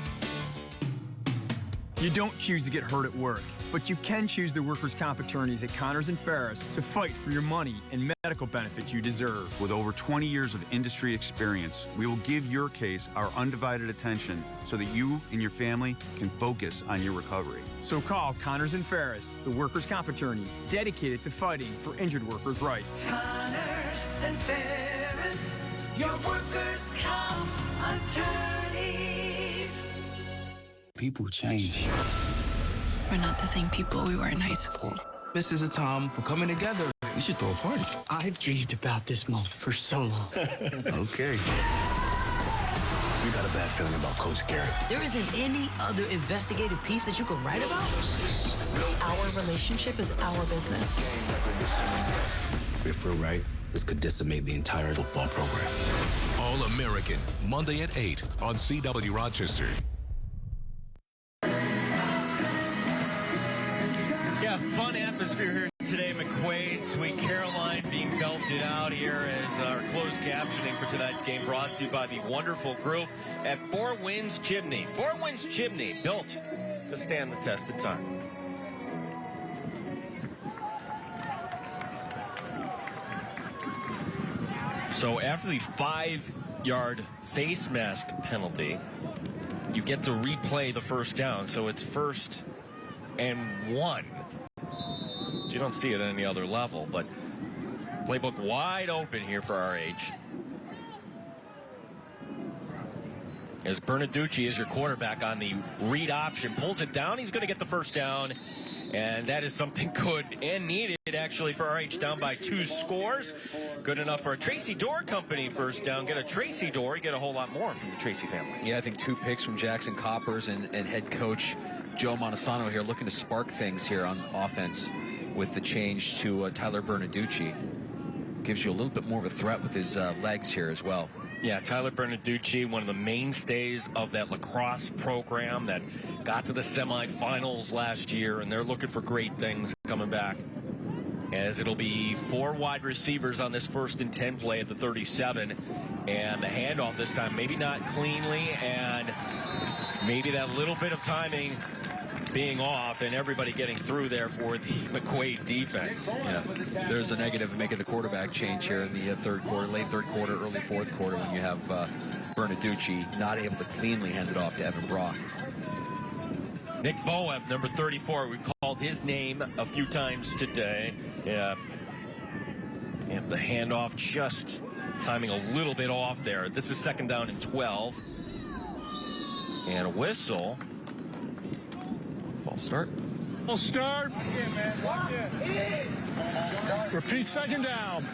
Speaker 15: You don't choose to get hurt at work, but you can choose the workers' comp attorneys at Connors and Ferris to fight for your money and medical benefits you deserve.
Speaker 7: With over 20 years of industry experience, we will give your case our undivided attention so that you and your family can focus on your recovery.
Speaker 15: So call Connors and Ferris, the workers' comp attorneys dedicated to fighting for injured workers' rights.
Speaker 26: Connors and Ferris, your workers' comp attorneys.
Speaker 8: People change.
Speaker 5: We're not the same people we were in high school.
Speaker 8: This is a time for coming together. We should throw a party.
Speaker 14: I've dreamed about this moment for so long.
Speaker 8: Okay. We got a bad feeling about Coach Garrett.
Speaker 4: There isn't any other investigative piece that you could write about?
Speaker 5: Our relationship is our business.
Speaker 8: If we're right, this could decimate the entire football program.
Speaker 1: All American, Monday at 8 on CW Rochester.
Speaker 2: Yeah, fun atmosphere here today. McQuaid, Sweet Caroline being belted out here as our closed captioning for tonight's game brought to you by the wonderful group at Four Winds Chimney. Four Winds Chimney, built to stand the test of time. So after the 5-yard face mask penalty, you get to replay the first down. So it's 1st and 1. You don't see it at any other level, but playbook wide open here for RH. As Bernaducci is your quarterback on the read option, pulls it down, he's going to get the first down, and that is something good and needed actually for RH, down by 2 scores. Good enough for a Tracy Dorr company first down. Get a Tracy Dorr, you get a whole lot more from the Tracy family.
Speaker 3: Yeah, I think 2 picks from Jackson Coppers and head coach Joe Montesano here looking to spark things here on offense with the change to Tyler Bernaducci. Gives you a little bit more of a threat with his legs here as well.
Speaker 2: Yeah, Tyler Bernaducci, one of the mainstays of that lacrosse program that got to the semifinals last year, and they're looking for great things coming back. As it'll be 4 wide receivers on this 1st and 10 play at the 37, and the handoff this time maybe not cleanly, and maybe that little bit of timing being off and everybody getting through there for the McQuaid defense.
Speaker 3: Yeah, there's a negative of making the quarterback change here in the third quarter, late third quarter, early fourth quarter, when you have Bernaducci not able to cleanly hand it off to Evan Brock.
Speaker 2: Nick Boev, number 34, we called his name a few times today. Yeah, the handoff just timing a little bit off there. This is 2nd down and 12. And a whistle. False start.
Speaker 9: False start. Lock in, man. Lock in. Repeat 2nd down.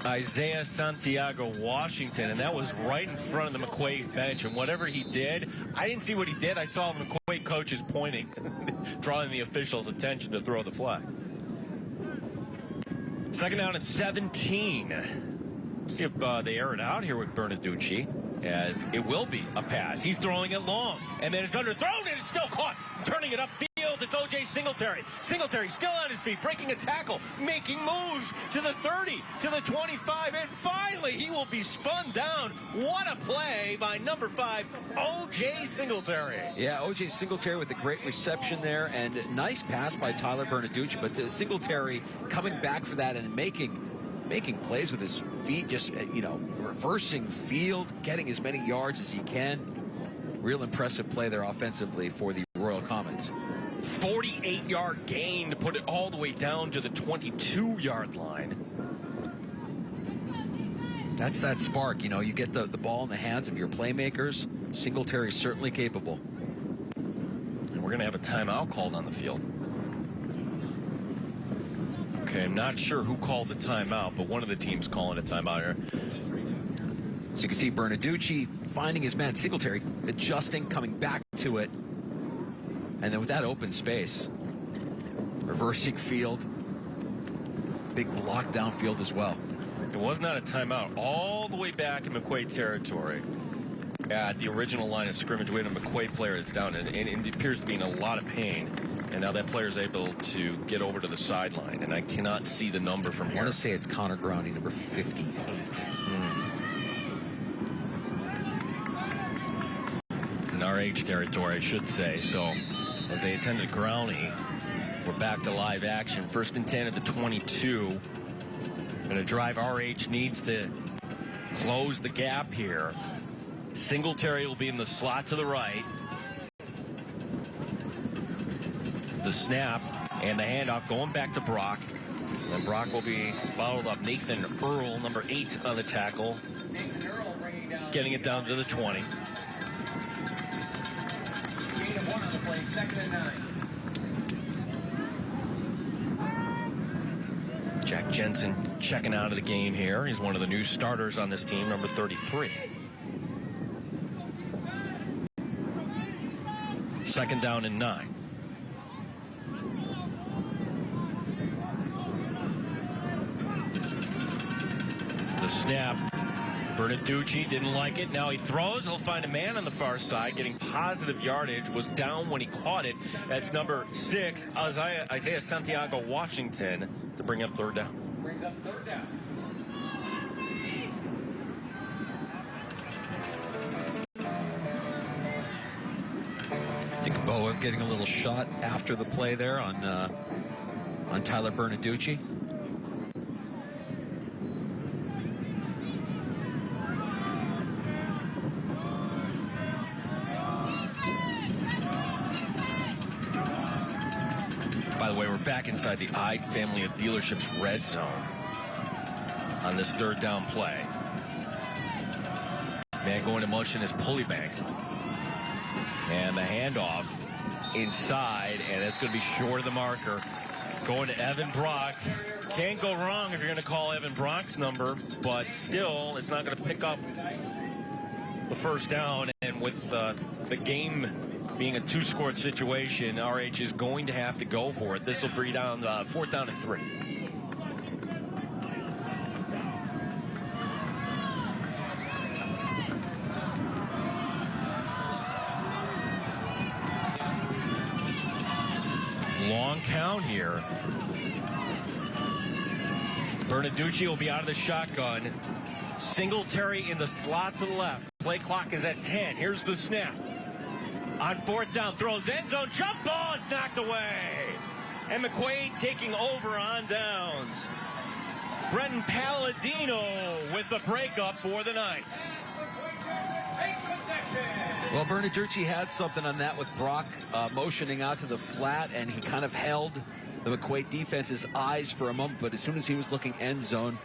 Speaker 2: Isaiah Santiago Washington, and that was right in front of the McQuaid bench. And whatever he did, I didn't see what he did. I saw the McQuaid coaches pointing, drawing the officials' attention to throw the flag. 2nd down and 17. See if they air it out here with Bernaducci, as it will be a pass. He's throwing it long, and then it's underthrown, and it's still caught. Turning it upfield, it's O.J. Singletary. Singletary still on his feet, breaking a tackle, making moves to the 30, to the 25, and finally he will be spun down. What a play by number 5, O.J. Singletary.
Speaker 3: Yeah, O.J. Singletary with a great reception there, and nice pass by Tyler Bernaducci, but Singletary coming back for that and making plays with his feet, just, reversing field, getting as many yards as he can. Real impressive play there offensively for the Royal Comets.
Speaker 2: 48-yard gain to put it all the way down to the 22-yard line.
Speaker 3: That's that spark, you get the ball in the hands of your playmakers. Singletary certainly capable.
Speaker 2: And we're going to have a timeout called on the field. Okay, I'm not sure who called the timeout, but one of the teams calling a timeout here.
Speaker 3: So you can see Bernaducci finding his man. Singletary adjusting, coming back to it. And then with that open space, reversing field, big block downfield as well.
Speaker 2: It was not a timeout. All the way back in McQuaid territory at the original line of scrimmage, we had a McQuaid player that's down, and it appears to be in a lot of pain. And now that player is able to get over to the sideline, and I cannot see the number from here.
Speaker 3: I want to say it's Connor Growney, number 58.
Speaker 2: RH territory, I should say. So as they attended Growney, we're back to live action. 1st and 10 at the 22. Going to drive. RH needs to close the gap here. Singletary will be in the slot to the right. The snap and the handoff going back to Brock. And Brock will be followed up. Nathan Earl, number 8 on the tackle. Getting it down to the 20.
Speaker 6: Gain of 1 on the play, 2nd and 9.
Speaker 2: Jack Jensen checking out of the game here. He's one of the new starters on this team, number 33. 2nd down and 9. The snap. Bernaducci didn't like it. Now he throws. He'll find a man on the far side, getting positive yardage. Was down when he caught it. That's number 6, Isaiah Santiago Washington, to bring up 3rd down.
Speaker 6: Brings up 3rd down.
Speaker 3: I think Boev getting a little shot after the play there on Tyler Bernaducci.
Speaker 2: By the way, we're back inside the Ide family of dealerships red zone on this 3rd down play. Man going to motion is Pulleybank. And the handoff inside, and it's going to be short of the marker. Going to Evan Brock. Can't go wrong if you're going to call Evan Brock's number, but still, it's not going to pick up the 1st down. And with the game being a 2-score situation, RH is going to have to go for it. This will bring down 4th down and 3. Long count here. Bernaducci will be out of the shotgun. Singletary in the slot to the left. Play clock is at 10. Here's the snap. On 4th down, throws end zone, jump ball, it's knocked away. And McQuaid taking over on downs. Brenton Palladino with the breakup for the Knights.
Speaker 3: Well, Bernaducci had something on that with Brock motioning out to the flat, and he kind of held the McQuaid defense's eyes for a moment, but as soon as he was looking end zone,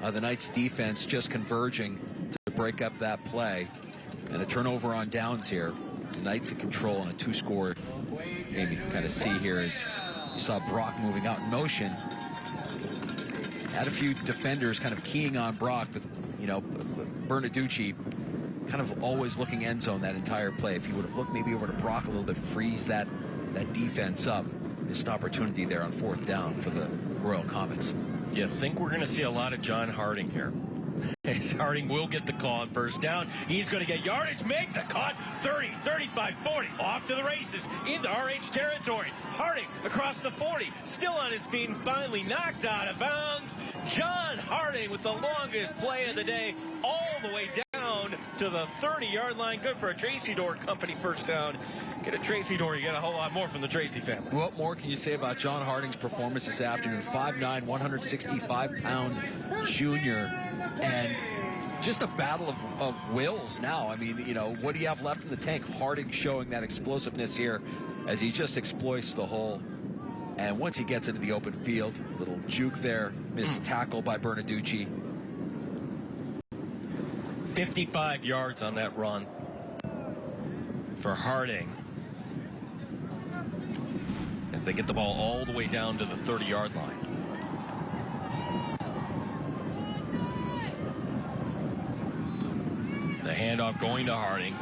Speaker 3: the Knights defense just converging to break up that play. And a turnover on downs here. The Knights in control on a 2-score game. You can kind of see here as you saw Brock moving out in motion. Had a few defenders kind of keying on Brock, but, you know, Bernaducci kind of always looking end zone that entire play. If he would have looked maybe over to Brock a little bit, freeze that defense up. Missed opportunity there on 4th down for the Royal Comets.
Speaker 2: You think we're going to see a lot of John Harding here? As Harding will get the call on 1st down. He's going to get yardage, makes a cut, 30, 35, 40, off to the races, into RH territory. Harding across the 40, still on his feet, and finally knocked out of bounds. John Harding with the longest play of the day, all the way down to the 30-yard line. Good for a Tracy Dorr Company 1st down. Get a Tracy Dorr, you get a whole lot more from the Tracy family.
Speaker 3: What more can you say about John Harding's performance this afternoon? 5'9", 165-pound junior. And just a battle of wills now. I mean, you know, what do you have left in the tank? Harding showing that explosiveness here as he just exploits the hole. And once he gets into the open field, little juke there, missed tackle by Bernaducci.
Speaker 2: 55 yards on that run for Harding, as they get the ball all the way down to the 30-yard line. The handoff going to Harding,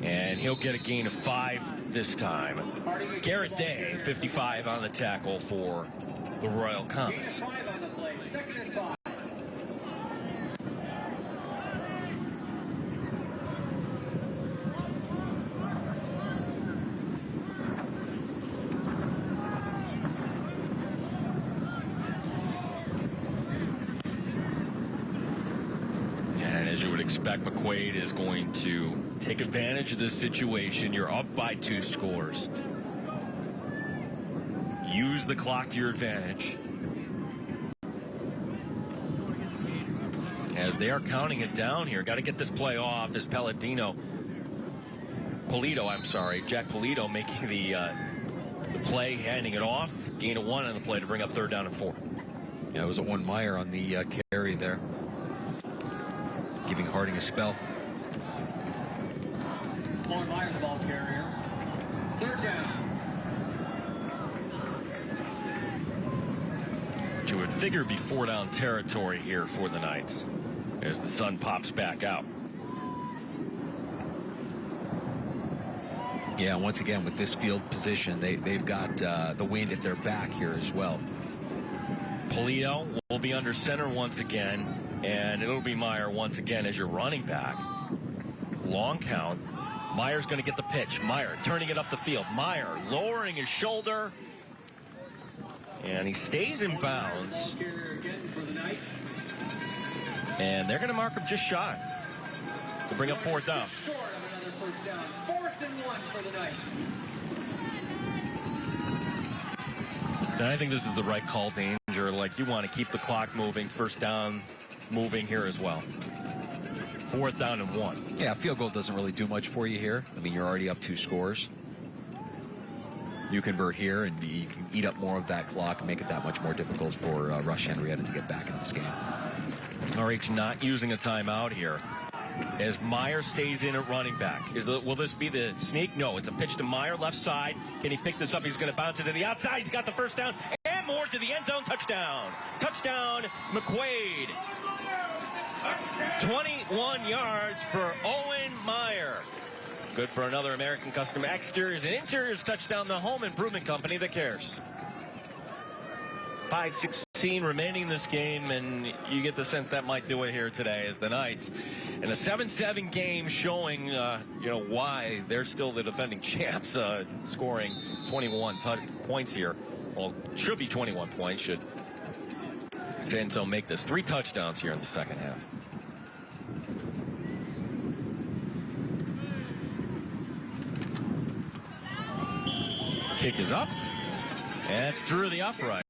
Speaker 2: and he'll get a gain of 5 this time. Garrett Day, 55 on the tackle for the Royal Comets.
Speaker 6: 5 on the play, 2nd and 5.
Speaker 2: As you would expect, McQuaid is going to Take advantage of this situation. You're up by 2 scores. Use the clock to your advantage. As they are counting it down here, got to get this play off as Jack Polito making the play, handing it off. Gain of 1 on the play to bring up 3rd down and 4.
Speaker 3: Yeah, it was Owen Meyer on the carry there, giving Harding a spell.
Speaker 6: Owen Meyer, the ball carrier. 3rd down.
Speaker 2: You would figure be 4-down territory here for the Knights as the sun pops back out.
Speaker 3: Yeah, once again, with this field position, they've got the wind at their back here as well.
Speaker 2: Polito will be under center once again, and it'll be Meyer once again as your running back. Long count. Meyer's going to get the pitch. Meyer turning it up the field. Meyer lowering his shoulder, and he stays in bounds. And they're going to mark him just shy to bring up 4th down.
Speaker 6: Short of another 1st down. 4th and 1 for the Knights.
Speaker 2: And I think this is the right call, Danger. Like, you want to keep the clock moving, 1st down moving here as well. 4th down and 1.
Speaker 3: Yeah, field goal doesn't really do much for you here. I mean, you're already up 2 scores. You convert here, and you can eat up more of that clock and make it that much more difficult for Rush-Henrietta to get back in this game.
Speaker 2: RH not using a timeout here as Meyer stays in at running back. Will this be the sneak? No, it's a pitch to Meyer, left side. Can he pick this up? He's going to bounce it to the outside. He's got the 1st down and more to the end zone. Touchdown. Touchdown, McQuaid. 21 yards for Owen Meyer. Good for another American Custom Exteriors and Interiors touchdown, the home improvement company that cares. 5:16 remaining in this game, and you get the sense that might do it here today as the Knights in a 7-7 game, showing why they're still the defending champs, scoring 21 points here. Well, should be 21 points, should Santo make this 3 touchdowns here in the second half. Kick is up, and it's through the uprights.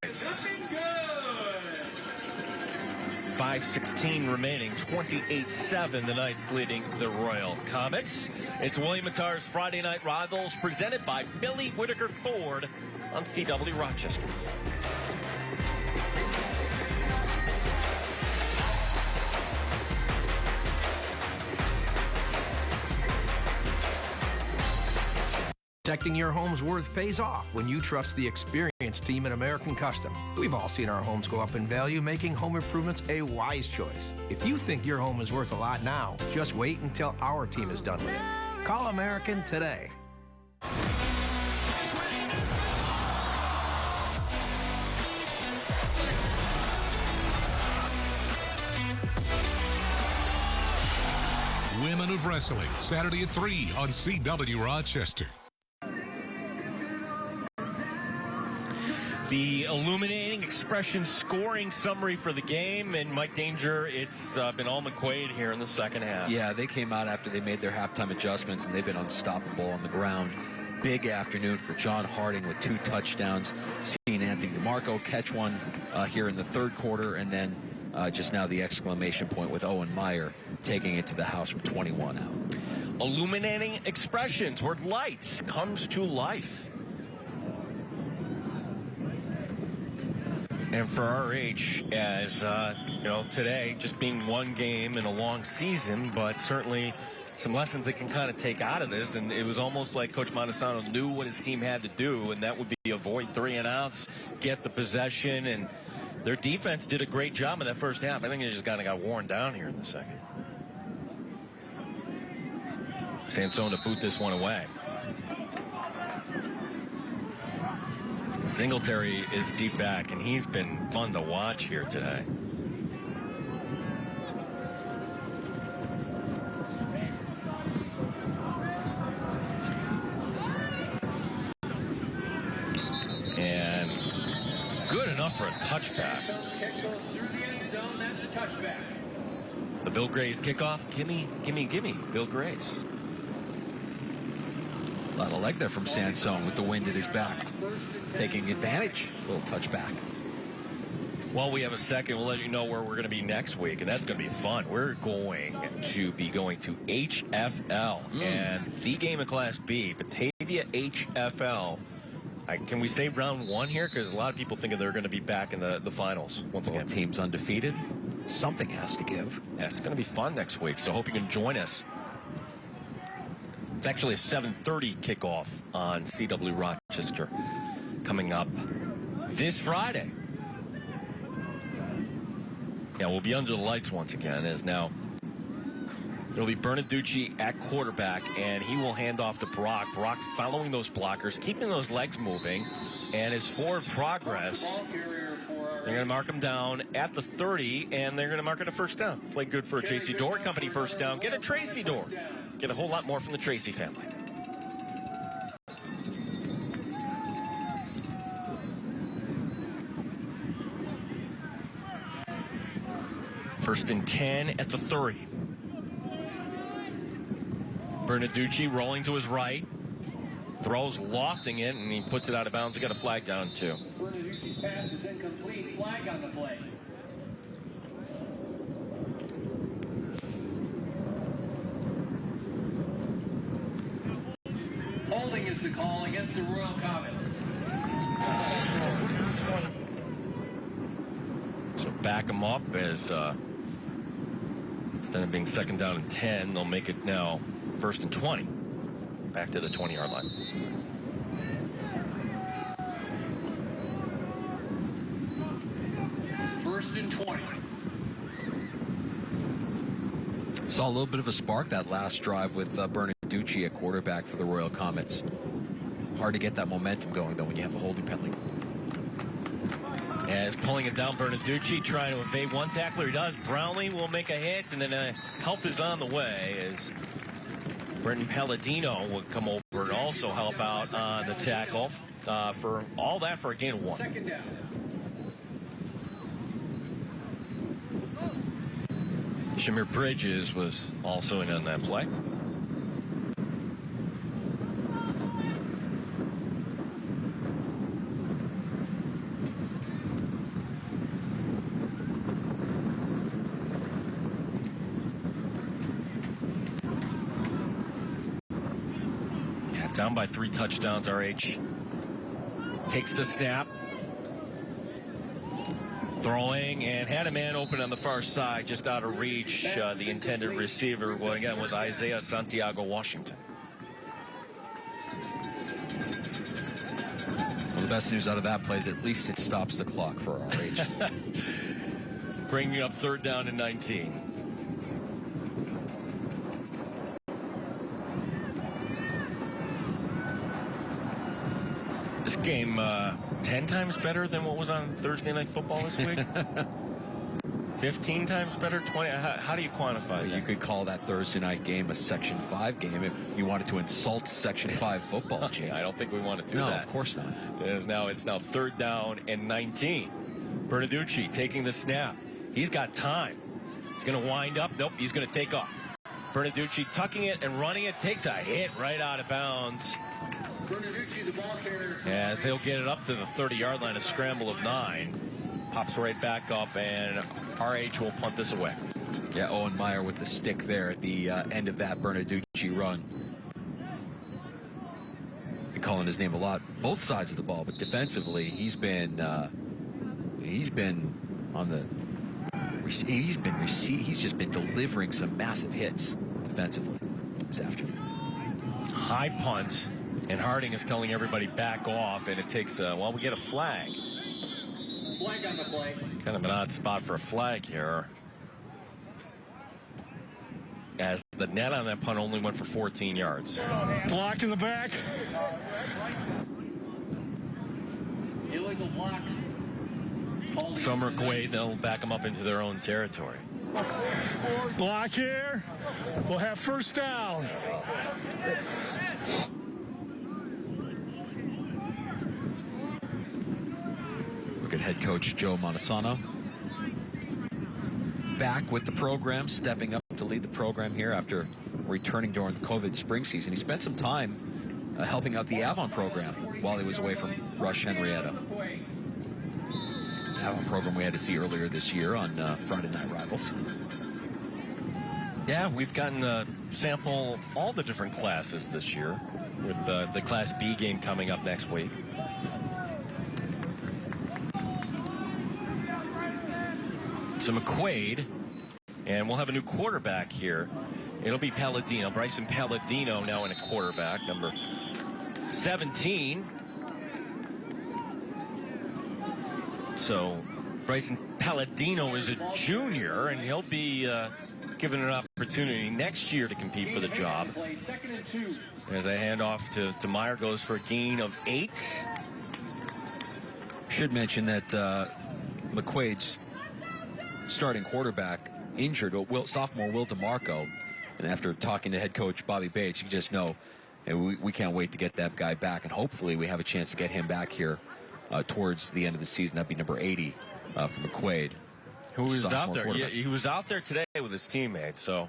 Speaker 2: 5:16 remaining, 28-7, the Knights leading the Royal Comets. It's William Mattar's Friday Night Rivals, presented by Billy Whitaker Ford on CW Rochester.
Speaker 11: Protecting your home's worth pays off when you trust the experienced team at American Custom. We've all seen our homes go up in value, making home improvements a wise choice. If you think your home is worth a lot now, just wait until our team is done with it. Call American today.
Speaker 1: Women of Wrestling, Saturday at 3 on CW Rochester.
Speaker 2: The illuminating expression scoring summary for the game, and Mike Danger, it's been all McQuaid here in the second half.
Speaker 3: Yeah, they came out after they made their halftime adjustments, and they've been unstoppable on the ground. Big afternoon for John Harding with 2 touchdowns. Seeing Anthony DeMarco catch one here in the 3rd quarter, and then just now the exclamation point with Owen Meyer taking it to the house from 21 out.
Speaker 2: Illuminating expressions where light comes to life. And for RH, as today just being one game in a long season, but certainly some lessons they can kind of take out of this. And it was almost like Coach Montesano knew what his team had to do, and that would be avoid 3 and outs, get the possession, and their defense did a great job in that first half. I think they just kind of got worn down here in the second. Sansone to boot this one away. Singletary is deep back, and he's been fun to watch here today. And good enough for a touchback. The Bill Gray's kickoff. Gimme. Bill Gray's.
Speaker 3: A lot of leg there from Sansone with the wind at his back. Taking advantage. A little touchback.
Speaker 2: Well, we have a second. We'll let you know where we're going to be next week, and that's going to be fun. We're going to be going to HFL and the game of Class B, Batavia HFL. Can we say round 1 here? Because a lot of people think they're going to be back in the finals once again.
Speaker 3: Team's undefeated. Something has to give.
Speaker 2: Yeah, it's going to be fun next week, so hope you can join us. It's actually a 7:30 kickoff on CW Rochester coming up this Friday. Yeah, we'll be under the lights once again, as now it'll be Bernaducci at quarterback, and he will hand off to Brock. Brock following those blockers, keeping those legs moving, and his forward progress. They're going to mark him down at the 30, and they're going to mark it a first down. Play good for a J.C. Door Company first down. Get a Tracy Door. Get a whole lot more from the Tracy family. First and 10 at the 30. Bernaducci rolling to his right. Throws, lofting it, and he puts it out of bounds. He got a flag down, too.
Speaker 6: Bernaducci's pass is incomplete. Flag on the play. Holding is the call against the Royal Comets.
Speaker 2: So back him up as instead of being second down and 10, they'll make it now first and 20. Back to the 20-yard line.
Speaker 6: First and 20.
Speaker 3: Saw a little bit of a spark that last drive with Bernaducci at quarterback for the Royal Comets. Hard to get that momentum going, though, when you have a holding penalty.
Speaker 2: As pulling it down, Bernaducci trying to evade one tackler. He does. Brownlee will make a hit, and then help is on the way as Brendan Palladino will come over and also help out on the tackle for all that for a gain of 1.
Speaker 6: Second down.
Speaker 2: Shamir Bridges was also in on that play. Down by 3 touchdowns, RH takes the snap. Throwing and had a man open on the far side, just out of reach. The intended receiver, well, again, was Isaiah Santiago Washington.
Speaker 3: Well, the best news out of that play is at least it stops the clock for RH.
Speaker 2: Bringing up third down and 19. This game 10 times better than what was on Thursday Night Football this week? 15 times better? 20? How do you quantify that?
Speaker 3: You could call that Thursday night game a Section 5 game if you wanted to insult Section 5 football.
Speaker 2: I don't think we want to do
Speaker 3: that.
Speaker 2: No,
Speaker 3: of course not.
Speaker 2: It's now third down and 19. Bernaducci taking the snap. He's got time. He's going to wind up. Nope, he's going to take off. Bernaducci tucking it and running it. Takes a hit right out of bounds.
Speaker 6: Bernaducci, the ball carrier.
Speaker 2: As they'll get it up to the 30-yard line, a scramble of 9. Pops right back up, and RH will punt this away.
Speaker 3: Yeah, Owen Meyer with the stick there at the end of that Bernaducci run. Been calling his name a lot, both sides of the ball, but defensively, he's been just been delivering some massive hits defensively this afternoon.
Speaker 2: High punt. And Harding is telling everybody back off, and it takes, we get a flag.
Speaker 6: Flag on the play.
Speaker 2: Kind of an odd spot for a flag here. As the net on that punt only went for 14 yards.
Speaker 9: Block in the back.
Speaker 6: Illegal block.
Speaker 2: Some McQuaid, they'll back them up into their own territory.
Speaker 9: Block here. We'll have first down.
Speaker 3: Look at head coach Joe Montesano. Back with the program, stepping up to lead the program here after returning during the COVID spring season. He spent some time helping out the Avon program while he was away from Rush-Henrietta. Avon program we had to see earlier this year on Friday Night Rivals.
Speaker 2: Yeah, we've gotten to sample all the different classes this year with the Class B game coming up next week. So McQuaid, and we'll have a new quarterback here. It'll be Palladino, Bryson Palladino now in a quarterback, number 17. So Bryson Palladino is a junior, and he'll be given an opportunity next year to compete for the job. As they hand off to Meyer, goes for a gain of 8.
Speaker 3: Should mention that McQuaid's starting quarterback injured, sophomore Will DeMarco. And after talking to head coach Bobby Bates, you just know we can't wait to get that guy back. And hopefully we have a chance to get him back here towards the end of the season. That'd be number 80 for McQuaid.
Speaker 2: Who was out there? Yeah, he was out there today with his teammates. So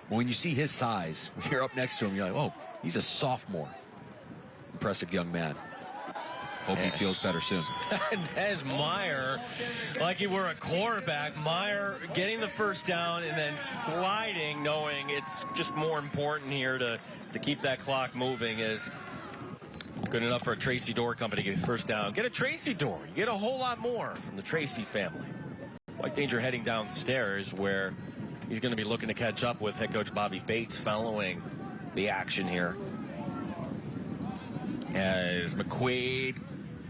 Speaker 3: when you see his size, when you're up next to him, you're like, oh, he's a sophomore. Impressive young man. Hope he feels better soon.
Speaker 2: As Meyer, like he were a quarterback, Meyer getting the first down and then sliding, knowing it's just more important here to keep that clock moving, is good enough for a Tracy Door company to get first down. Get a Tracy Door. You get a whole lot more from the Tracy family. White Danger heading downstairs where he's going to be looking to catch up with head coach Bobby Bates following the action here. As McQuaid,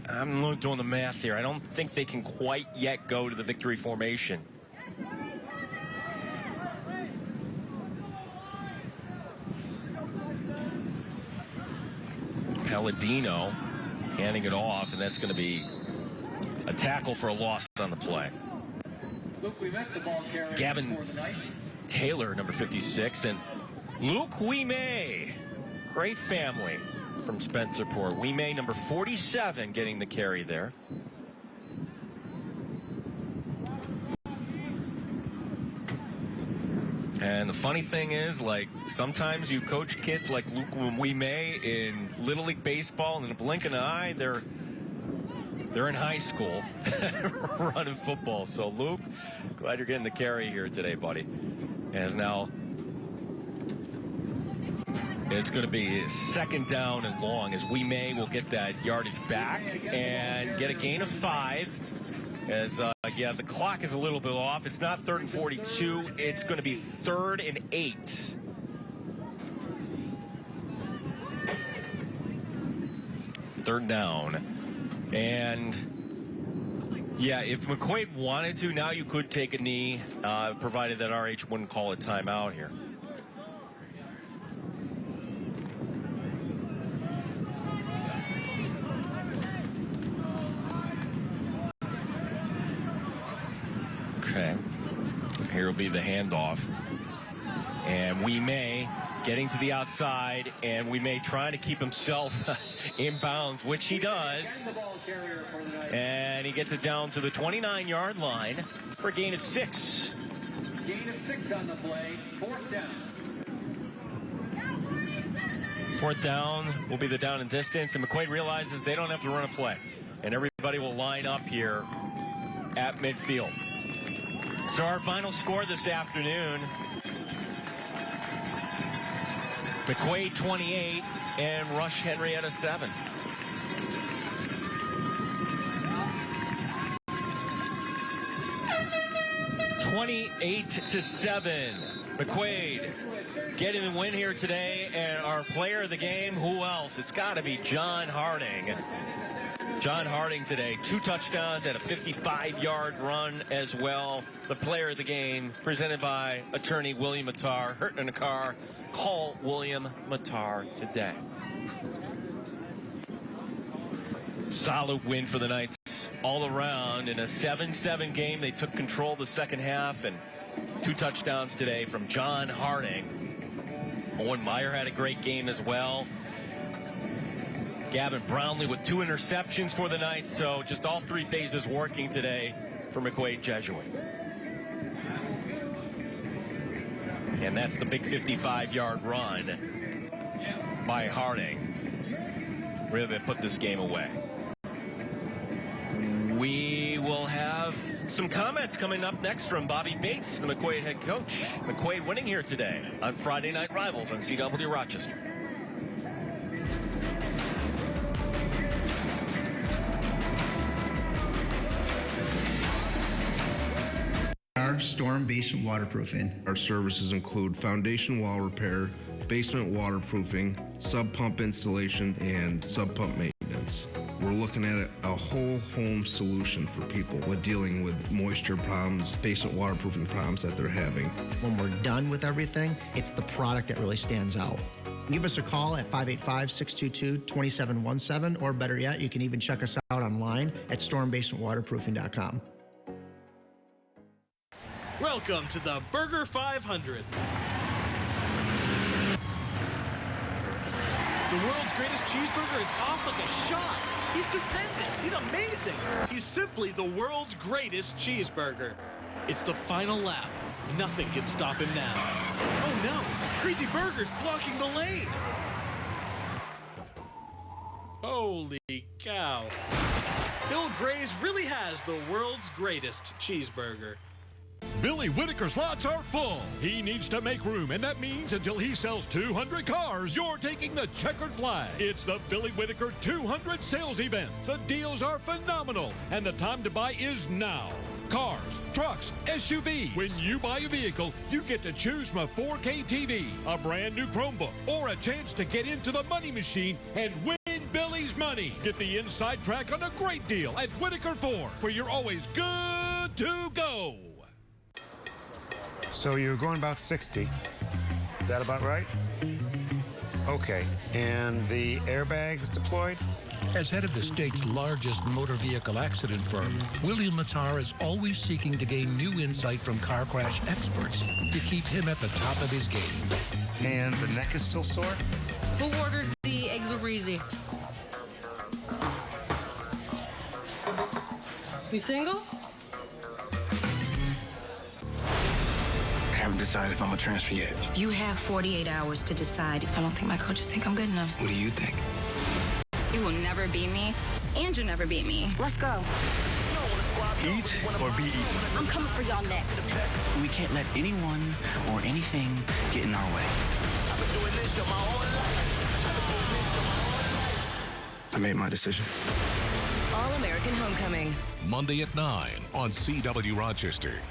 Speaker 2: I'm doing the math here. I don't think they can quite yet go to the victory formation. Palladino handing it off, and that's going to be a tackle for a loss on the play. Gavin Taylor, number 56, and Luke Wimay, great family from Spencerport. Wimay, number 47, getting the carry there. And the funny thing is, like, sometimes you coach kids like Luke Wimay in Little League Baseball, and in a blink of an eye, they're in high school running football. So, Luke, glad you're getting the carry here today, buddy. As now it's going to be second down and long, as Wimay will get that yardage back and get a gain of 5. As, yeah, the clock is a little bit off. It's not 3rd and 42. It's going to be 3rd and 8. Third down. And, yeah, if McQuaid wanted to, now you could take a knee, provided that RH wouldn't call a timeout here. Okay, here will be the handoff, and Wimay getting to the outside, and Wimay trying to keep himself in bounds, which he does, and he gets it down to the 29-yard line for a gain of 6.
Speaker 6: Gain of 6 on the play, 4th down.
Speaker 2: 4th down will be the down and distance, and McQuaid realizes they don't have to run a play, and everybody will line up here at midfield. So our final score this afternoon, McQuaid 28 and Rush-Henrietta 7. (28-7). McQuaid getting the win here today, and our player of the game, who else? It's got to be John Harding. John Harding today, 2 touchdowns and a 55-yard run as well. The player of the game, presented by attorney William Matar. Hurt in a car, call William Matar today. Solid win for the Knights all around. In a 7-7 game, they took control the second half, and 2 touchdowns today from John Harding. Owen Meyer had a great game as well. Gavin Brownlee with 2 interceptions for the Knights, so just all 3 phases working today for McQuaid Jesuit. And that's the big 55-yard run. by Harding. Really put this game away. We will have some comments coming up next from Bobby Bates, the McQuaid head coach. McQuaid winning here today on Friday Night Rivals on CW Rochester.
Speaker 10: Our storm basement waterproofing.
Speaker 12: Our services include foundation wall repair, basement waterproofing, sub pump installation, and sub pump maintenance. We're looking at a whole home solution for people with dealing with moisture problems, basement waterproofing problems that they're having.
Speaker 14: When we're done with everything, it's the product that really stands out. Give us a call at 585-622-2717, or better yet, you can even check us out online at stormbasementwaterproofing.com.
Speaker 17: Welcome to the Burger 500. The world's greatest cheeseburger is off like a shot. He's stupendous. He's amazing. He's simply the world's greatest cheeseburger. It's the final lap. Nothing can stop him now. Oh no, Crazy Burger's blocking the lane. Holy cow. Bill Gray's really has the world's greatest cheeseburger.
Speaker 21: Billy Whitaker's lots are full. He needs to make room, and that means until he sells 200 cars, you're taking the checkered flag. It's the Billy Whitaker 200 sales event. The deals are phenomenal, and the time to buy is now. Cars, trucks, SUVs. When you buy a vehicle, you get to choose from a 4K TV, a brand new Chromebook, or a chance to get into the money machine and win Billy's money. Get the inside track on a great deal at Whitaker Ford, where you're always good to go.
Speaker 22: So you're going about 60. Is that about right? Okay. And the airbags deployed?
Speaker 1: As head of the state's largest motor vehicle accident firm, William Matar is always seeking to gain new insight from car crash experts to keep him at the top of his game.
Speaker 22: And the neck is still sore?
Speaker 5: Who ordered the eggs over easy? You single?
Speaker 8: I haven't decided if I'm gonna transfer yet.
Speaker 4: You have 48 hours to decide. I don't think my coaches think I'm good enough.
Speaker 8: What do you think?
Speaker 13: You will never beat me, and you'll never beat me.
Speaker 4: Let's go.
Speaker 8: Eat or be eaten?
Speaker 4: I'm coming for y'all next.
Speaker 8: We can't let anyone or anything get in our way. I made my decision.
Speaker 16: All-American Homecoming.
Speaker 1: Monday at 9 on CW Rochester.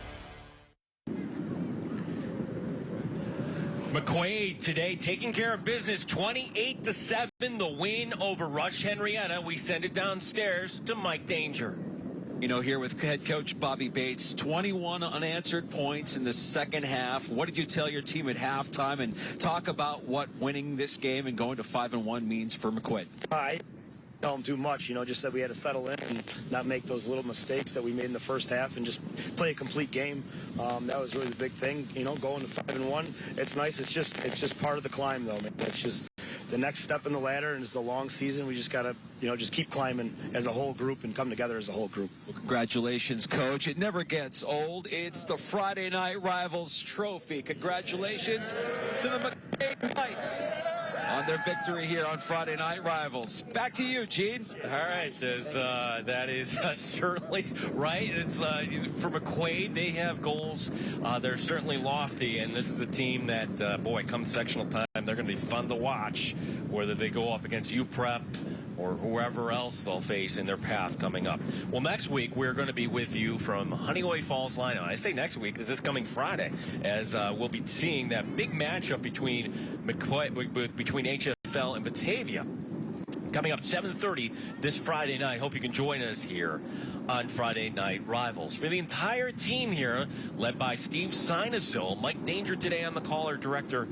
Speaker 2: McQuaid today taking care of business, 28-7, the win over Rush-Henrietta. We send it downstairs to Mike Danger.
Speaker 3: You know, here with head coach Bobby Bates, 21 unanswered points in the second half. What did you tell your team at halftime? And talk about what winning this game and going to 5-1 means for McQuaid.
Speaker 23: I tell them too much, just that we had to settle in and not make those little mistakes that we made in the first half and just play a complete game. That was really the big thing, going to 5-1. It's nice. It's just part of the climb, though, man. It's just the next step in the ladder, and it's a long season. We just got to, just keep climbing as a whole group and come together as a whole group.
Speaker 3: Well, congratulations, Coach. It never gets old. It's the Friday Night Rivals Trophy. Congratulations to the McQuaid Knights on their victory here on Friday Night Rivals. Back to you, Gene.
Speaker 2: All right, that is certainly right. It's for McQuaid, they have goals. They're certainly lofty, and this is a team that, come sectional time, they're going to be fun to watch, whether they go up against UPrep or whoever else they'll face in their path coming up. Well, next week, we're going to be with you from Honeyway Falls Line. I say next week because this coming Friday, as we'll be seeing that big matchup between HFL and Batavia. Coming up 7:30 this Friday night. Hope you can join us here on Friday Night Rivals. For the entire team here, led by Steve Sinesil, Mike Danger today on the call, our director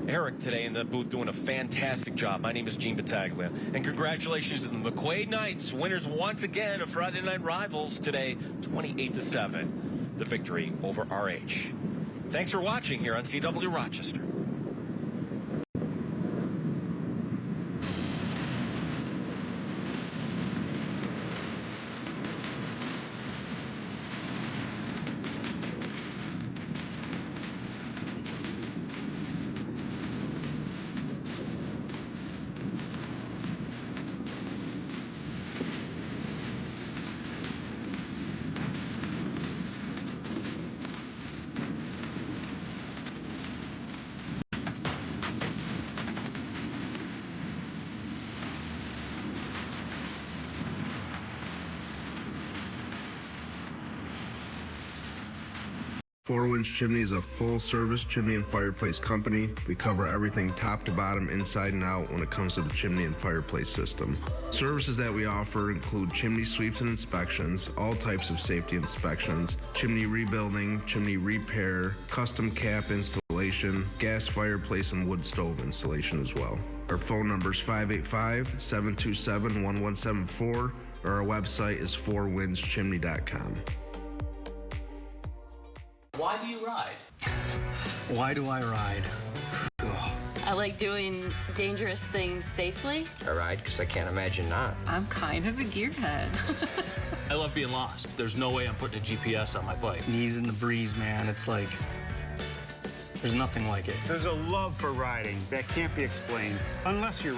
Speaker 2: Eric today in the booth doing a fantastic job. My name is Gene Battaglia. And congratulations to the McQuaid Knights, winners once again of Friday Night Rivals today, 28-7, the victory over RH. Thanks for watching here on CW Rochester.
Speaker 12: Four Winds Chimney is a full-service chimney and fireplace company. We cover everything top to bottom, inside and out when it comes to the chimney and fireplace system. Services that we offer include chimney sweeps and inspections, all types of safety inspections, chimney rebuilding, chimney repair, custom cap installation, gas fireplace and wood stove installation as well. Our phone number is 585-727-1174, or our website is fourwindschimney.com.
Speaker 7: Why do you ride?
Speaker 8: Why do I ride?
Speaker 18: I like doing dangerous things safely.
Speaker 7: I ride because I can't imagine not.
Speaker 5: I'm kind of a gearhead.
Speaker 17: I love being lost. There's no way I'm putting a GPS on my bike.
Speaker 8: Knees in the breeze, man. It's like, there's nothing like it.
Speaker 22: There's a love for riding that can't be explained unless you're